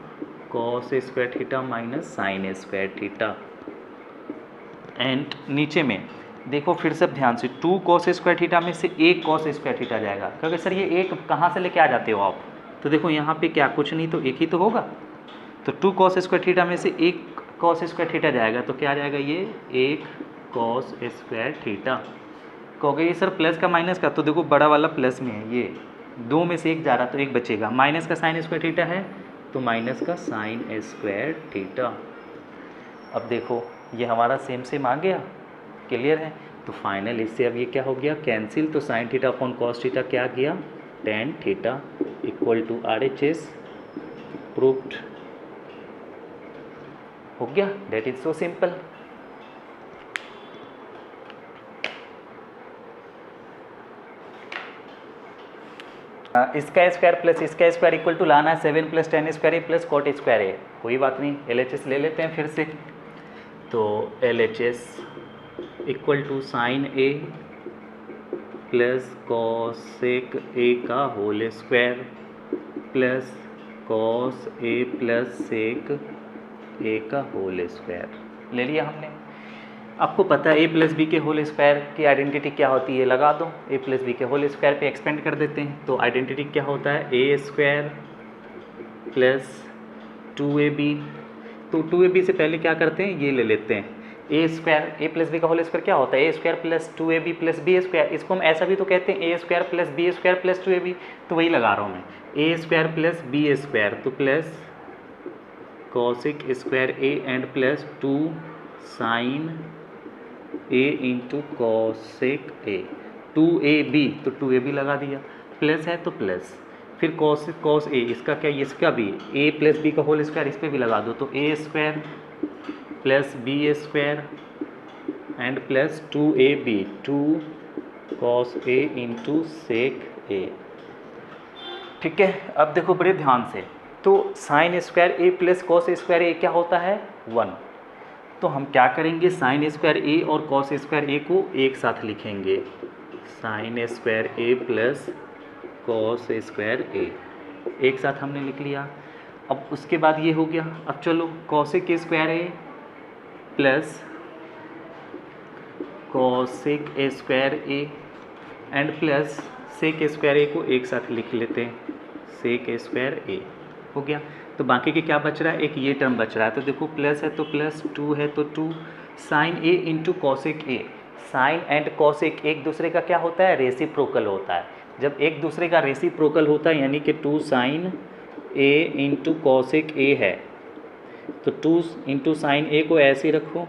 cos square theta minus sine square theta, and नीचे में देखो फिर से ध्यान से 2 कॉस स्क्वायर थीटा में से 1 कॉस स्क्वायर थीटा जाएगा, क्योंकि सर ये एक कहाँ से लेके आ जाते हो आप, तो देखो यहाँ पे क्या कुछ नहीं तो एक ही तो होगा, तो 2 कॉस स्क्वायर थीटा में से 1 कॉस स्क्वायर थीटा जाएगा, तो क्या आ जाएगा, ये 1 कॉस स्क्वायर थीटा। कहोगे ये सर प्लस का माइनस का, तो देखो बड़ा वाला प्लस में है, ये 2 में से 1 जा रहा तो 1 बचेगा, माइनस का साइन स्क्वायर थीटा है तो माइनस का साइन स्क्वायर थीटा। अब देखो ये हमारा सेम आ गया, क्लियर है। तो फाइनल इससे अब ये क्या हो गया, कैंसिल, तो sine theta upon cos theta क्या गया, tan theta equal to RHS, proved. हो गया, डेट इज सो सिंपल। इसका स्क्वायर प्लस इसका स्क्वायर इक्वल टू लाना है 7 plus 10 square A plus cot square A, कोई बात नहीं, LHS ले लेते हैं फिर से, तो LHS equal to sine A plus cosec A का whole square plus cos A plus sec A का होल स्क्वायर ले लिया हमने। आपको पता है ए प्लस बी के होल स्क्वायर की आइडेंटिटी क्या होती है, लगा दो। ए प्लस बी के होल स्क्वायर पे एक्सपेंड कर देते हैं, तो आइडेंटिटी क्या होता है, ए स्क्वायर प्लस 2ab। तो 2ab से पहले क्या करते हैं, ये ले लेते हैं A square, A plus B का होल स्क्वायर क्या होता है, A square plus 2ab plus B square. इसको हम ऐसा भी तो कहते हैं A square plus B square plus 2ab, तो वही लगा रहा हूँ मैं, A square plus B square, तो plus cosec square A and plus 2 sine A into cosec A, 2ab, तो 2ab लगा दिया, प्लस है तो प्लस, फिर कॉस ए, इसका क्या, इसका भी ए प्लस बी का होल स्क्वायर, इस पर भी लगा दो, तो A square plus B square and plus 2ab, 2 cos A into sec A. ठीक है, अब देखो बड़े ध्यान से, तो sine square A plus cos square A क्या होता है, 1। तो हम क्या करेंगे, साइन स्क्वायर ए और कॉस स्क्वायर ए को एक साथ लिखेंगे, sign square A plus cos square A, एक साथ हमने लिख लिया। अब उसके बाद ये हो गया, अब चलो cosec square A plus cosec square A and plus sec square A को एक साथ लिख लेते हैं, सेक स्क्वायर ए हो गया। तो बाकी के क्या बच रहा है, एक ये टर्म बच रहा है, तो देखो प्लस है तो प्लस, 2 है तो 2 sine A into cosec A. Sine and cosec एक दूसरे का क्या होता है, रेसिप्रोकल होता है। जब एक दूसरे का रेसिप्रोकल होता है, यानी कि 2 sine A into cosec A है, तो 2 इंटू साइन ए को ऐसे रखो,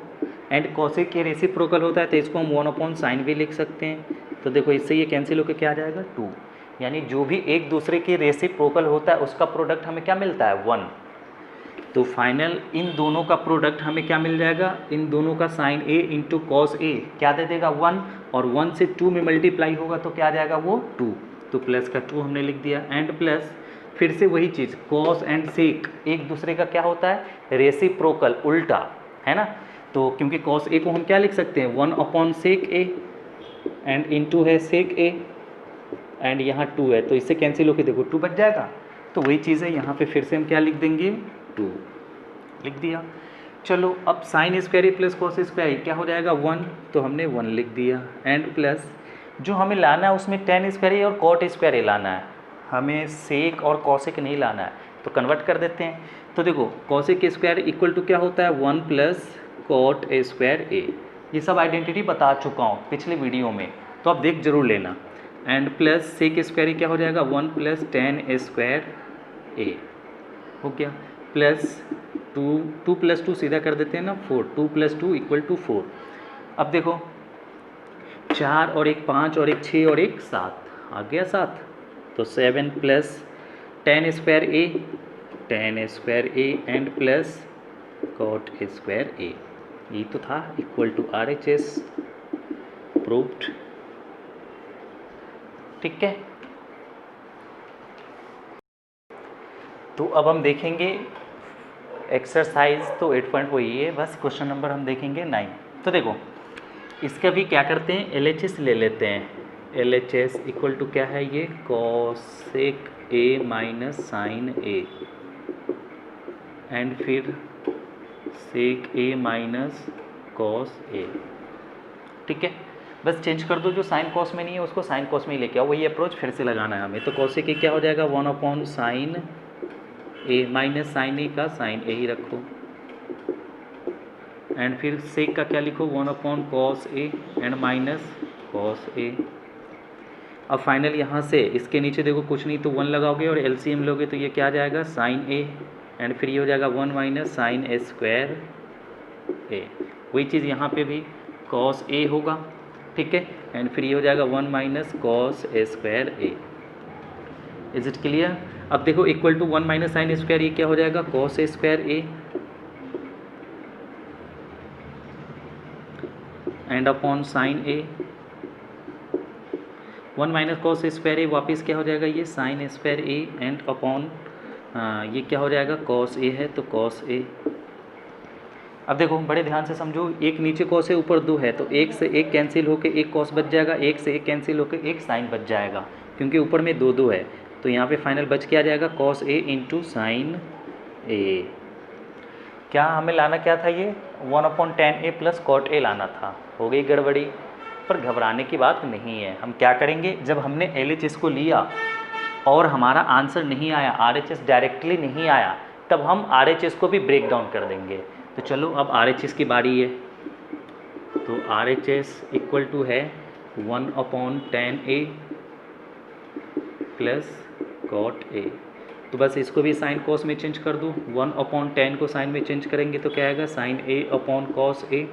एंड कॉसेक के रेसिप्रोकल होता है तो इसको हम 1/sin भी लिख सकते हैं। तो देखो इससे ये कैंसिल होकर क्या आ जाएगा, 2, यानी जो भी एक दूसरे के रेसिप्रोकल होता है उसका प्रोडक्ट हमें क्या मिलता है, 1। तो फाइनल इन दोनों का प्रोडक्ट हमें क्या मिल जाएगा, इन दोनों का sign A into cos A क्या दे देगा, 1, और 1 से 2 में मल्टीप्लाई होगा तो क्या आ जाएगा वो 2, तो प्लस का 2 हमने लिख दिया, एंड प्लस फिर से वही चीज़, कॉस एंड सेक एक दूसरे का क्या होता है, रेसिप्रोकल, उल्टा है ना। तो क्योंकि कॉस ए को हम क्या लिख सकते हैं, 1/sec ए एंड इंटू है सेक ए, एंड यहाँ 2 है तो इससे कैंसिल होकर देखो 2 बच जाएगा। तो वही चीज़ है, यहाँ पे फिर से हम क्या लिख देंगे, 2 लिख दिया। चलो अब sign square A plus cos square A क्या हो जाएगा, 1, तो हमने 1 लिख दिया, एंड प्लस जो हमें लाना है उसमें टेन स्क्वायर ए और कॉट स्क्वायर ए लाना है, हमें सेक और कॉसेक नहीं लाना है, तो कन्वर्ट कर देते हैं। तो देखो कॉसेक स्क्वायर इक्वल टू क्या होता है, 1 प्लस कॉट स्क्वायर ए। ये सब आइडेंटिटी बता चुका हूँ पिछले वीडियो में, तो आप देख जरूर लेना। एंड प्लस सेक स्क्वायर क्या हो जाएगा, 1 प्लस टेन स्क्वायर ए हो गया, प्लस 2 प्लस 2 सीधा कर देते हैं ना 4, 2 प्लस 2 इक्वल टू 4। अब देखो 4 और एक 5 और एक 6 और एक 7 आ गया 7, तो 7 plus tan square A and plus cot square A, ये तो था इक्वल टू RHS, प्रूव्ड। ठीक है, तो अब हम देखेंगे एक्सरसाइज, तो 8 वही है, बस क्वेश्चन नंबर हम देखेंगे 9। तो देखो इसका भी क्या करते हैं, LHS ले लेते हैं। LHS इक्वल टू क्या है, ये cosec A minus sine A and फिर सेक ए माइनस कॉस ए। ठीक है, बस चेंज कर दो, जो साइन कॉस में नहीं है उसको साइन कॉस में ही लेके आओ, वही अप्रोच फिर से लगाना है हमें। तो कॉसेक ए क्या हो जाएगा, 1/sin ए माइनस साइन ए का साइन ए ही रखो, एंड फिर सेक का क्या लिखो, 1/cos A and minus cos A. अब फाइनल यहाँ से इसके नीचे देखो कुछ नहीं तो 1 लगाओगे और LCM लोगे तो ये क्या आ जाएगा, साइन ए, एंड फिर ये हो जाएगा 1 माइनस साइन ए स्क्वायर ए। वही चीज़ यहाँ पे भी कॉस ए होगा, ठीक है, एंड फिर ये हो जाएगा 1 minus cos A square A. Is it clear. अब देखो equal to 1 minus sine square A क्या हो जाएगा, cos A square A and upon sine A, 1 minus cos square A वापस क्या हो जाएगा, ये sine square A and upon ये क्या हो जाएगा, कॉस ए है तो कॉस ए। अब देखो बड़े ध्यान से समझो, एक नीचे कॉस है ऊपर 2 है, तो एक से एक कैंसिल होके एक कॉस बच जाएगा, एक से एक कैंसिल होके एक साइन बच जाएगा, क्योंकि ऊपर में 2 है, तो यहाँ पे फाइनल बच के आ जाएगा कॉस ए इंटू साइन ए। क्या हमें लाना क्या था, ये 1/10A प्लस कॉट ए लाना था। हो गई गड़बड़ी, पर घबराने की बात नहीं है। हम क्या करेंगे, जब हमने LHS को लिया और हमारा आंसर नहीं आया, RHS डायरेक्टली नहीं आया, तब हम RHS को भी ब्रेक डाउन कर देंगे। तो चलो अब RHS की बारी है। तो RHS इक्वल टू है 1/10A प्लस कॉट ए। तो बस इसको भी साइन कॉस में चेंज कर दूँ। 1/10 को साइन में चेंज करेंगे तो क्या आएगा, sin A upon cos A,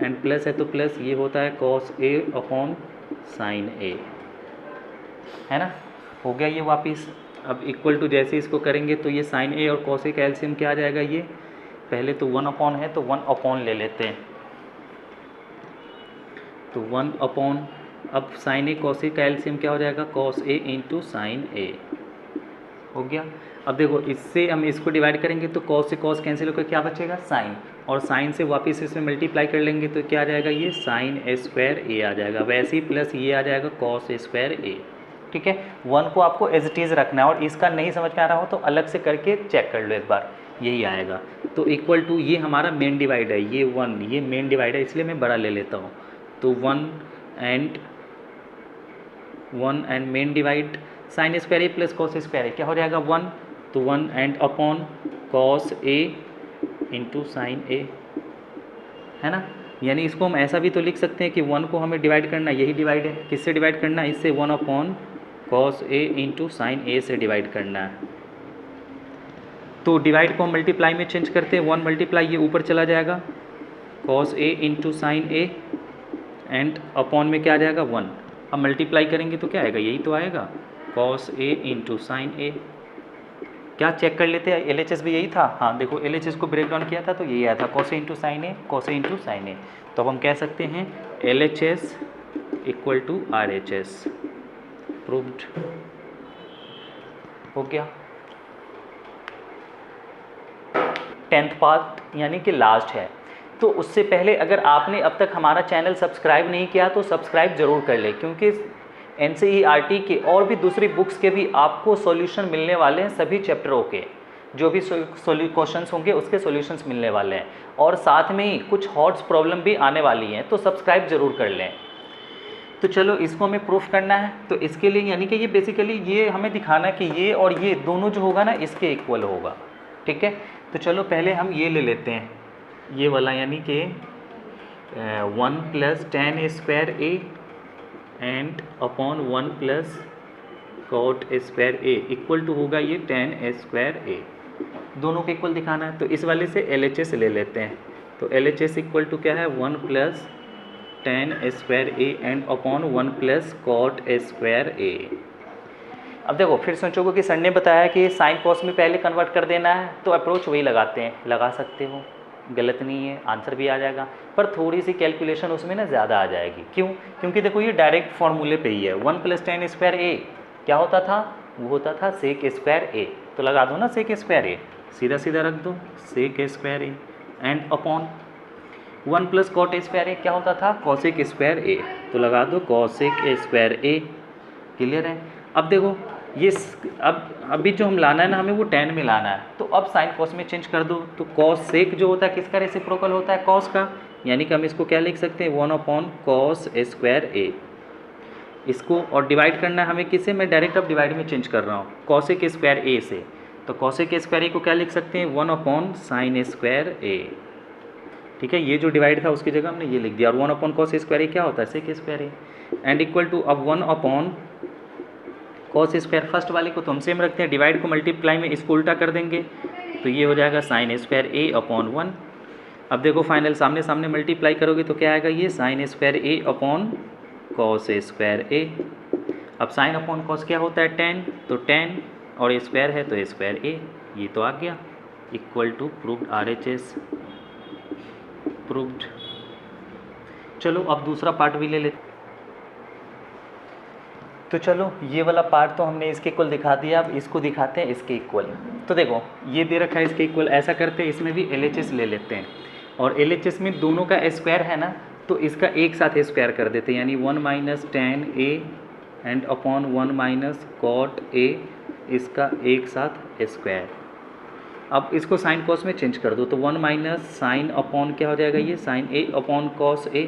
and plus है तो प्लस ये होता है cos A upon sin A, है ना। हो गया ये वापिस। अब इक्वल टू जैसे इसको करेंगे तो ये sin A और cos A का एलसीएम क्या आ जाएगा, ये पहले तो 1 है तो 1 ले लेते हैं। तो 1 अब sin A cos A का एलसीएम क्या हो जाएगा, cos A into sine A। हो गया। अब देखो इससे हम इसको डिवाइड करेंगे तो cos से cos कैंसिल होकर क्या बचेगा, sin, और sin से वापस इसमें मल्टीप्लाई कर लेंगे तो क्या आ जाएगा, ये sin A² आ जाएगा। वैसे ही प्लस ये आ जाएगा cos A²। ठीक है, 1 को आपको एज इट इज़ रखना है, और इसका नहीं समझ में आ रहा हो तो अलग से करके चेक कर लो एक बार, यही आएगा। तो इक्वल टू ये हमारा मेन डिवाइड है, ये 1, ये मेन डिवाइड है, इसलिए मैं बड़ा ले लेता हूँ। तो 1 and main divide sin A² plus cos A² क्या हो जाएगा, 1, तो 1 and upon cos A into sine A, है ना। यानी इसको हम ऐसा भी तो लिख सकते हैं कि 1 को हमें डिवाइड करना, यही डिवाइड है, किससे डिवाइड करना है, इससे 1 upon cos A into sine A से डिवाइड करना है। तो डिवाइड को हम मल्टीप्लाई में चेंज करते हैं, 1 मल्टीप्लाई ये ऊपर चला जाएगा cos A into sine A, and upon में क्या आ जाएगा, 1। अब मल्टीप्लाई करेंगे तो क्या आएगा, यही तो आएगा cos A into sine A। क्या चेक कर लेते हैं, LHS भी यही था। हाँ देखो LHS को ब्रेक डाउन किया था तो यही आया था, cos A into sine A, cos A into sine A। तो अब हम कह सकते हैं LHS equal to RHS, proved. हो गया। 10th पार्ट यानी कि लास्ट है। तो उससे पहले अगर आपने अब तक हमारा चैनल सब्सक्राइब नहीं किया तो सब्सक्राइब ज़रूर कर लें, क्योंकि NCERT के और भी दूसरी बुक्स के भी आपको सॉल्यूशन मिलने वाले हैं। सभी चैप्टरों के जो भी क्वेश्चंस होंगे उसके सॉल्यूशंस मिलने वाले हैं, और साथ में ही कुछ हॉट्स प्रॉब्लम भी आने वाली हैं, तो सब्सक्राइब ज़रूर कर लें। तो चलो इसको हमें प्रूफ करना है, तो इसके लिए यानी कि ये बेसिकली ये हमें दिखाना है कि ये और ये दोनों जो होगा ना इसके इक्वल होगा। ठीक है, तो चलो पहले हम ये ले लेते हैं, ये वाला, यानी कि 1 प्लस tan A² एंड अपॉन 1 प्लस cot A² इक्वल टू होगा ये tan A²। दोनों के इक्वल दिखाना है, तो इस वाले से LHS ले लेते हैं। तो LHS इक्वल टू क्या है, 1 प्लस tan A² एंड अपॉन 1 प्लस cot A²। अब देखो फिर सोचोगे कि सर ने बताया कि साइन कॉस में पहले कन्वर्ट कर देना है, तो अप्रोच वही लगाते हैं, लगा सकते हो, गलत नहीं है, आंसर भी आ जाएगा, पर थोड़ी सी कैलकुलेशन उसमें ना ज़्यादा आ जाएगी। क्यों? क्योंकि देखो ये डायरेक्ट फार्मूले पे ही है। 1 प्लस tan A² क्या होता था, वो होता था sec A², तो लगा दो ना sec A², सीधा सीधा रख दो sec A² एंड अपॉन 1 प्लस cot A² क्या होता था, cosec A², तो लगा दो cosec A²। क्लियर है। अब देखो ये अब अभी जो हम लाना है ना, हमें वो tan में लाना है, तो अब साइन कॉस में चेंज कर दो। तो cos sec जो होता है किसका रेसिप्रोकल होता है, cos का, यानी कि हम इसको क्या लिख सकते हैं, 1 अपॉन cos A²। इसको और डिवाइड करना है हमें किससे, मैं डायरेक्ट अब डिवाइड में चेंज कर रहा हूँ cosec A² से। तो cosec A² को क्या लिख सकते हैं, 1 अपॉन sin A²। ठीक है, ये जो डिवाइड था उसकी जगह हमने ये लिख दिया, और 1 अपॉन cos A² क्या होता है, sec A², and equal to अब 1 अपॉन cos A²। फर्स्ट वाले को तो हम सेम रखते हैं, डिवाइड को मल्टीप्लाई में इसको उल्टा कर देंगे, तो ये हो जाएगा sin A² अपॉन 1। अब देखो फाइनल सामने सामने मल्टीप्लाई करोगे तो क्या आएगा, ये sin A² upon cos A²। अब साइन अपॉन कॉस क्या होता है, tan, तो tan, और A² है तो A², ये तो आ गया, equal to proved RHS, proved. चलो अब दूसरा पार्ट भी ले लेते। तो चलो ये वाला पार्ट तो हमने इसके इक्वल दिखा दिया, अब इसको दिखाते हैं इसके इक्वल। तो देखो ये दे रखा है इसके इक्वल, ऐसा करते हैं इसमें भी LHS ले लेते हैं, और LHS में दोनों का A² है ना, तो इसका एक साथ A² कर देते हैं, यानी 1 minus tan A and upon 1 minus cot A, इसका एक साथ A²। अब इसको साइन कॉस में चेंज कर दो, तो 1 माइनस साइन अपॉन क्या हो जाएगा, ये sine A upon cos A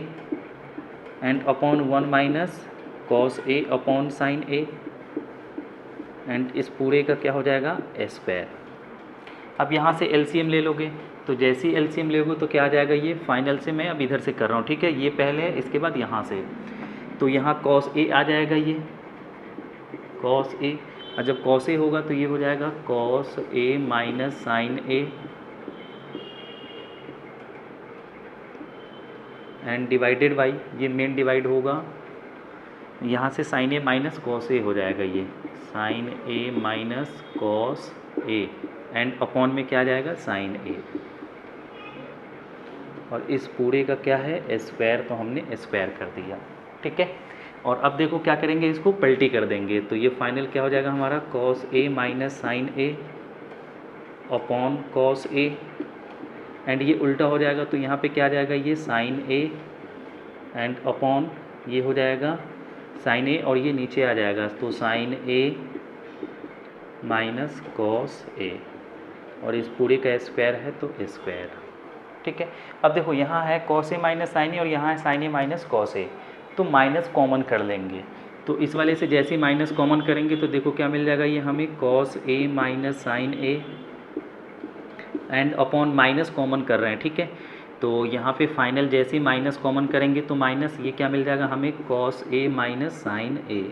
and upon 1 minus cos A upon sine A and इस पूरे का क्या हो जाएगा स्क्वायर। अब यहाँ से एलसीएम ले लोगे, तो जैसे ही एलसीएम लोगे तो क्या आ जाएगा, ये फाइनल से मैं अब इधर से कर रहा हूँ, ठीक है, ये पहले है, इसके बाद यहाँ से, तो यहाँ कॉस ए आ जाएगा, ये कॉस ए, और जब कॉस ए होगा तो ये हो जाएगा cos A minus sine A and divided by, ये मेन डिवाइड होगा, यहाँ से sine A minus cos A हो जाएगा, ये sine A minus cos A and upon में क्या आ जाएगा साइन ए, और इस पूरे का क्या है स्क्वायर, तो हमने स्क्वायर कर दिया, ठीक है। और अब देखो क्या करेंगे, इसको पलटी कर देंगे, तो ये फाइनल क्या हो जाएगा हमारा cos A minus sine A upon cos A and ये उल्टा हो जाएगा, तो यहाँ पे क्या आ जाएगा, ये साइन ए एंड अपॉन ये हो जाएगा साइन ए और ये नीचे आ जाएगा, तो साइन ए माइनस कॉस ए और इस पूरे का स्क्वायर है तो स्क्वायर, ठीक है। अब देखो यहाँ है कॉस ए माइनस साइन ए और यहाँ है sign A minus cos A, तो माइनस कॉमन कर लेंगे, तो इस वाले से जैसे ही माइनस कॉमन करेंगे तो देखो क्या मिल जाएगा, ये हमें cos A minus sine A and upon minus common कर रहे हैं, ठीक है, तो यहाँ पे फाइनल जैसे ही माइनस कॉमन करेंगे तो माइनस ये क्या मिल जाएगा हमें कॉस ए माइनस साइन ए,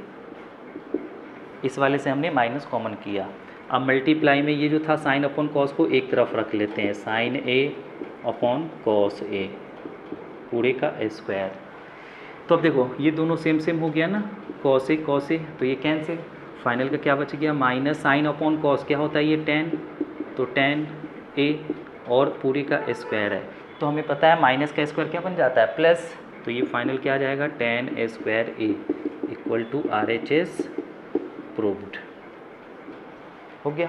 इस वाले से हमने माइनस कॉमन किया। अब मल्टीप्लाई में ये जो था साइन अपॉन कॉस को एक तरफ रख लेते हैं, साइन ए अपॉन कॉस ए पूरे का स्क्वायर, तो अब देखो ये दोनों सेम सेम हो गया ना, कॉस ए तो ये कैंसिल, फाइनल का क्या बच गया माइनस साइन अपॉन कॉस क्या होता है ये टेन, तो टेन ए और पूरे का स्क्वायर है, तो हमें पता है माइनस का स्क्वायर क्या बन जाता है प्लस, तो ये फाइनल क्या आ जाएगा tan square A equal to RHS proved, हो गया।